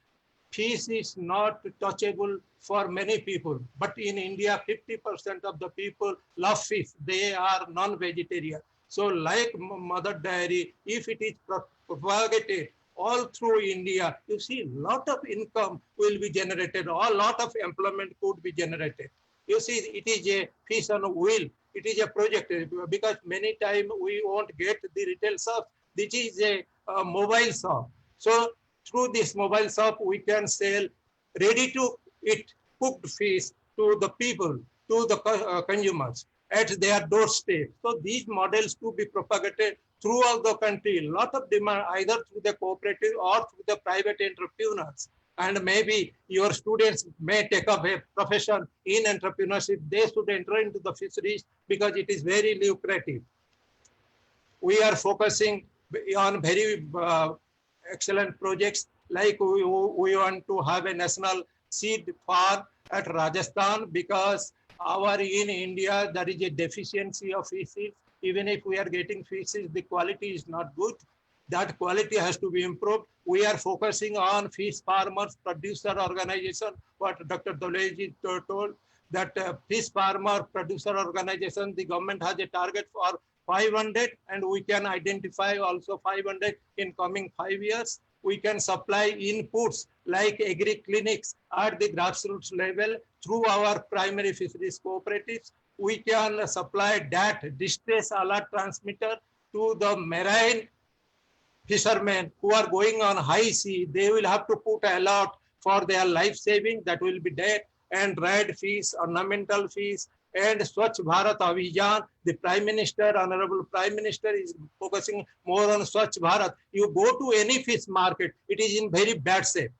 fish is not touchable for many people. But in India, 50% of the people love fish. They are non-vegetarian. So like mother dairy, if it is propagated all through India, you see a lot of income will be generated, a lot of employment could be generated. You see, it is a fish on wheel. It is a project, because many times we won't get the retail shop. This is a mobile shop. So through this mobile shop, we can sell ready to eat cooked fish to the people, to the consumers at their doorstep. So these models to be propagated throughout the country. A lot of demand either through the cooperative or through the private entrepreneurs. And maybe your students may take up a profession in entrepreneurship. They should enter into the fisheries because it is very lucrative. We are focusing on very excellent projects, like we want to have a national seed farm at Rajasthan, because in India there is a deficiency of fishes. Even if we are getting fishes, the quality is not good. That quality has to be improved. We are focusing on fish farmers, producer organization, what Dr. Dalwai told, that fish farmer producer organization, the government has a target for 500, and we can identify also 500 in coming 5 years. We can supply inputs like agri clinics at the grassroots level through our primary fisheries cooperatives. We can supply that distress alert transmitter to the marine fishermen who are going on high sea. They will have to put a alert for their life saving, that will be dead, and red fish, ornamental fish, and Swachh Bharat Abhijan. The Prime Minister, Honorable Prime Minister, is focusing more on Swachh Bharat. You go to any fish market, it is in very bad shape.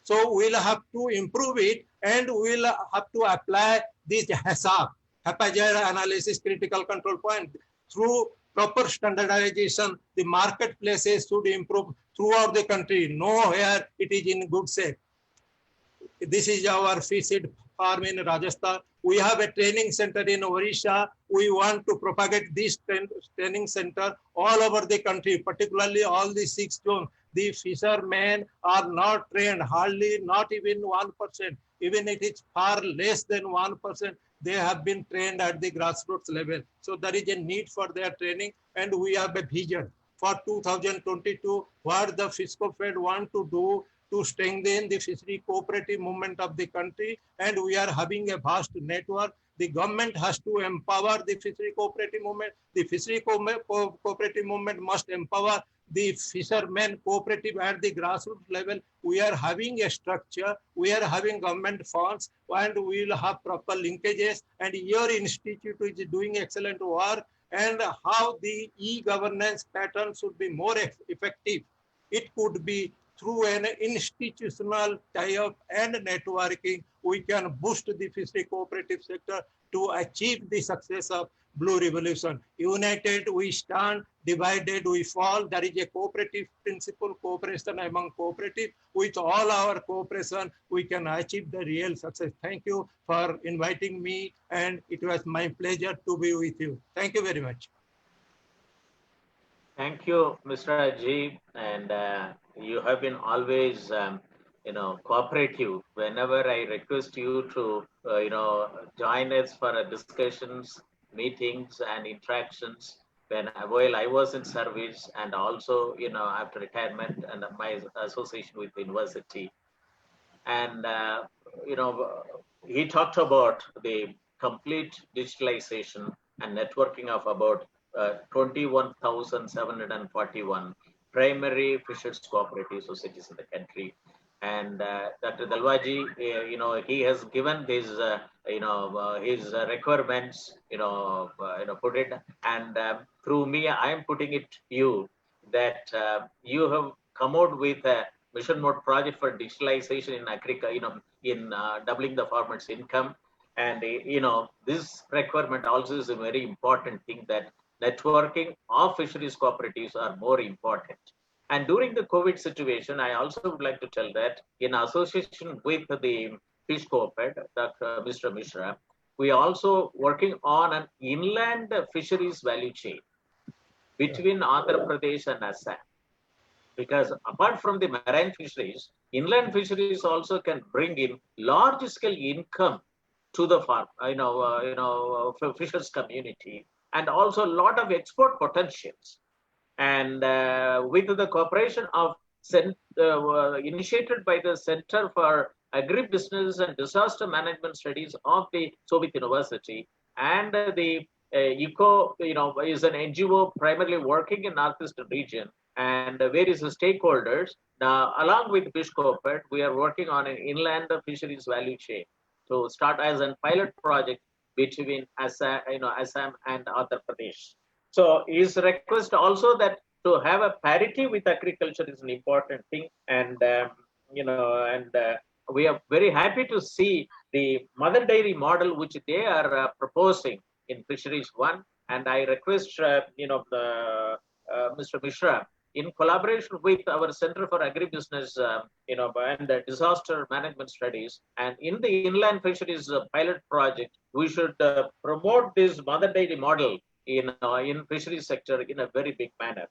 So we'll have to improve it, and we'll have to apply this HACCP, Hazard Analysis Critical Control Point, through proper standardization. The marketplaces should improve throughout the country. Nowhere it is in good shape. This is our fish seed farm in Rajasthan. We have a training center in Odisha. We want to propagate this training center all over the country, particularly all the 6 zones. The fishermen are not trained, hardly, not even 1%. Even if it's far less than 1%, they have been trained at the grassroots level. So there is a need for their training, and we have a vision for 2022, what the FiscoFed want to do to strengthen the fishery cooperative movement of the country. And we are having a vast network. The government has to empower the fishery cooperative movement. The fishery cooperative movement must empower the fishermen cooperative at the grassroots level. We are having a structure, we are having government funds, and we will have proper linkages. And your institute is doing excellent work, and how the e-governance pattern should be more effective. It could be through an institutional tie-up and networking. We can boost the fishery cooperative sector to achieve the success of Blue Revolution. United we stand, divided we fall. There is a cooperative principle, cooperation among cooperative. With all our cooperation, we can achieve the real success. Thank you for inviting me, and it was my pleasure to be with you. Thank you very much. Thank you, Mr. Ajib, and you have been always, cooperative. Whenever I request you to, join us for discussions, meetings and interactions while I was in service, and also, after retirement and my association with the university. And, he talked about the complete digitalization and networking of about 21,741 primary fishers cooperative societies in the country. And Dr. Dalwaji, he has given his, his requirements, put it, and through me, I am putting it to you that you have come out with a mission mode project for digitalization in agriculture, in doubling the farmers' income. And, this requirement also is a very important thing, that networking of fisheries cooperatives are more important. And during the COVID situation, I also would like to tell that in association with the Fish Cooperative, Dr. Mr. Mishra, we are also working on an inland fisheries value chain between Andhra Pradesh and Assam. Because apart from the marine fisheries, inland fisheries also can bring in large scale income to the farm, fishers community, and also a lot of export potentials. And with the cooperation of initiated by the Center for Agribusiness and Disaster Management Studies of the Soviet University, and the ECO, is an NGO primarily working in Northeastern region, and various stakeholders. Now, along with Fish Cooperative, we are working on an inland fisheries value chain to start as a pilot project between Assam and Andhra Pradesh. So his request also that to have a parity with agriculture is an important thing, and we are very happy to see the mother dairy model which they are proposing in Fisheries 1. And I request Mr. Mishra, in collaboration with our Center for Agribusiness, and Disaster Management Studies, and in the inland fisheries pilot project, we should promote this mother dairy model in fisheries sector in a very big manner.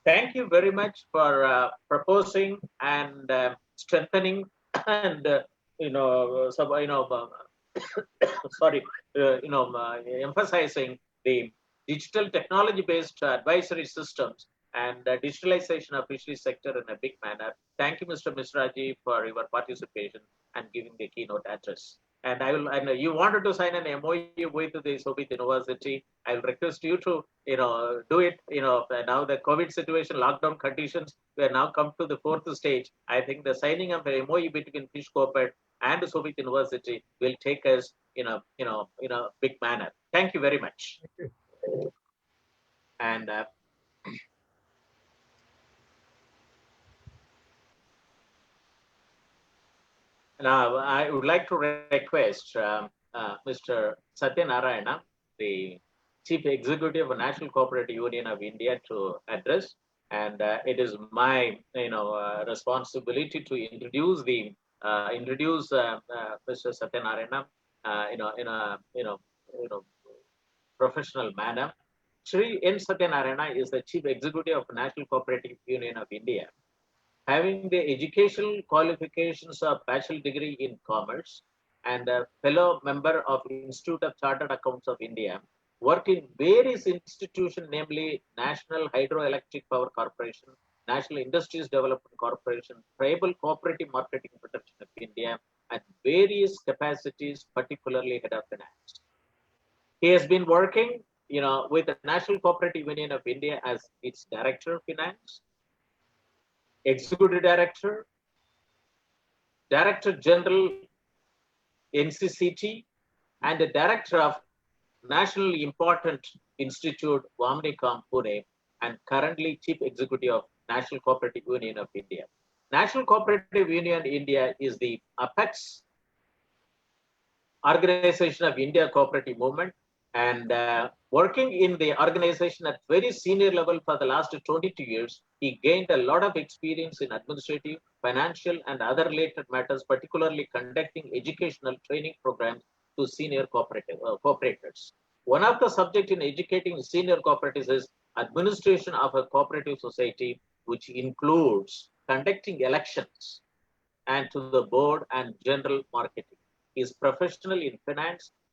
Thank you very much for proposing and strengthening and emphasizing the digital technology-based advisory systems and digitalization of fisheries sector in a big manner. Thank you, Mr. Mishraji, for your participation and giving the keynote address. And you wanted to sign an MOU with the Soviet University. I'll request you to, do it. Now the COVID situation, lockdown conditions, we are now come to the fourth stage. I think the signing of the MOU between Fish Cooperative and the Soviet University will take us in a big manner. Thank you very much. Thank you. And now I would like to request Mr. Satyanarayana, the Chief Executive of National Cooperative Union of India, to address. And it is my responsibility to introduce Mr. Satyanarayana in a professional manner. Shri N. Satyanarayana is the Chief Executive of National Cooperative Union of India, having the educational qualifications of bachelor degree in commerce and a fellow member of Institute of Chartered Accountants of India, worked in various institutions, namely National Hydroelectric Power Corporation, National Industries Development Corporation, Tribal Cooperative Marketing Protection of India, and various capacities, particularly head of finance. He has been working, with the National Cooperative Union of India as its Director of Finance, Executive Director, Director General NCCT, and the Director of Nationally Important Institute, Vamnikam, Pune, and currently Chief Executive of National Cooperative Union of India. National Cooperative Union India is the apex organization of India Cooperative Movement, and working in the organization at very senior level for the last 22 years, he gained a lot of experience in administrative, financial, and other related matters, particularly conducting educational training programs to senior cooperators. One of the subjects in educating senior cooperatives is administration of a cooperative society, which includes conducting elections and to the board and general marketing. He is professional in finance,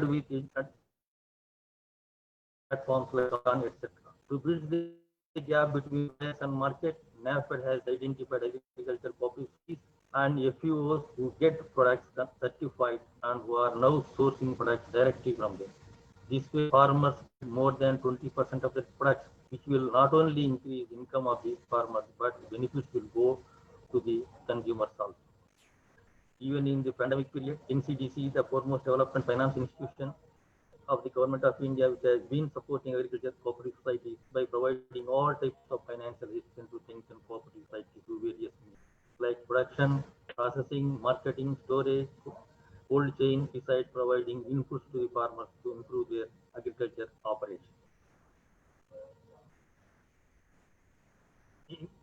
with platforms like Garg, etc. To bridge the gap between price and market, NAFED has identified agriculture cooperatives and FPOs who get products certified and who are now sourcing products directly from them. This way, farmers get more than 20% of the products, which will not only increase income of these farmers, but benefits will go to the consumers also. Even in the pandemic period, NCDC, the foremost development finance institution of the Government of India, which has been supporting agriculture cooperative societies by providing all types of financial assistance to things and cooperative societies through various means, like production, processing, marketing, storage, cold chain, besides providing inputs to the farmers to improve their agriculture operations.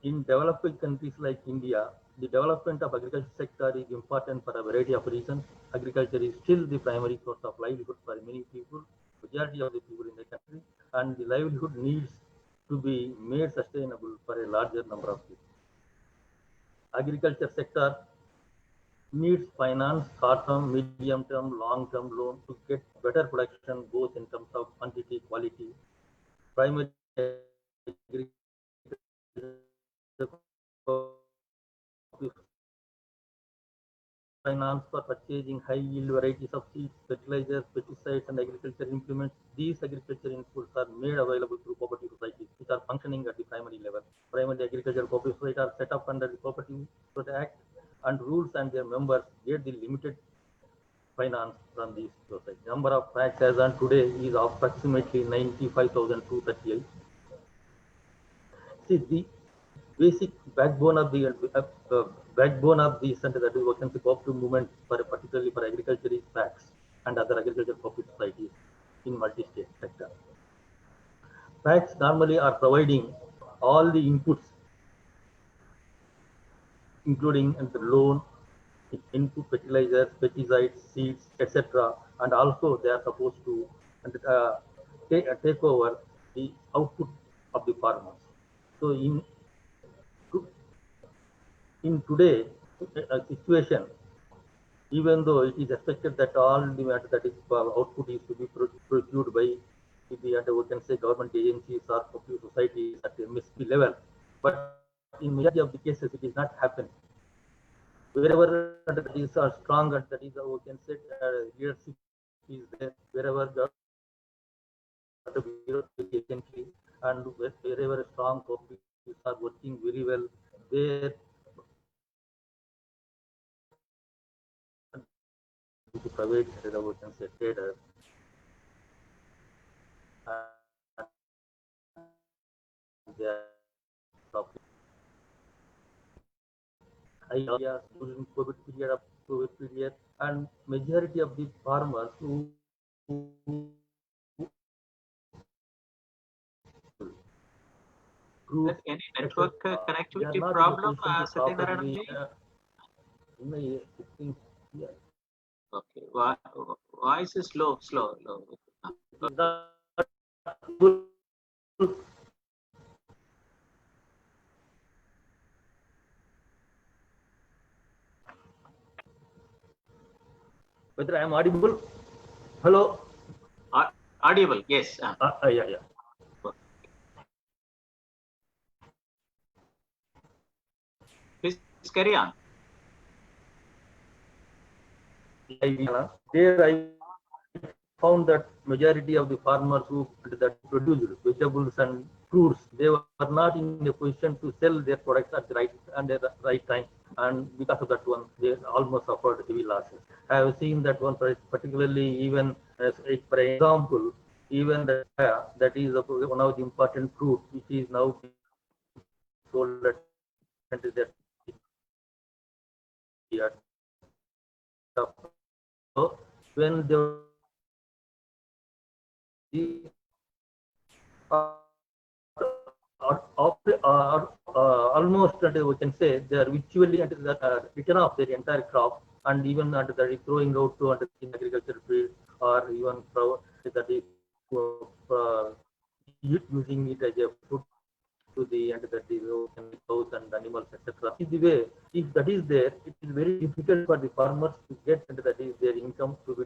In developing countries like India, the development of agriculture sector is important for a variety of reasons. Agriculture is still the primary source of livelihood for many people, majority of the people in the country, and the livelihood needs to be made sustainable for a larger number of people. Agriculture sector needs finance, short-term, medium-term, long-term loan to get better production, both in terms of quantity, quality. Primary finance for purchasing high-yield varieties of seeds, fertilizers, pesticides, and agriculture implements. These agriculture inputs are made available through cooperative societies, which are functioning at the primary level. Primary agricultural cooperative societies are set up under the Cooperative Act, and rules and their members get the limited finance from these societies. Number of packs as on today is approximately 95,238. See, the basic backbone of the center, that is what can be cooperative movement, particularly for agriculture, is packs and other agricultural cooperative societies in multi-state sector. Packs normally are providing all the inputs, including the loan, input fertilizers, pesticides, seeds, etc. And also they are supposed to take over the output of the farmers. So in today situation, even though it is expected that all the matter that is output is to be procured by the we can say government agencies or cooperative societies at the MSP level, but in majority of the cases it is not happening. Wherever that is strong, and that is we can say leadership is there, wherever efficiently, and wherever strong cooperatives are working very well, there to private we can say traders during COVID period, and majority of the farmers who any network connectivity problem, Satyanarayan? Okay, voice is low. Whether I am audible? Hello? Audible, yes. Yeah. Please carry on. There I found that majority of the farmers who produced vegetables and fruits, they were not in a position to sell their products at the right time, and because of that one, they almost suffered heavy losses. I have seen that one, particularly even as for example, even that is one of the important fruit which is now sold at that. So when they almost we can say they are virtually written off their entire crop, and even that is throwing out to in agriculture field, or even that is using it as a food to the end, that is cows and animals, etc. The way, if that is there, it is very difficult for the farmers to get that is their income to be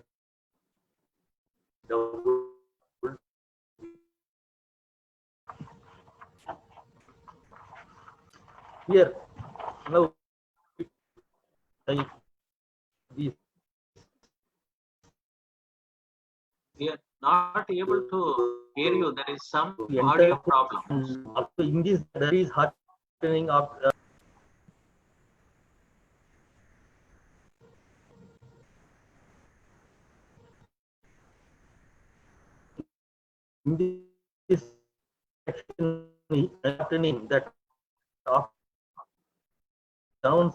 Here, now, these We are not able to hear you. There is some entire audio problem. and also in this there is happening of in this section happening that of down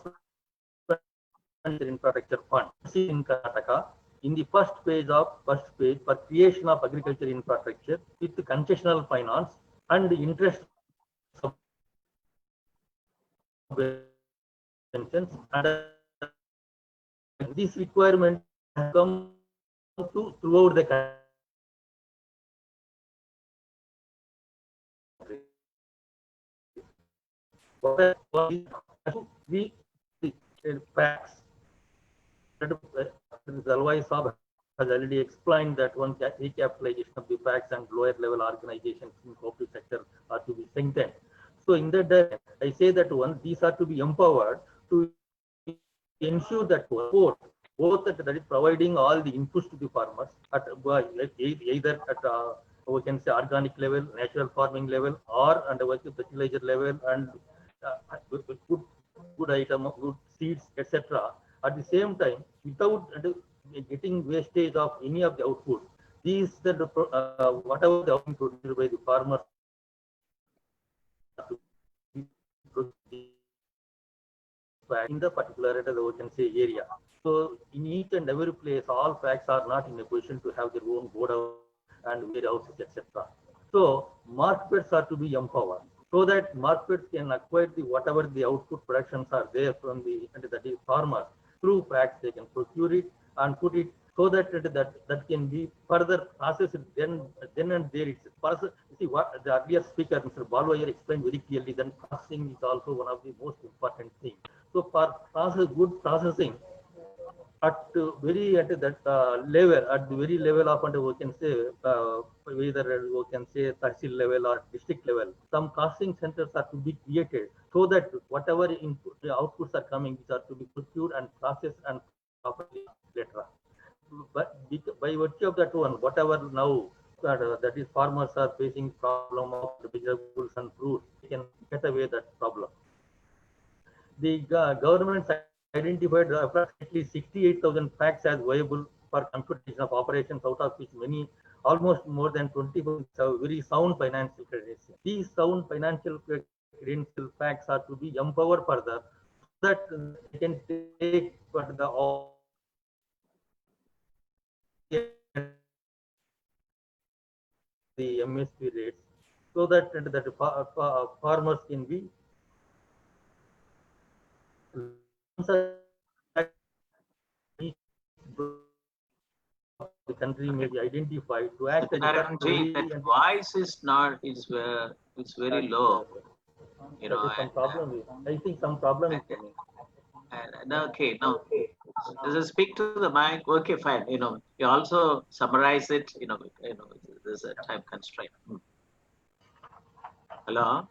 infrastructure fund in Karnataka in the first page for creation of agriculture infrastructure with concessional finance and interest subventions, and this requirement has come to throughout the country. We facts. Dalwai Saab has already explained that one recapitalization of the facts and lower level organizations in cooperative sector are to be strengthened. So in that, I say that these are to be empowered to ensure that both that is providing all the inputs to the farmers at either at we can say organic level, natural farming level, or under fertilizer level, and good item, good seeds, etc. At the same time, without getting wastage of any of the output, these whatever the output produced by the farmers in the particular we can say area. So in each and every place, all facts are not in a position to have their own godown and warehouses, etc. So markets are to be empowered so that markets can acquire the whatever the output productions are there from the farmers through facts. They can procure it and put it so that that can be further processed. Then and there it's process. See what the earlier speaker, Mr. Balwai, explained very clearly. Then processing is also one of the most important things. So for good processing at the very level of we can say either we can say tahsil level or district level, some costing centers are to be created so that whatever input the outputs are coming, which are to be procured and processed and properly later. But by virtue of that one, whatever now that is farmers are facing problem of the vegetables and fruits, they can get away that problem. The government identified approximately 68,000 facts as viable for computation of operations, out of which many, almost more than 20%, have very sound financial credentials. These sound financial credential facts are to be empowered further so that they can take the MSP rates so that farmers can be the country may be identified to act as that voice is not it's very low. You know, some problem. I think some problem is coming. Okay, no. Just speak to the mic. Okay, fine. You know, you also summarize it. You know, there's a time constraint. Hello.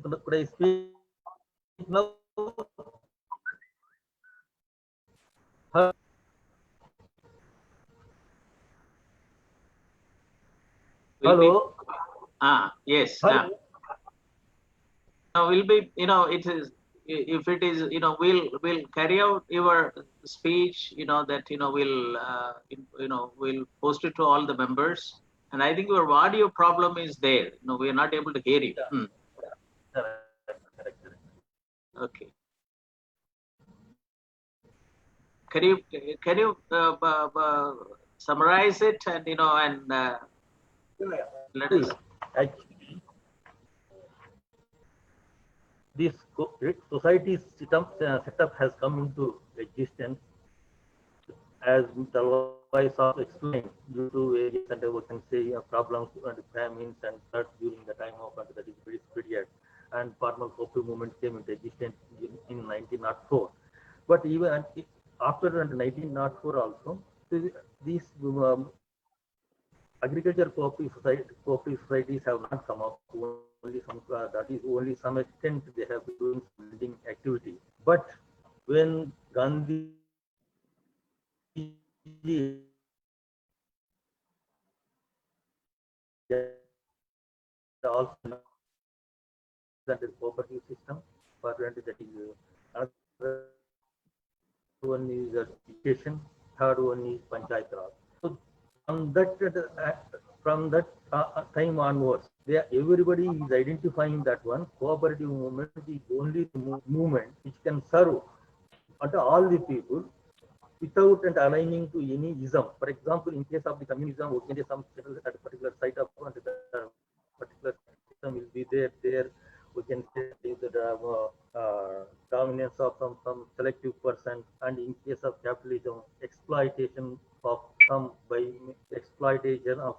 Could I speak now? Hello. Yes. Hello. Now will be. You know, it is. If it is, you know, we'll carry out your speech. You know that we'll post it to all the members. And I think your audio problem is there. You know, we are not able to hear you. Okay. Can you summarize it and let us. This society setup has come into existence, as Dalwai also explained, due to various and we can say problems and famines and floods during the time of that British period, and farmer cooperative movement came into existence in 1904. But even after 1904 also, these agriculture cooperative societies have not come up. Only some that is only some extent they have been doing some building activity. But when Gandhi also that is cooperative system for that is another one is education, third one is panchayat raj. So from that time onwards, everybody is identifying that one cooperative movement is only the movement which can serve all the people without and aligning to any ism. For example, in case of the communism, we can some at a particular site of the particular system will be there. We can say the dominance of some selective person, and in case of capitalism, exploitation of some by exploitation of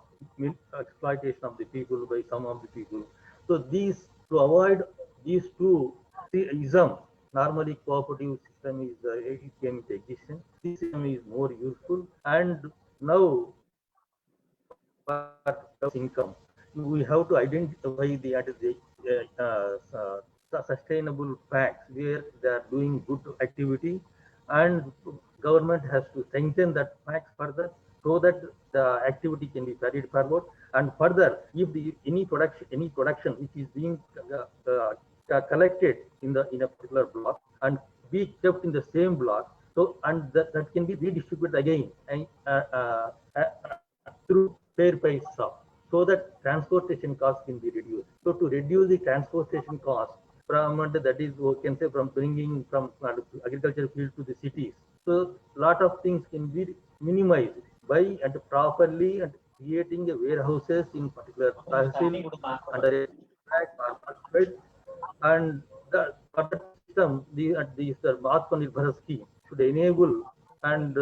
the people by some of the people. So these to avoid these two ism, normally cooperative system is it came into existence. This system is more useful, and now for income we have to identify the sustainable facts where they are doing good activity, and government has to strengthen that facts further so that the activity can be carried forward. And further, if any production which is being collected in a particular block and be kept in the same block, so and that can be redistributed again and through fair price shop, so that transportation cost can be reduced. So to reduce the transportation cost from that is we can say from bringing from agricultural field to the cities, so lot of things can be minimized by and properly and creating a warehouses in particular tahsil under a and the system the Atmanirbhar scheme should enable and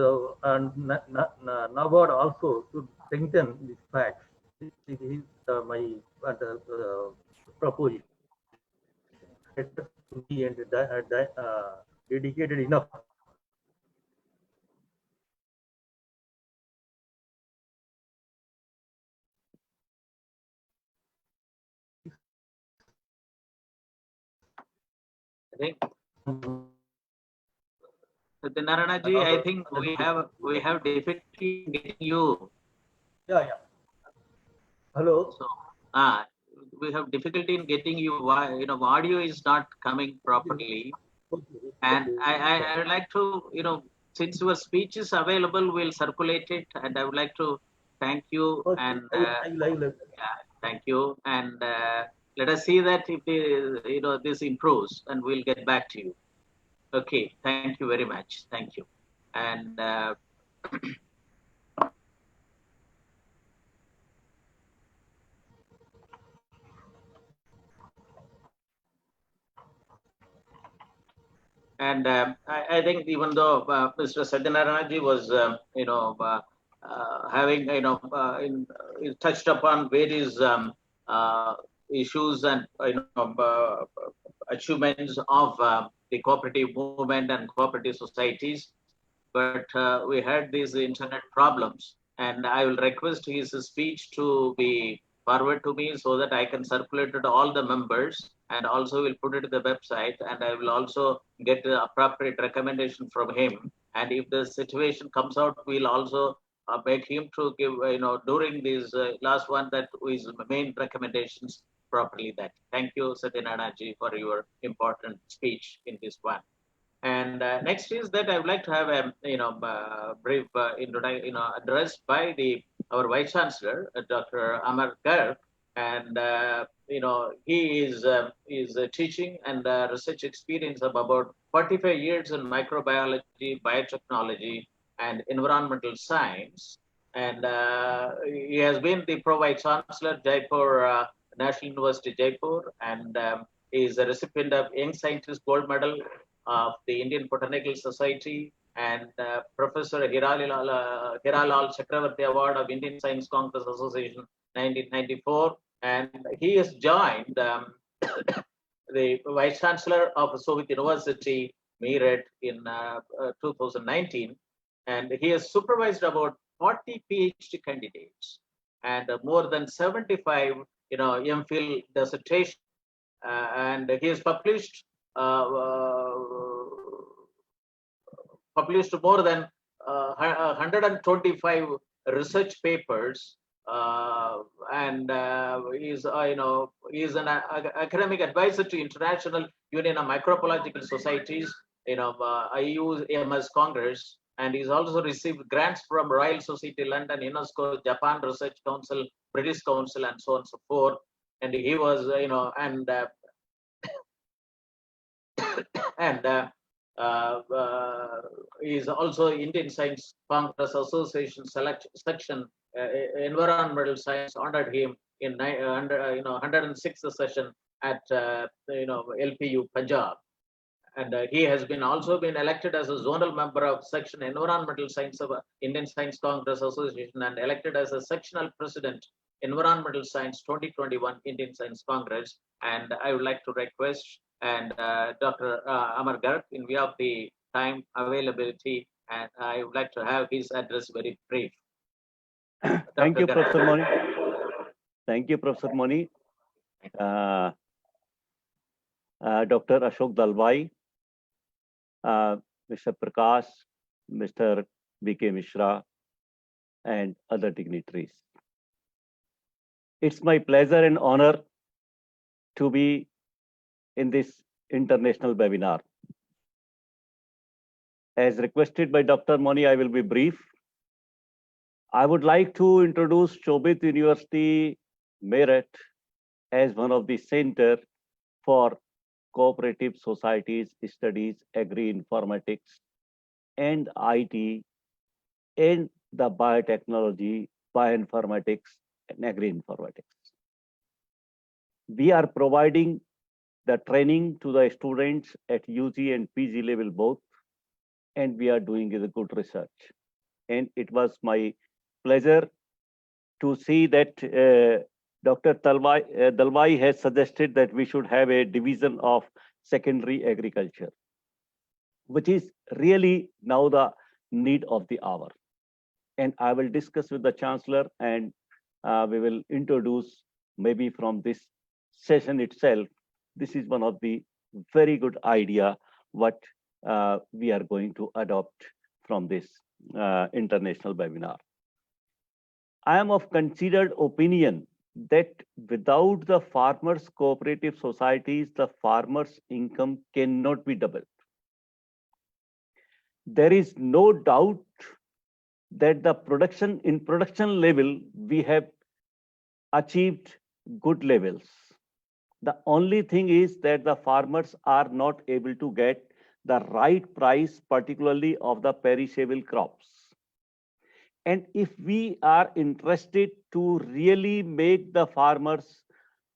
NABARD also should strengthen these facts. This is my proposition. Let us be and dedicated enough. I think Naranaji, I think we have difficulty in getting you. Yeah. Hello. So we have difficulty in getting you. Why audio is not coming properly. And I would like to since your speech is available, we'll circulate it, and I would like to thank you and thank you, and let us see that if this improves, and we'll get back to you. Okay, thank you very much. Thank you. And and I think even though Mr. Satyanarayana was having touched upon various issues and achievements of the cooperative movement and cooperative societies, but we had these internet problems, and I will request his speech to be forwarded to me so that I can circulate it to all the members, and also will put it to the website, and I will also get the appropriate recommendation from him. And if the situation comes out, we'll also beg him to give, during this last one, that is main recommendations properly. That. Thank you, Satyanarayana, for your important speech in this one. And next is that I would like to have a brief address by our Vice Chancellor, Dr. Amar Garg, and he is teaching and research experience of about 45 years in microbiology, biotechnology, and environmental science. And he has been the Pro Vice Chancellor, Jaipur National University, Jaipur, and he is a recipient of Young Scientist Gold Medal of the Indian Botanical Society, and Professor Hiralal Chakravarti Award of Indian Science Congress Association 1994, and he has joined the Vice Chancellor of Soviet University Meerut in 2019, and he has supervised about 40 PhD candidates and more than 75, MPhil dissertation, and he has published more than 125 research papers, and he's an academic advisor to International Union of Microbiological Societies, IUMS Congress, and he's also received grants from Royal Society London, UNESCO, Japan Research Council, British Council, and so on and so forth. And he was, and is also Indian Science Congress Association section environmental science honored him in 106th session at LPU Punjab, and he has been also been elected as a zonal member of section environmental science of Indian Science Congress Association and elected as a sectional president environmental science 2021 Indian Science Congress. And I would like to request and Dr. Amar Garg, in view of the time availability, and I would like to have his address very brief. Thank you, Professor Moni. Thank you, Professor Moni. Dr. Ashok Dalwai, Mr. Prakash, Mr. B.K. Mishra, and other dignitaries. It's my pleasure and honor to be in this international webinar. As requested by Dr. Moni, I will be brief. I would like to introduce Shobhit University Meerut as one of the center for cooperative societies studies, agri-informatics, and IT, and the biotechnology, bioinformatics, and agri-informatics. We are providing the training to the students at UG and PG level both, and we are doing a good research. And it was my pleasure to see that Dr. Dalwai has suggested that we should have a division of secondary agriculture, which is really now the need of the hour. And I will discuss with the Chancellor, and we will introduce maybe from this session itself. This is one of the very good idea what we are going to adopt from this international webinar. I am of considered opinion that without the farmers' cooperative societies, the farmers' income cannot be doubled. There is no doubt that the production level, we have achieved good levels. The only thing is that the farmers are not able to get the right price, particularly of the perishable crops. And if we are interested to really make the farmers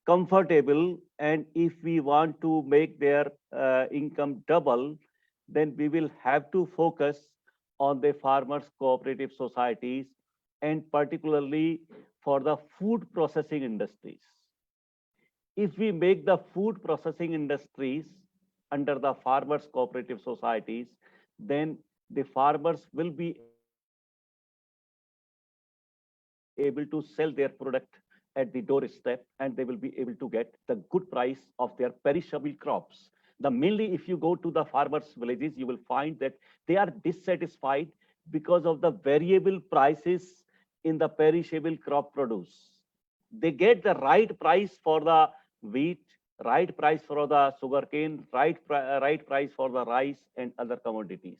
comfortable, and if we want to make their income double, then we will have to focus on the farmers' cooperative societies, and particularly for the food processing industries. If we make the food processing industries under the farmers' cooperative societies, then the farmers will be able to sell their product at the doorstep, and they will be able to get the good price of their perishable crops. Mainly, if you go to the farmers' villages, you will find that they are dissatisfied because of the variable prices in the perishable crop produce. They get the right price for the wheat, right price for the sugarcane, right price for the rice and other commodities.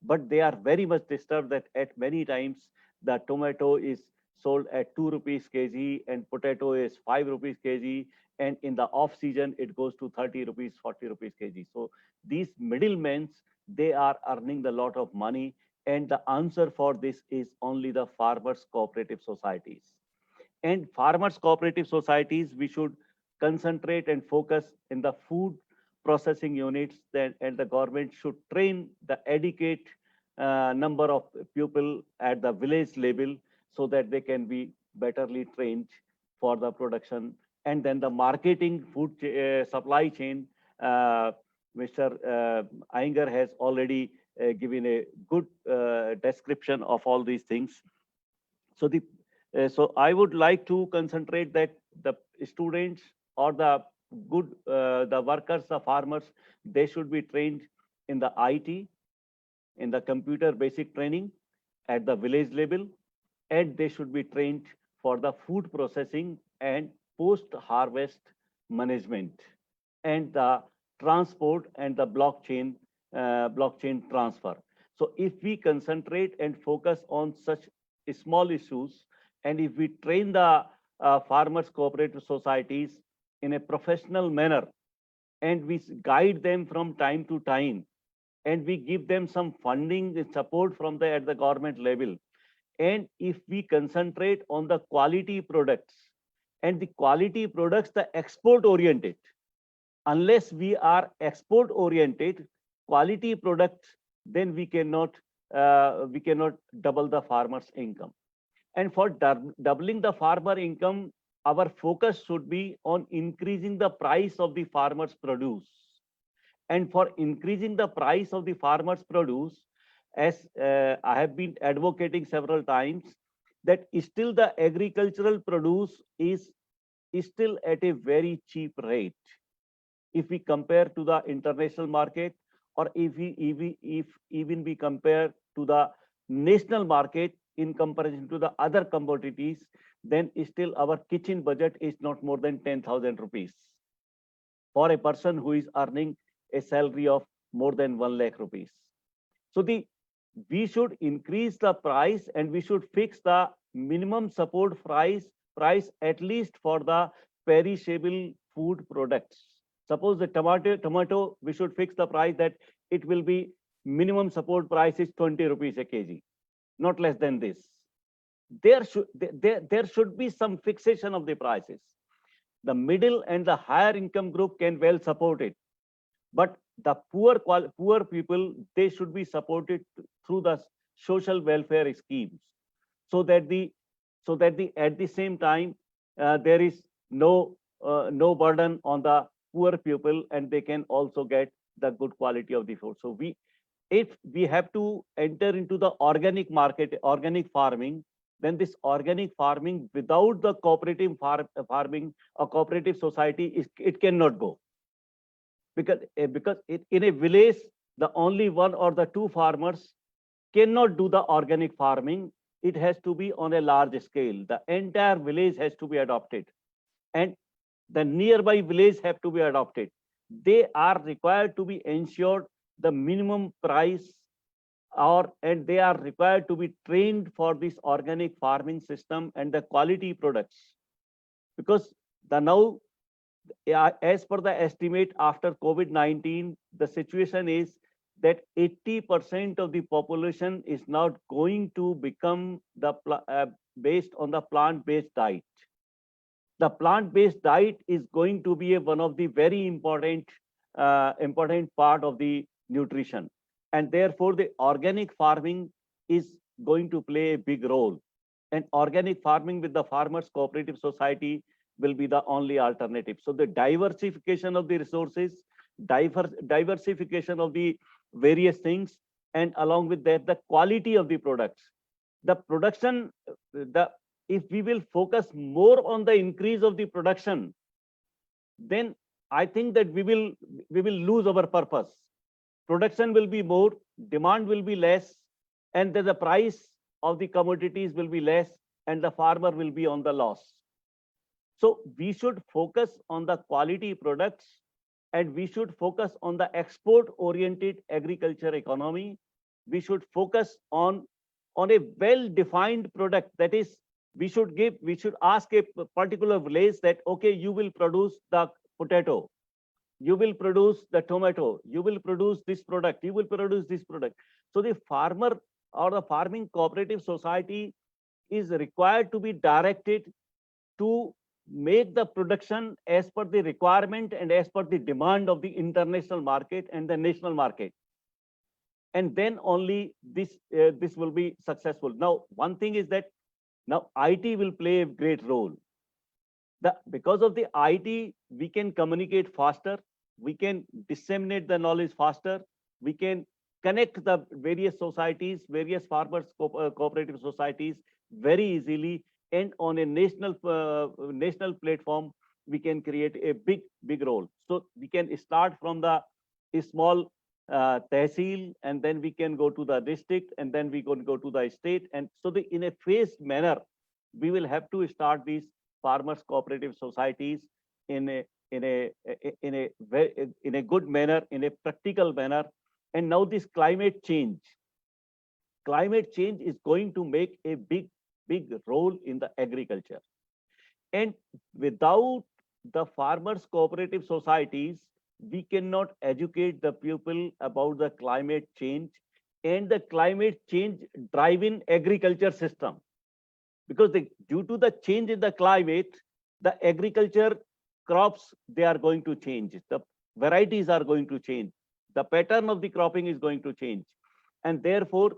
But they are very much disturbed that at many times the tomato is sold at 2 rupees kg and potato is 5 rupees kg, and in the off season it goes to 30 rupees, 40 rupees kg. So these middlemen, they are earning a lot of money, and the answer for this is only the farmers' cooperative societies. And farmers' cooperative societies, we should concentrate and focus in the food processing units, and the government should train the educate number of people at the village level, so that they can be betterly trained for the production. And then the marketing, food supply chain Mr. Iyengar has already given a good description of all these things. So so I would like to concentrate that the students or the the workers, the farmers, they should be trained in the IT, in the computer basic training at the village level, and they should be trained for the food processing and post-harvest management and the transport and the blockchain transfer. So if we concentrate and focus on such small issues, and if we train the farmers cooperative societies in a professional manner, and we guide them from time to time, and we give them some funding and support from at the government level, and if we concentrate on the quality products, and the quality products, the export oriented, unless we are export oriented quality products, then we cannot double the farmers income. And for doubling the farmer income, our focus should be on increasing the price of the farmers produce. And for increasing the price of the farmers produce, as I have been advocating several times, that still the agricultural produce is still at a very cheap rate if we compare to the international market, or if even we compare to the national market in comparison to the other commodities, then still our kitchen budget is not more than 10,000 rupees for a person who is earning a salary of more than 1 lakh rupees. So we should increase the price, and we should fix the minimum support price at least for the perishable food products. Suppose the tomato, we should fix the price that it will be minimum support price is 20 rupees a kg, not less than this. There should be some fixation of the prices. The middle and the higher income group can well support it, but the poor people, they should be supported through the social welfare schemes, so that at the same time there is no burden on the poor people, and they can also get the good quality of the food. So if we have to enter into the organic market, organic farming, then this organic farming without the cooperative farming or cooperative society it cannot go. Because in a village, the only one or the two farmers cannot do the organic farming. It has to be on a large scale. The entire village has to be adopted, and the nearby village have to be adopted. They are required to be ensured the minimum price, and they are required to be trained for this organic farming system and the quality products. Because now, as per the estimate after COVID-19, the situation is that 80% of the population is not going to become based on the plant-based diet. The plant-based diet is going to be one of the very important part of the nutrition, and therefore the organic farming is going to play a big role. And organic farming with the farmers cooperative society will be the only alternative. So the diversification of the resources, diversification of the various things, and along with that the quality of the products, the production, if we will focus more on the increase of the production, then I think that we will lose our purpose. Production will be more, demand will be less, and then the price of the commodities will be less, and the farmer will be on the loss. So we should focus on the quality products, and we should focus on the export-oriented agriculture economy. We should focus on a well-defined product. That is, we should ask a particular village that, okay, you will produce the potato, you will produce the tomato, you will produce this product, you will produce this product. So the farmer or the farming cooperative society is required to be directed to make the production as per the requirement and as per the demand of the international market and the national market. And then only this will be successful. Now, one thing is that now IT will play a great role. Because of the IT, we can communicate faster, we can disseminate the knowledge faster, we can connect the various societies, various farmers cooperative societies very easily, and on a national platform, we can create a big role. So we can start from the small tehsil, and then we can go to the district, and then we can go to the state. And so in a phased manner, we will have to start these farmers cooperative societies in a good manner, in a practical manner. And now this climate change is going to make a big role in the agriculture. And without the farmers cooperative societies, we cannot educate the people about the climate change and the climate change driving agriculture system. Because due to the change in the climate, the agriculture crops, they are going to change. The varieties are going to change. The pattern of the cropping is going to change. And therefore,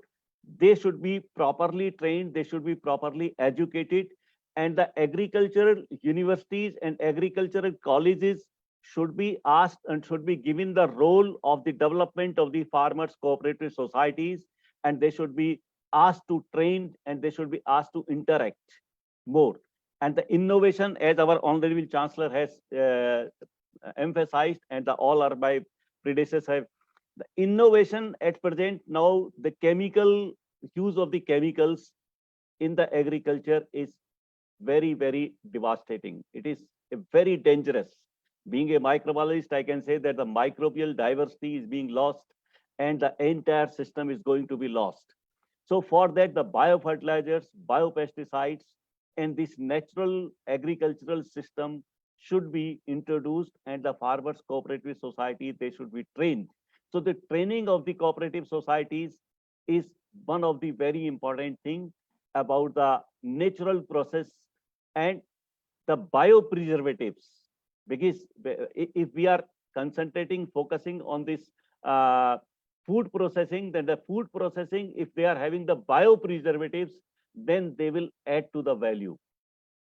they should be properly trained, they should be properly educated, and the agricultural universities and agricultural colleges should be asked and should be given the role of the development of the farmers cooperative societies, and they should be asked to train, and they should be asked to interact more. And the innovation, as our Honorable Chancellor has emphasized, and all are my predecessors have, the innovation at present now, the chemical use of the chemicals in the agriculture is very devastating. It is very dangerous. Being a microbiologist, I can say that the microbial diversity is being lost and the entire system is going to be lost. So for that, the biofertilizers, biopesticides, and this natural agricultural system should be introduced, and the farmers cooperative society, they should be trained. So the training of the cooperative societies is one of the very important things about the natural process and the biopreservatives. Because if we are focusing on this food processing, then the food processing, if they are having the biopreservatives, then they will add to the value.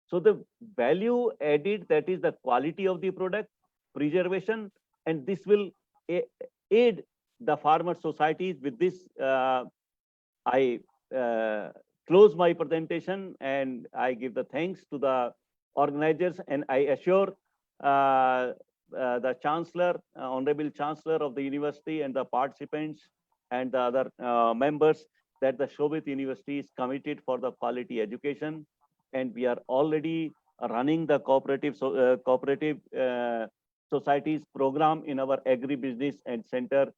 So the value added, that is the quality of the product, preservation, and this will aid the farmer societies. With this, I close my presentation, and I give the thanks to the organizers, and I assure the Chancellor, Honorable Chancellor of the university, and the participants and the other members, that the Shobhit University is committed for the quality education, and we are already running the cooperative societies program in our agri-business and center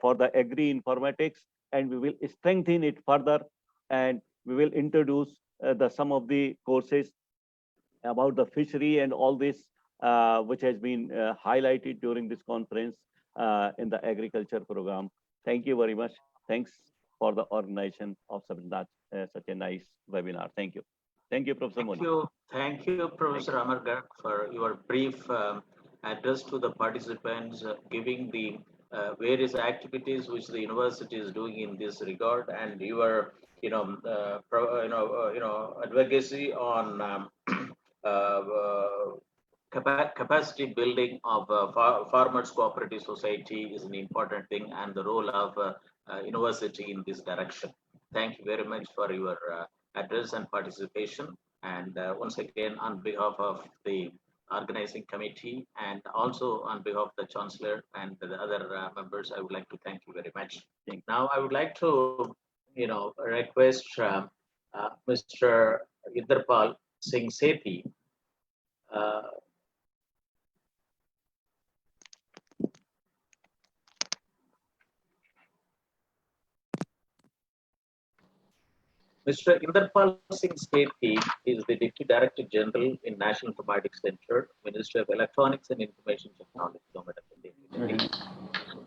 for the agri-informatics, and we will strengthen it further, and we will introduce some of the courses about the fishery and all this, which has been highlighted during this conference in the agriculture program. Thank you very much. Thanks for the organization of such a nice webinar. Thank you. Thank you, Professor Moni. Thank you, Professor Amar, for your brief address to the participants, giving the various activities which the university is doing in this regard, and your advocacy on capacity building of farmers cooperative society is an important thing, and the role of university in this direction. Thank you very much for your address and participation. And once again, on behalf of the organizing committee and also on behalf of the Chancellor and the other members, I would like to thank you very much. Now, I would like to, request Mr. Inderpal Singh Sethi. Mr. Inderpal Singh Sethi is the Deputy Director General in National Informatics Center, Ministry of Electronics and Information Technology, Govt of India.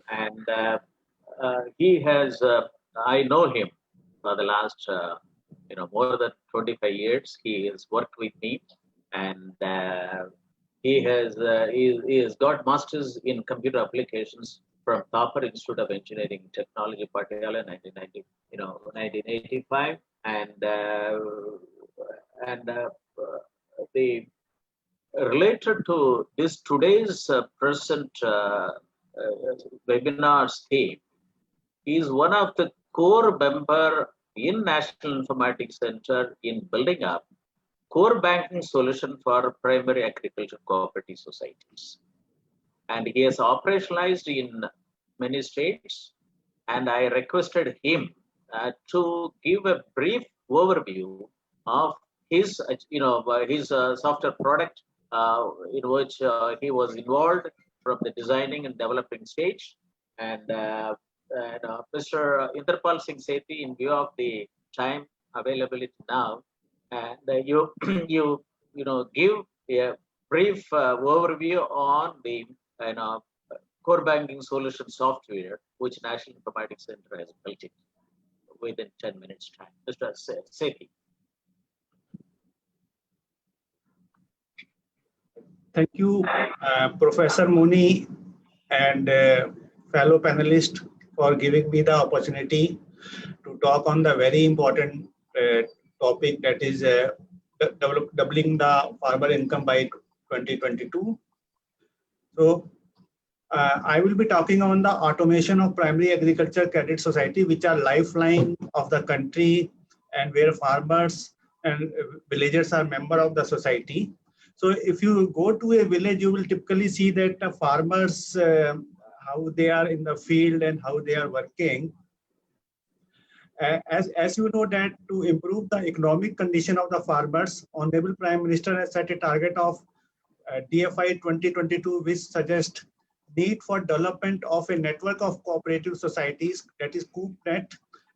And he has, I know him for the last, more than 25 years. He has worked with me, and he has got masters in computer applications from Thapar Institute of Engineering and Technology, Patiala, 1985, and the related to this today's present webinar's theme, he is one of the core member in National Informatics Center in building up core banking solution for primary agriculture cooperative societies. And he has operationalized in many states. And I requested him to give a brief overview of his, his software product in which he was involved from the designing and developing stage. And Mr. Inderpal Singh Sethi, in view of the time availability now, and you give a brief overview on the core banking solution software which National Informatics Center has built it within 10 minutes time. Mr. Sethi. Thank you, Professor Muni and fellow panelists for giving me the opportunity to talk on the very important topic, that is doubling the farmer income by 2022. So I will be talking on the automation of primary agriculture credit society, which are lifeline of the country and where farmers and villagers are member of the society. So if you go to a village, you will typically see that the farmers, how they are in the field and how they are working. As you know that to improve the economic condition of the farmers, Honorable Prime Minister has set a target of DFI 2022, which suggests need for development of a network of cooperative societies, that is CoopNet,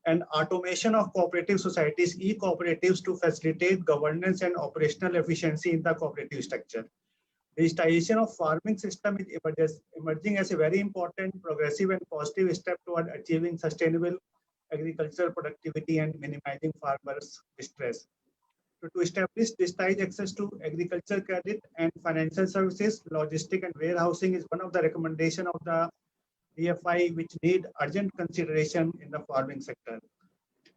and automation of cooperative societies, e-cooperatives, to facilitate governance and operational efficiency in the cooperative structure. Digitization of farming system is emerging as a very important, progressive and positive step toward achieving sustainable agricultural productivity and minimizing farmers' distress. So to establish digitized access to agriculture credit and financial services, logistic and warehousing is one of the recommendations of the DFI which need urgent consideration in the farming sector.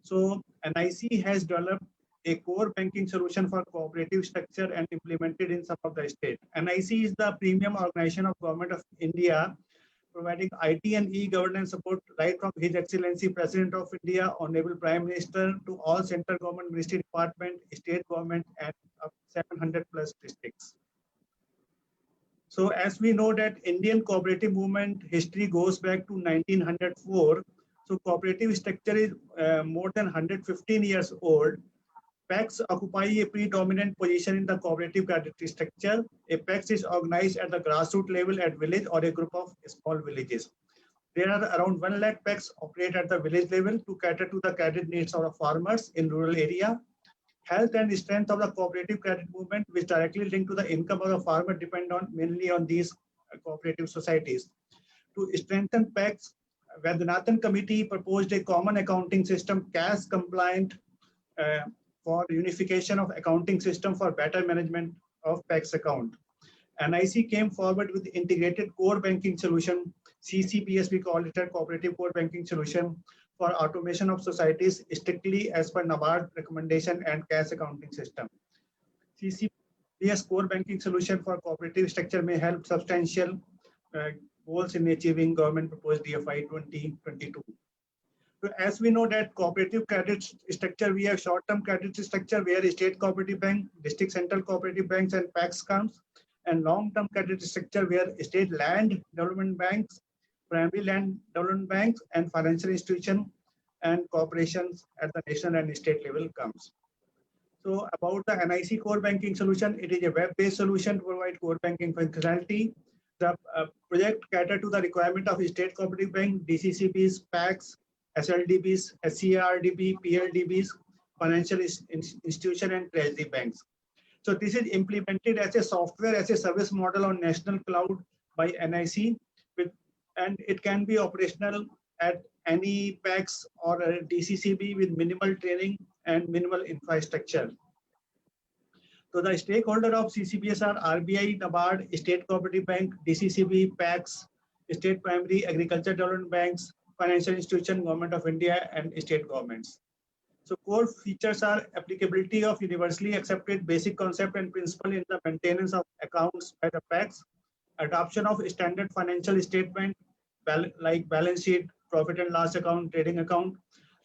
So NIC has developed a core banking solution for cooperative structure and implemented in some of the states. NIC is the premium organization of Government of India, providing IT and e-governance support right from His Excellency President of India, Honorable Prime Minister, to all central government, ministry department, state government, and 700 plus districts. So as we know that Indian cooperative movement history goes back to 1904. So cooperative structure is more than 115 years old. PACs occupy a predominant position in the cooperative credit structure. A PACs is organized at the grassroots level at village or a group of small villages. There are around 1 lakh PACs operate at the village level to cater to the credit needs of the farmers in rural area. Health and strength of the cooperative credit movement, which directly linked to the income of the farmer, depend on mainly on these cooperative societies. To strengthen PACs, Vaidyanathan Committee proposed a common accounting system, CAIRS compliant, for unification of accounting system for better management of PACs account. NIC came forward with integrated core banking solution, CCPS we call it, a cooperative core banking solution for automation of societies strictly as per NABARD recommendation and cash accounting system. CCPS core banking solution for cooperative structure may help substantial goals in achieving government proposed DFI 2022. So as we know that cooperative credit structure, we have short-term credit structure where state cooperative bank, district central cooperative banks and PACs comes, and long-term credit structure where state land development banks, primary land development banks, and financial institution and corporations at the national and state level comes. So about the NIC core banking solution, it is a web-based solution to provide core banking functionality. The project cater to the requirement of state cooperative bank, DCCBs, PACs, SLDBs, SCARDB, PLDBs, financial institution and treasury banks. So this is implemented as a software as a service model on national cloud by NIC, and it can be operational at any PACs or a DCCB with minimal training and minimal infrastructure. So the stakeholder of CCPS are RBI, NABARD, State Cooperative Bank, DCCB, PACs, State Primary Agriculture Development Banks, financial institution, Government of India, and state governments. So core features are applicability of universally accepted basic concept and principle in the maintenance of accounts by the PACS, adoption of standard financial statement like balance sheet, profit and loss account, trading account,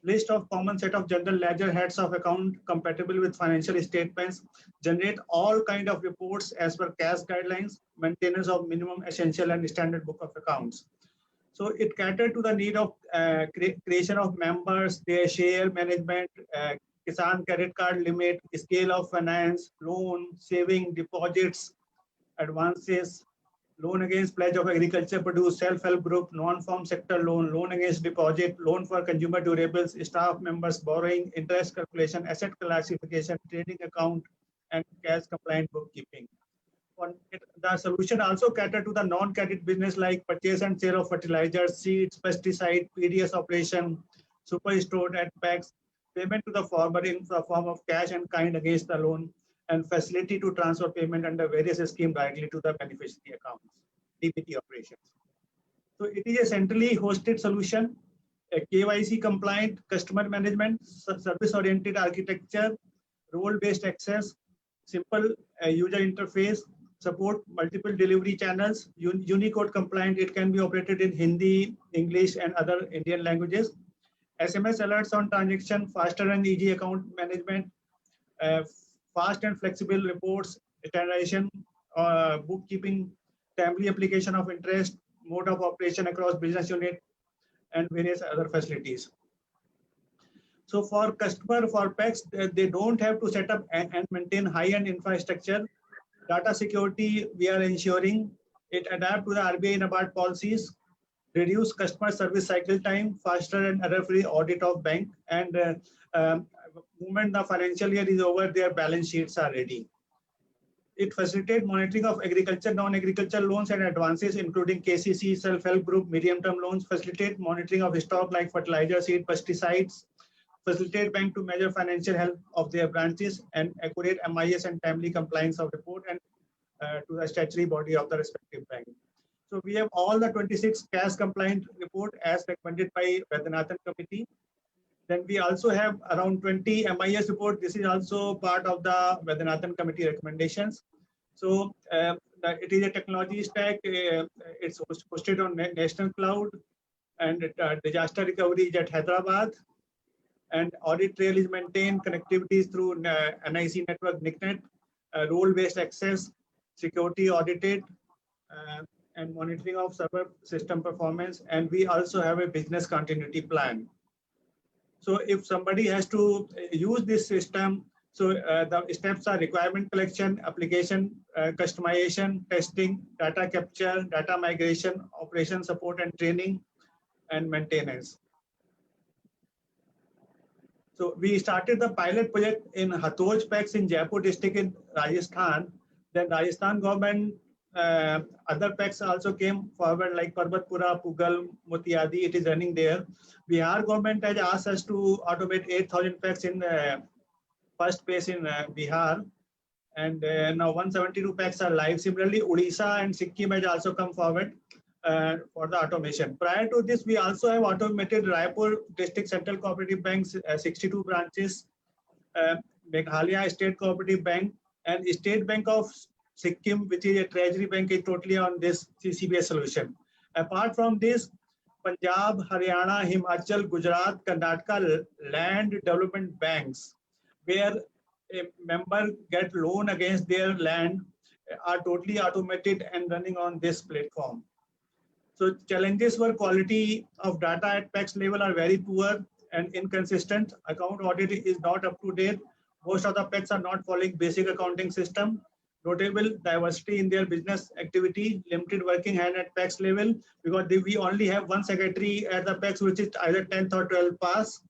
list of common set of general ledger heads of account compatible with financial statements, generate all kind of reports as per CAIRS guidelines, maintenance of minimum essential and standard book of accounts. So it catered to the need of creation of members, their share management, Kisan credit card limit, scale of finance, loan, saving, deposits, advances, loan against pledge of agriculture produce, self-help group, non-farm sector loan, loan against deposit, loan for consumer durables, staff members borrowing, interest calculation, asset classification, trading account, and cash compliant bookkeeping. The solution also cater to the non-credit business like purchase and sale of fertilizers, seeds, pesticide, PDS operation, superstore at PACS, payment to the farmer in the form of cash and kind against the loan, and facility to transfer payment under various schemes directly to the beneficiary accounts, DPT operations. So it is a centrally hosted solution, a KYC compliant customer management, service-oriented architecture, role-based access, simple user interface, support multiple delivery channels, Unicode compliant, it can be operated in Hindi, English, and other Indian languages. SMS alerts on transaction, faster and easy account management, fast and flexible reports, standardization, bookkeeping, timely application of interest, mode of operation across business unit, and various other facilities. So for customer, for PACS, they don't have to set up and maintain high-end infrastructure. Data security, we are ensuring it adapt to the RBI and NABARD policies, reduce customer service cycle time, faster and error-free audit of bank, and moment the financial year is over, their balance sheets are ready. It facilitates monitoring of agriculture, non-agriculture loans and advances, including KCC, self-help group, medium-term loans, facilitate monitoring of stock like fertilizer, seed, pesticides, facilitate bank to measure financial health of their branches, and accurate MIS and timely compliance of report and to the statutory body of the respective bank. So we have all the 26 CAS compliant report as recommended by Vijendra committee. Then we also have around 20 MIS report. This is also part of the Vijendra committee recommendations. So it is a technology stack. It's hosted on national cloud, and disaster recovery is at Hyderabad. And audit trail is maintained, connectivities through NIC network, NICNet, role-based access, security audited, and monitoring of server system performance. And we also have a business continuity plan. So if somebody has to use this system, so the steps are requirement collection, application, customization, testing, data capture, data migration, operation support and training, and maintenance. So we started the pilot project in Hatoj PACS in Jaipur district in Rajasthan. Then Rajasthan government, other PACS also came forward like Parbatpura, Pugal, Motiadi, it is running there. Bihar government has asked us to automate 8,000 PACS in first phase in Bihar. And now 172 PACS are live. Similarly, Odisha and Sikkim has also come forward for the automation. Prior to this, we also have automated Raipur District Central Cooperative Bank's 62 branches, Meghalaya State Cooperative Bank, and State Bank of Sikkim, which is a treasury bank, is totally on this CCBS solution. Apart from this, Punjab, Haryana, Himachal, Gujarat, Karnataka land development banks, where a member get loan against their land, are totally automated and running on this platform. So challenges for quality of data at PACS level are very poor and inconsistent. Account audit is not up to date. Most of the PACS are not following basic accounting system. Notable diversity in their business activity, limited working hand at PACS level, because we only have one secretary at the PACS, which is either 10th or 12th pass.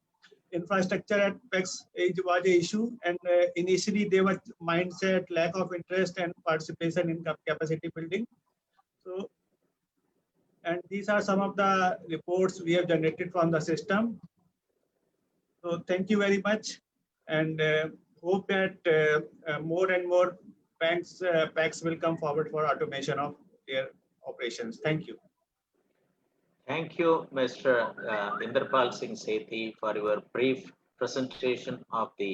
Infrastructure at PACS was an issue, and initially there was mindset, lack of interest and participation in capacity building. So, and these are some of the reports we have generated from the system. So thank you very much, and hope that more and more PACS will come forward for automation of their operations. Thank you. Thank you, Mr. Inderpal Singh Sethi, for your brief presentation of the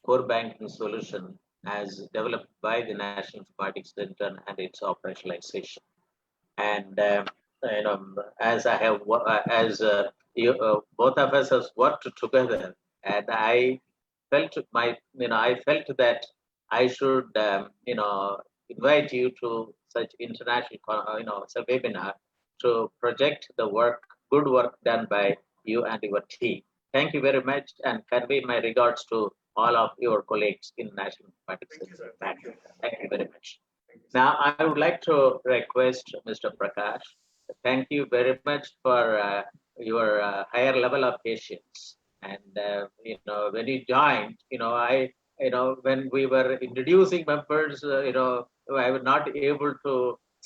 core banking solution as developed by the National Informatics Center and its operationalization. And as I have, both of us has worked together, and I felt I felt that I should, invite you to such international, such webinar to project the good work done by you and your team. Thank you very much, and convey my regards to all of your colleagues in National Informatics Center. Thank you very much. Now, I would like to request Mr. Prakash. Thank you very much for your higher level of patience. And when you joined, when we were introducing members, I was not able to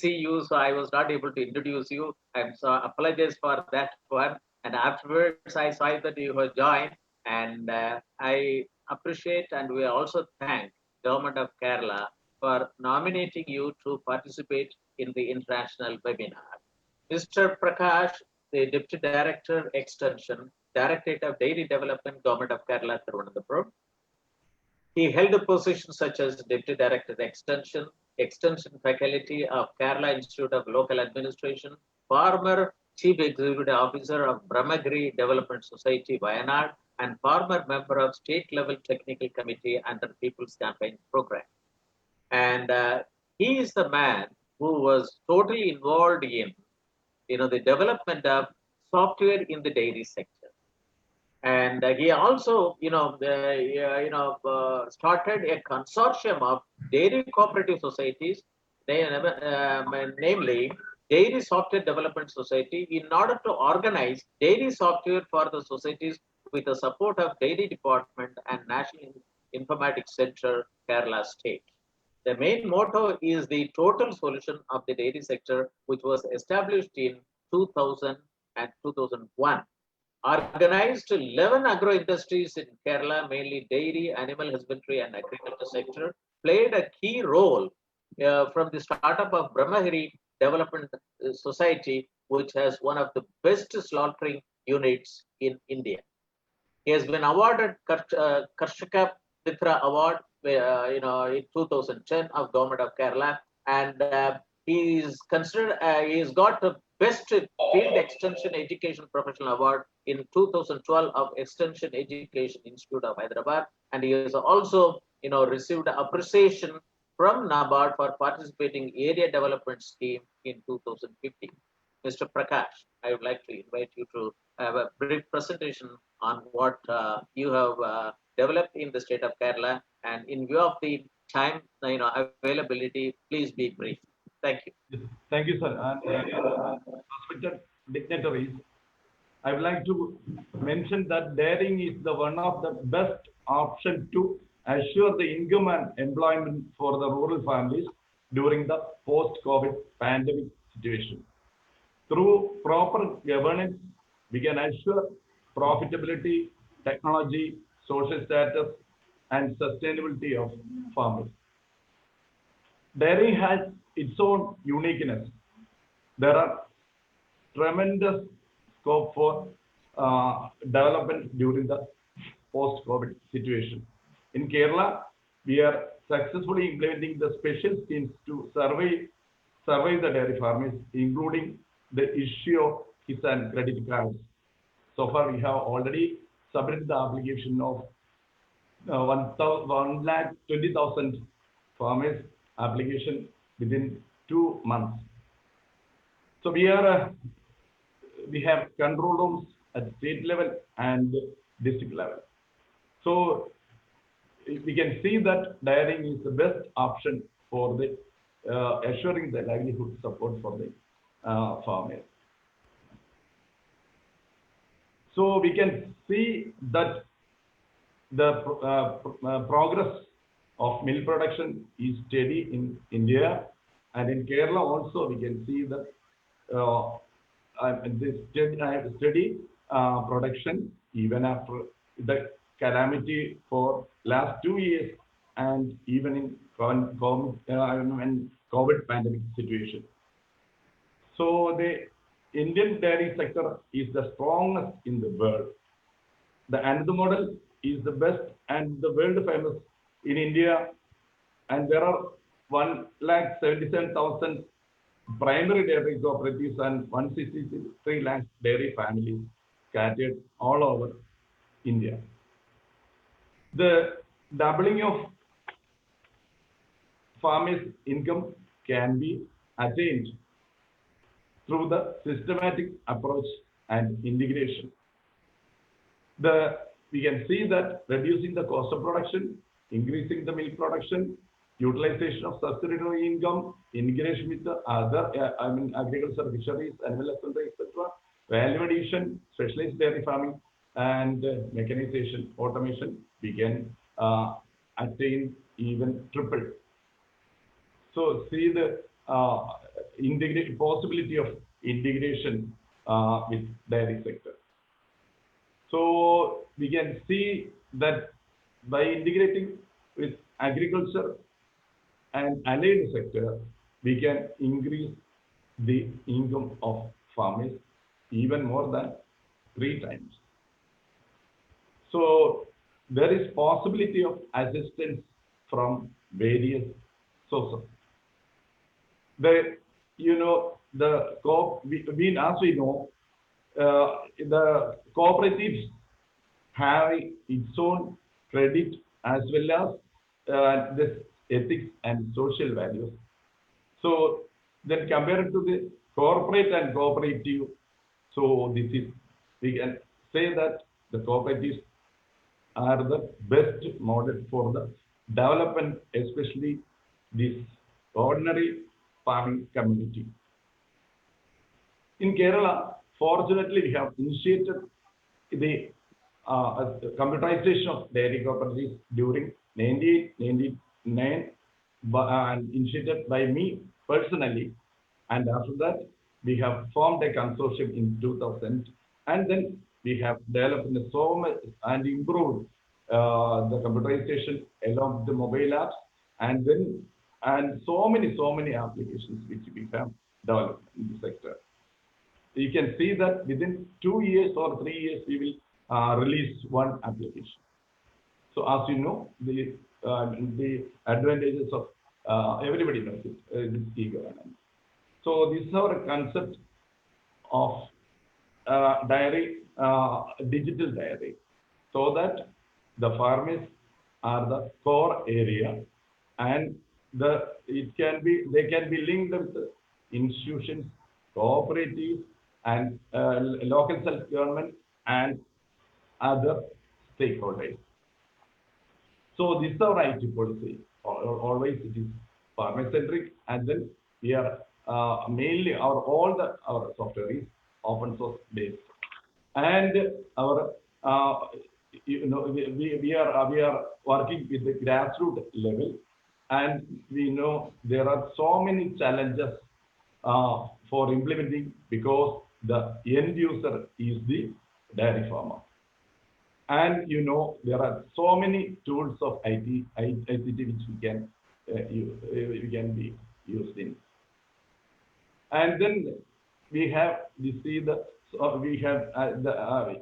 see you, so I was not able to introduce you. I'm so apologize for that one. And afterwards, I saw that you have joined, and I appreciate, and we also thank Government of Kerala for nominating you to participate in the international webinar. Mr. Prakash, the Deputy Director, Extension, Directorate of Dairy Development, Government of Kerala, Thiruvananthapuram. He held a position such as Deputy Director, Extension, Extension Faculty of Kerala Institute of Local Administration, former Chief Executive Officer of Brahmagiri Development Society, Wayanad, and former member of State Level Technical Committee under People's Campaign Program. And he is the man who was totally involved in, the development of software in the dairy sector. And he also, started a consortium of dairy cooperative societies, namely Dairy Software Development Society, in order to organize dairy software for the societies with the support of Dairy Department and National Informatics Center, Kerala State. The main motto is the total solution of the dairy sector, which was established in 2000 and 2001. Organized 11 agro industries in Kerala, mainly dairy, animal husbandry, and agriculture sector, played a key role from the startup of Brahmagiri Development Society, which has one of the best slaughtering units in India. He has been awarded Karshaka Mitra Award, in 2010 of Government of Kerala, and he is considered. He's got the Best Field Extension Education Professional Award in 2012 of Extension Education Institute of Hyderabad, and he has also, received appreciation from NABARD for participating area development scheme in 2015. Mr. Prakash, I would like to invite you to have a brief presentation on what you have developed in the state of Kerala, and in view of the time, availability, please be brief. Thank you. Thank you, sir. And respected dignitaries, I would like to mention that dairying is one of the best options to assure the income and employment for the rural families during the post-COVID pandemic situation. Through proper governance, we can assure profitability, technology, social status, and sustainability of farmers. Dairy has its own uniqueness. There are tremendous scope for development during the post-COVID situation. In Kerala, we are successfully implementing the special schemes to survey the dairy farmers, including the issue of Kisan credit cards. So far, we have already submitted the application of 1,20,000 farmers application within 2 months. So we have control rooms at state level and district level. So we can see that dairying is the best option for the assuring the livelihood support for the farmers. So we can see that the progress of milk production is steady in India, and in Kerala also we can see that this steady production even after the calamity for last 2 years and even in COVID pandemic situation. So the Indian dairy sector is the strongest in the world. The another model is the best and the world famous in India, and there are 1,77,000 primary dairy cooperatives and 163 lakh dairy families scattered all over India. The doubling of farmers' income can be attained through the systematic approach and integration. We can see that reducing the cost of production, increasing the milk production, utilization of subsidiary income, integration with the other agriculture, fisheries, animal husbandry, etc., value addition, specialized dairy farming, and mechanization, automation, we can attain even triple. So see the possibility of integration with dairy sector. So we can see that by integrating with agriculture and allied sector, we can increase the income of farmers even more than 3 times. So there is possibility of assistance from various sources. As we know, the cooperatives have its own credit as well as this ethics and social values. So then compared to the corporate and cooperative, so this is, we can say that the cooperatives are the best model for the development, especially this ordinary farming community. In Kerala, fortunately, we have initiated the computerization of dairy cooperatives during 1999 and initiated by me personally. And after that, we have formed a consortium in 2000. And then we have developed so much and improved the computerization along the mobile apps, and then so many applications which we have developed in the sector. You can see that within 2 years or 3 years, we will release one application. So as you know, the advantages of everybody knows it, this e-governance. So this is our concept of dairy, digital dairy, so that the farmers are the core area, and they can be linked with the institutions, cooperatives, and local self-government and other stakeholders. So this is our IT policy. Always it is farmer-centric, and then we are mainly our software is open source based, and our we are working with the grassroots level, and we know there are so many challenges for implementing, because the end user is the dairy farmer. And there are so many tools of ICT which we can be used in. And then we have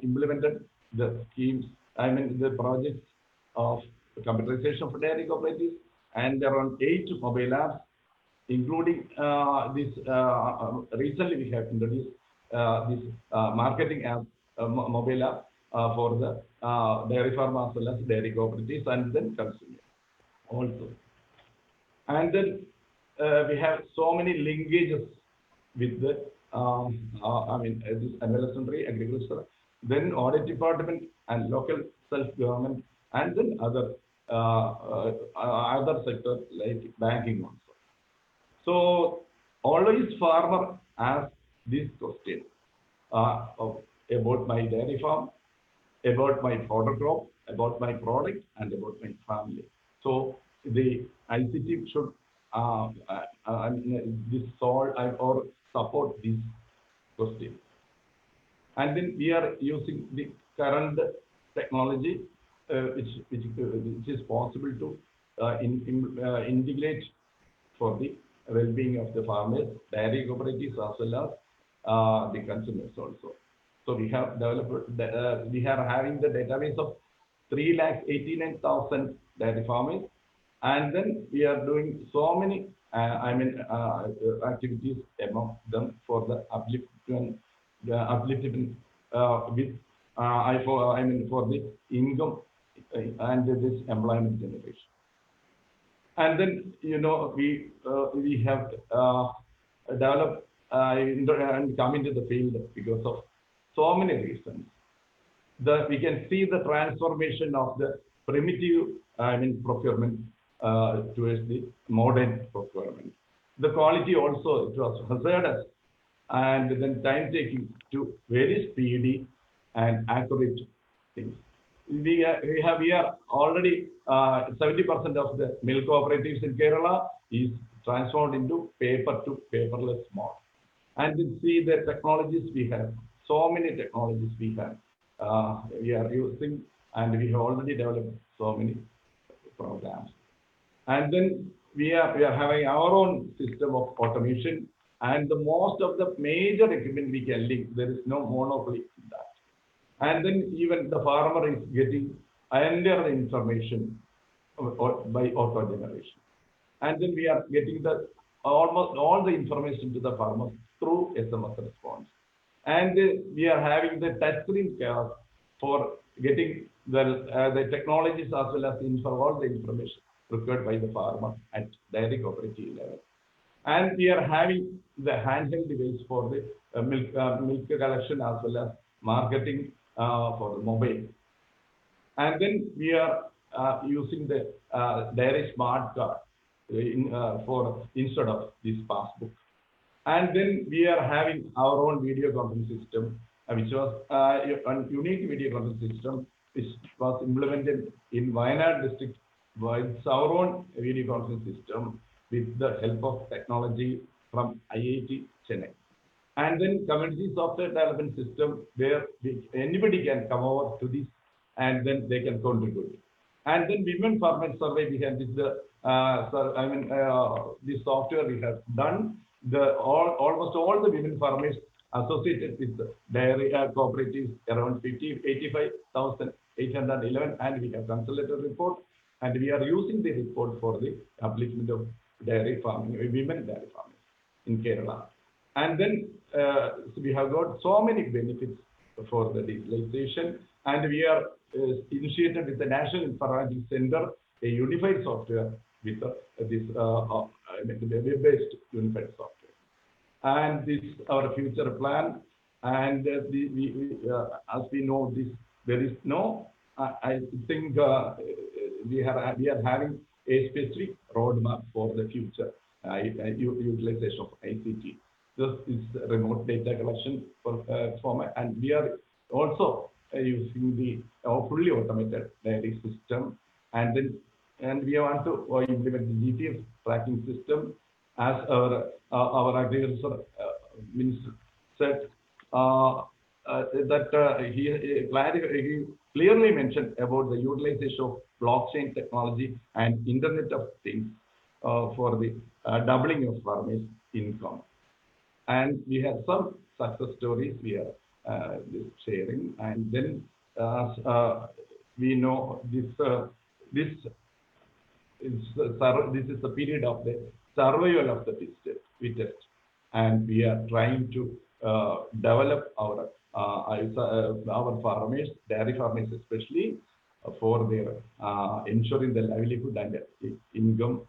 implemented the schemes, the projects of computerization of dairy cooperatives, and around 8 mobile apps, including this. Recently, we have introduced this marketing app, mobile app for the dairy farm as well as dairy cooperatives, and then consumers also. And then we have so many linkages with the this animal husbandry, agriculture, then audit department and local self-government, and then other sectors like banking also. So always farmer asks this question about my dairy farm, about my fodder crop, about my product, and about my family. So the ICT should solve or support this question. And then we are using the current technology, which is possible to integrate for the well-being of the farmers, dairy cooperatives, as well as the consumers also. So we have developed, we are having the database of 3,89,000 dairy farmers. And then we are doing so many, activities among them for the upliftment, for the income and this employment generation. And then, we have developed and come into the field because of so many reasons. We can see the transformation of the primitive, procurement towards the modern procurement. The quality also, it was hazardous and then time taking to very speedy and accurate things. We are already 70% of the milk cooperatives in Kerala is transformed into paper to paperless model. And we see the technologies we have, so many technologies we have, we are using, and we have already developed so many programs. And then we are having our own system of automation, and the most of the major equipment we can link, there is no monopoly in that. And then even the farmer is getting entire information by auto generation. And then we are getting almost all the information to the farmers through SMS response. And we are having the touchscreen care for getting the technologies as well as all the information required by the farmer at dairy cooperative level. And we are having the handheld device for the milk collection as well as marketing for the mobile. And then we are using the dairy smart card instead of this passbook. And then we are having our own video conference system, which was a unique video conference system, which was implemented in Wayanad district. It's our own video conference system with the help of technology from IIT Chennai. And then community software development system where anybody can come over to this and then they can contribute. And then women farmer survey, we have this, this software we have done. Almost all the women farmers associated with the dairy cooperatives, around 85,811, and we have consolidated report, and we are using the report for the upliftment of dairy farming, women dairy farmers in Kerala. And then we have got so many benefits for the digitalization, and we are initiated with the National Informatics Center, a unified software with this web-based unified software. And this is our future plan. And as we know, there is no. I think we are having a specific roadmap for the future utilization of ICT. This is remote data collection format, and we are also using the fully automated dairy system, and we want to implement the GPS tracking system, as our agriculture minister said that he clearly mentioned about the utilization of blockchain technology and Internet of Things for the doubling of farmers' income. And we have some success stories we are sharing. And then we know this is the period of the survival of the fittest, and we are trying to develop our farmers, dairy farmers especially, for their ensuring the livelihood and income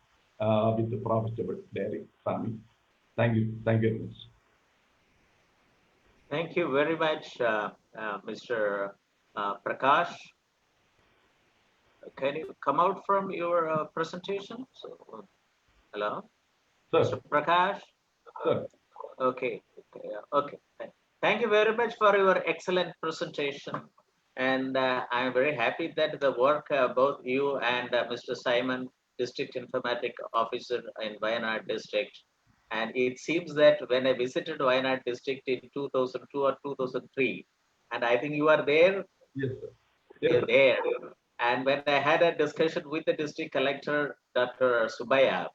with the profitable dairy farming. Thank you very much. Thank you very much, Mr. Prakash. Can you come out from your presentation? Hello? Sir. Mr. Prakash? Sir. Okay. Thank you very much for your excellent presentation. And I'm very happy that the work both you and Mr. Simon, District Informatics Officer in Wayanad District. And it seems that when I visited Wayanad District in 2002 or 2003, and I think you are there? Yes, sir. You're there. And when I had a discussion with the District Collector, Dr. Subaya,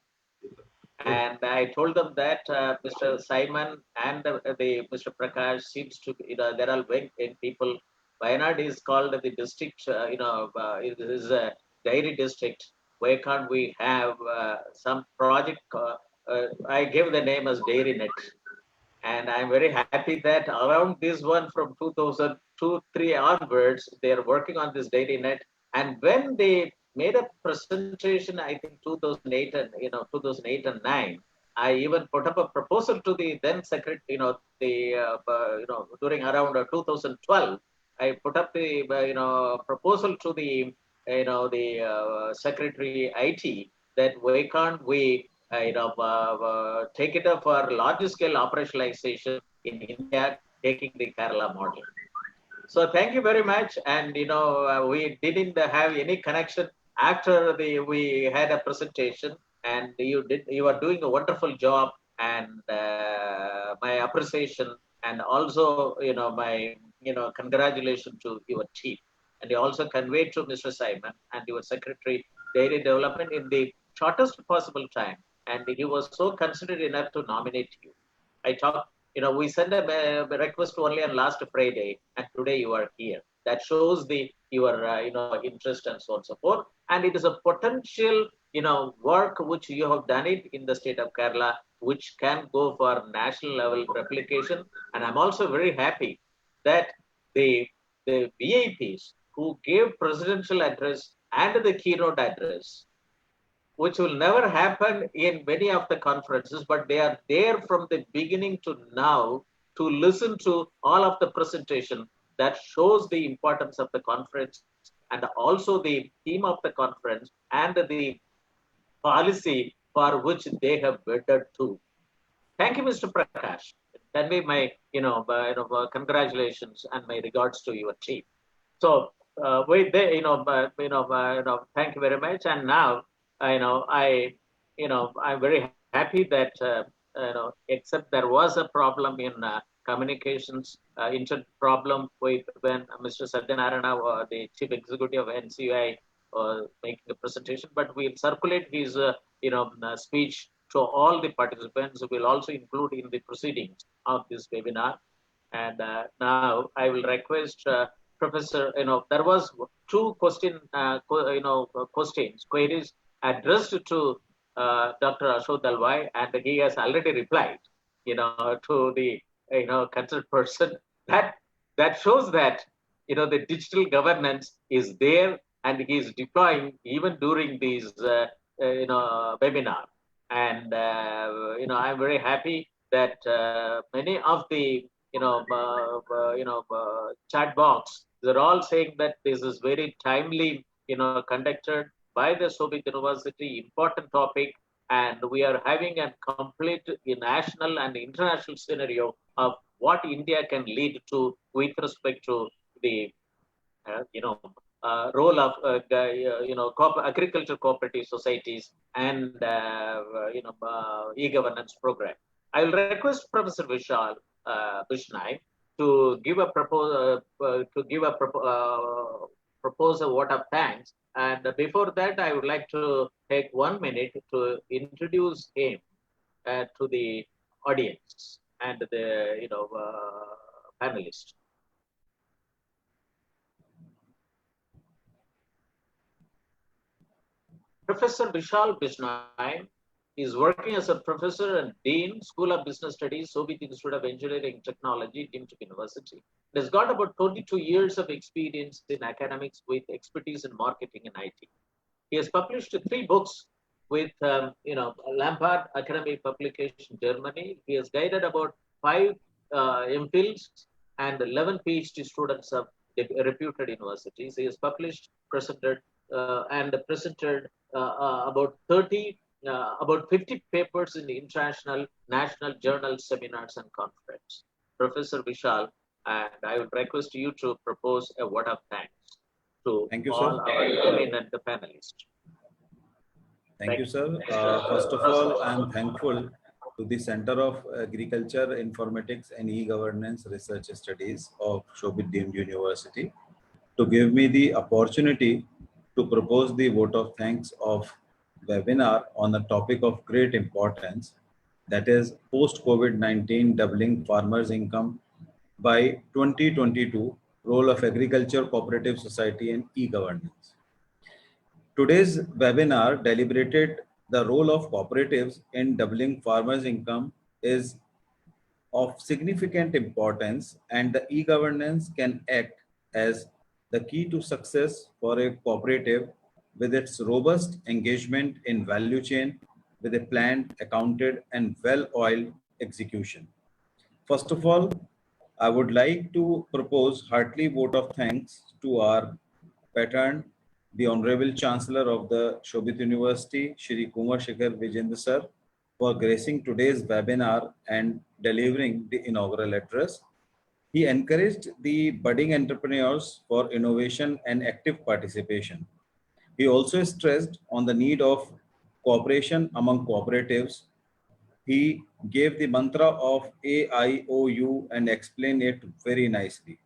and I told them that Mr. Simon and Mr. Prakash seems to, there are very people Wayanad is called the district, it is a dairy district. Why can't we have some project? I gave the name as Dairy Net. And I'm very happy that around this one from 2002-3 onwards, they are working on this Dairy Net. And when they made a presentation, I think 2008 and 2008 and 9, I even put up a proposal to the then secretary, during around 2012, I put up the proposal to the secretary IT that why can't we take it up for large scale operationalization in India, taking the Kerala model. So thank you very much. And we didn't have any connection after we had a presentation, and you are doing a wonderful job, and my appreciation, and also my congratulations to your team. And you also conveyed to Mr. Simon and your secretary dairy development in the shortest possible time, and he was so considerate enough to nominate you. I talked, we sent a request only on last Friday, and today you are here. That shows your interest and so on and so forth. And it is a potential work which you have done it in the state of Kerala, which can go for national level replication. And I'm also very happy that the VIPs who gave presidential address and the keynote address, which will never happen in many of the conferences, but they are there from the beginning to now to listen to all of the presentation. That shows the importance of the conference and also the theme of the conference and the policy for which they have vetted to. Thank you, Mr. Prakash. Convey my congratulations and my regards to your team. So thank you very much. And now I'm very happy that except there was a problem in communications, internet problem with when Mr. Satyanarayana, the chief executive of NCUI, making a presentation, but we'll circulate his speech to all the participants. We'll also include in the proceedings of this webinar. And now I will request Professor, there was two queries addressed to Dr. Ashok Dalwai, and he has already replied, to the, concerned person. That shows that, the digital governance is there, and he is deploying even during these, webinar. And, I'm very happy that many of the, chat box, they're all saying that this is very timely, conducted by the Shobhit University, important topic, and we are having a complete national and international scenario of what India can lead to with respect to the, role of, agriculture cooperative societies and, e-governance program. I will request Professor Vishal Bishnai to give a proposal vote of thanks. And before that, I would like to take 1 minute to introduce him to the audience and the panelists. Professor Vishal Bishnai is working as a professor and dean, School of Business Studies, Shobhit Institute of Engineering and Technology, Dimchik University. He has got about 22 years of experience in academics with expertise in marketing and IT. He has published 3 books with, Lampard Academic Publication, Germany. He has guided about 5 MPhils and 11 PhD students of reputed universities. He has published, presented, about 50 papers in the international, national journal seminars and conferences. Professor Vishal, and I would request you to propose a word of thanks to all our eminent panelists. Thank you, sir. First of all, I am thankful to the Center of Agriculture, Informatics and E-Governance Research Studies of Shobhit Deemed University to give me the opportunity to propose the vote of thanks of webinar on a topic of great importance, that is post-COVID-19 doubling farmers' income by 2022 role of agriculture, cooperative society, and e-governance. Today's webinar deliberated the role of cooperatives in doubling farmers' income is of significant importance, and the e-governance can act as the key to success for a cooperative with its robust engagement in value chain with a planned, accounted, and well-oiled execution. First of all, I would like to propose heartily vote of thanks to our patron, the Honorable Chancellor of the Shobhit University, Shri Shekhar Vijendra sir, for gracing today's webinar and delivering the inaugural address. He encouraged the budding entrepreneurs for innovation and active participation. He also stressed on the need of cooperation among cooperatives. He gave the mantra of AIOU and explained it very nicely.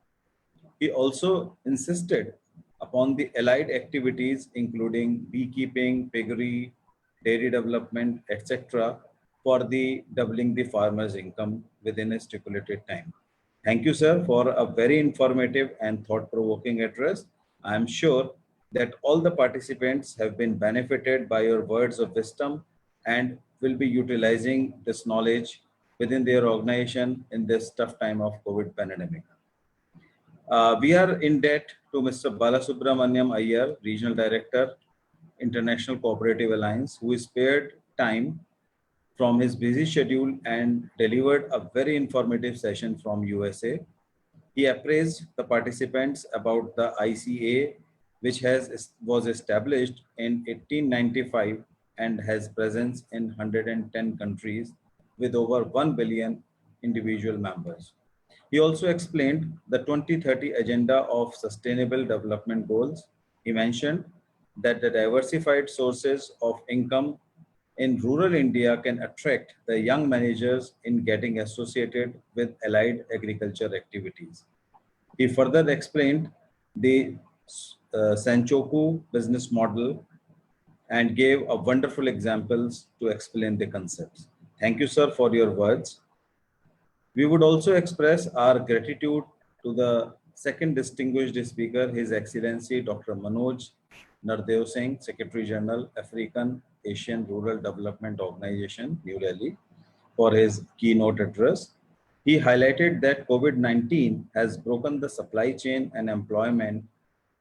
He also insisted upon the allied activities including beekeeping, piggery, dairy development, etc. for the doubling the farmers' income within a stipulated time. Thank you, sir, for a very informative and thought-provoking address. I am sure that all the participants have been benefited by your words of wisdom and will be utilizing this knowledge within their organization in this tough time of COVID pandemic. We are in debt to Mr. Balasubramaniam Iyer, Regional Director, International Cooperative Alliance, who spared time from his busy schedule and delivered a very informative session from USA. He appraised the participants about the ICA, which was established in 1895 and has presence in 110 countries with over 1 billion individual members. He also explained the 2030 Agenda of Sustainable Development Goals. He mentioned that the diversified sources of income in rural India can attract the young managers in getting associated with allied agriculture activities. He further explained the Sanchoku business model and gave a wonderful examples to explain the concepts. Thank you, sir, for your words. We would also express our gratitude to the second distinguished speaker, His Excellency Dr. Manoj Nardeosingh, Secretary General, African Asian Rural Development Organization, New Delhi, for his keynote address. He highlighted that COVID-19 has broken the supply chain and employment,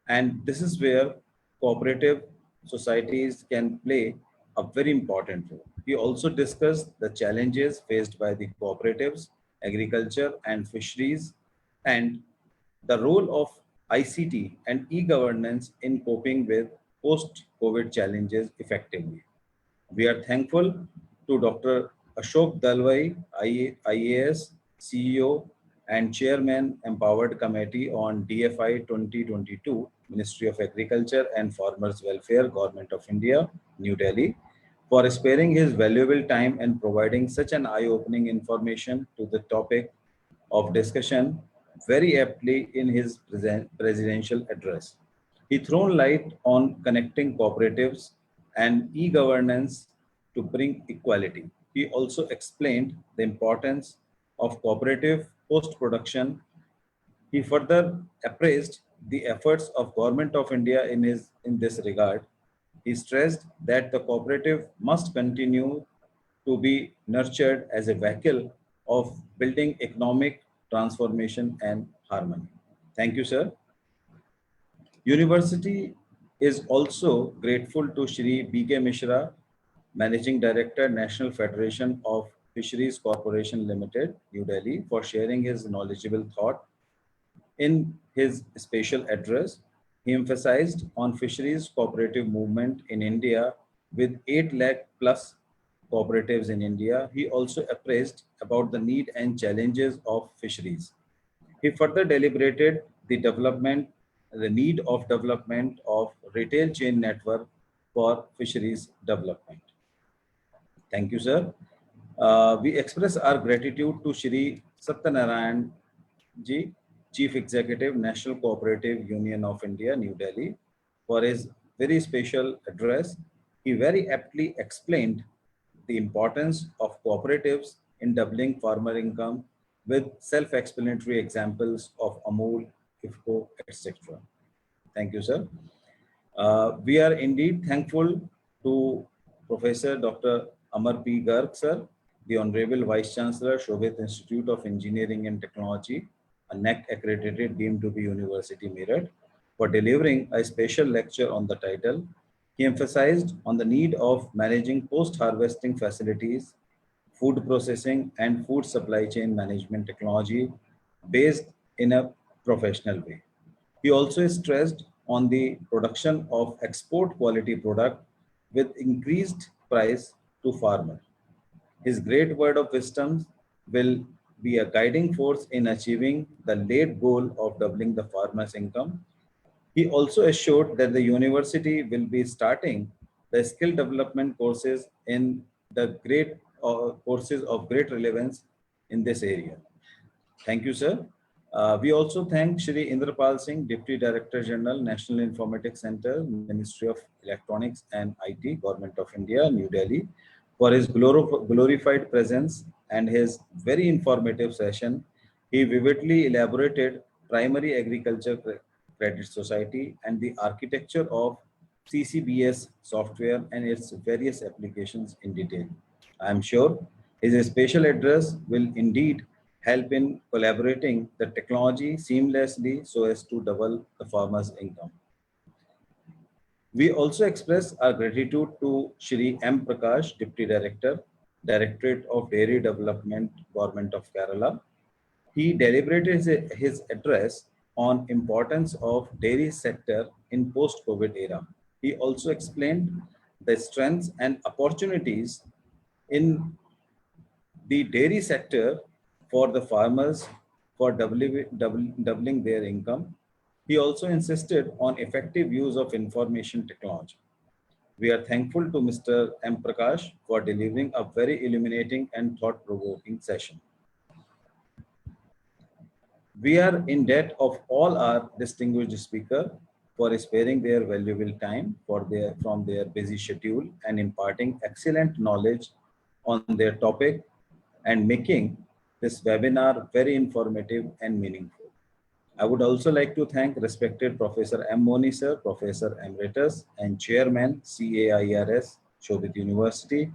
and this is where cooperative societies can play a very important role. He also discussed the challenges faced by the cooperatives, agriculture and fisheries, and the role of ICT and e-governance in coping with post-COVID challenges effectively. We are thankful to Dr. Ashok Dalwai, IAS, CEO and Chairman, Empowered Committee on DFI 2022, Ministry of Agriculture and Farmers Welfare, Government of India, New Delhi, for sparing his valuable time and providing such an eye-opening information to the topic of discussion very aptly in his presidential address. He thrown light on connecting cooperatives and e-governance to bring equality. He also explained the importance of cooperative post-production. He further appraised the efforts of Government of India in this regard. He stressed that the cooperative must continue to be nurtured as a vehicle of building economic transformation and harmony. Thank you, sir. University is also grateful to Shri B.K. Mishra, Managing Director, National Federation of Fisheries Corporation Limited, New Delhi, for sharing his knowledgeable thought. In his special address, he emphasized on fisheries cooperative movement in India with 8 lakh plus cooperatives in India. He also appraised about the need and challenges of fisheries. He further deliberated the need of development of retail chain network for fisheries development. Thank you, sir. We express our gratitude to Shri Satyanarayan Ji, Chief Executive, National Cooperative Union of India, New Delhi, for his very special address. He very aptly explained the importance of cooperatives in doubling farmer income with self-explanatory examples of Amul, IFCO, etc. Thank you, sir. We are indeed thankful to Professor Dr. Amar P. Garg, sir, the Honorable Vice Chancellor, Shobhit Institute of Engineering and Technology, a NAC accredited deemed to be University Meerut, for delivering a special lecture on the title. He emphasized on the need of managing post-harvesting facilities, food processing and food supply chain management technology based in a professional way. He also stressed on the production of export quality product with increased price to farmer. His great word of wisdom will be a guiding force in achieving the late goal of doubling the farmer's income. He also assured that the university will be starting the skill development courses in the courses of great relevance in this area. Thank you, sir. We also thank Shri Indrapal Singh, Deputy Director General, National Informatics Center, Ministry of Electronics and IT, Government of India, New Delhi, for his glorified presence and his very informative session. He vividly elaborated primary agriculture credit society and the architecture of CCBS software and its various applications in detail. I am sure his special address will indeed help in collaborating the technology seamlessly so as to double the farmer's income. We also express our gratitude to Shri M. Prakash, Deputy Director, Directorate of Dairy Development, Government of Kerala. He deliberated his address on importance of dairy sector in post-COVID era. He also explained the strengths and opportunities in the dairy sector for the farmers for doubling their income. He also insisted on effective use of information technology. We are thankful to Mr. M. Prakash for delivering a very illuminating and thought-provoking session. We are in debt of all our distinguished speakers for sparing their valuable time from their busy schedule and imparting excellent knowledge on their topic and making this webinar very informative and meaningful. I would also like to thank respected Professor M. Moni sir, Professor Emeritus and Chairman CAIRS, Shobhit University,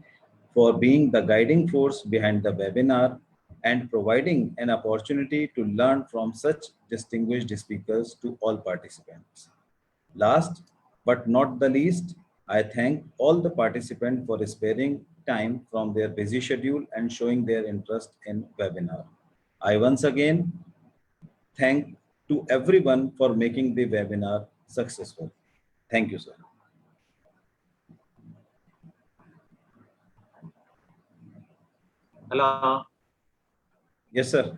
for being the guiding force behind the webinar and providing an opportunity to learn from such distinguished speakers to all participants. Last but not the least, I thank all the participants for sparing time from their busy schedule and showing their interest in webinar. I once again thank to everyone for making the webinar successful. Thank you, sir. Hello. Yes, sir.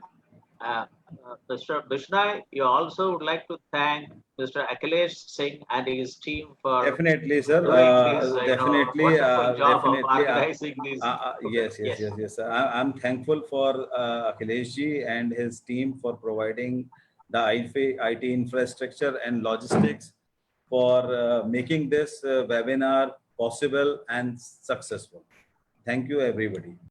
Mr. Bishnoi, you also would like to thank Mr. Akhilesh Singh and his team for definitely, sir. doing this Definitely, wonderful job of definitely. organizing this. Yes. I'm thankful for Akhilesh ji and his team for providing the IT infrastructure and logistics for making this webinar possible and successful. Thank you, everybody.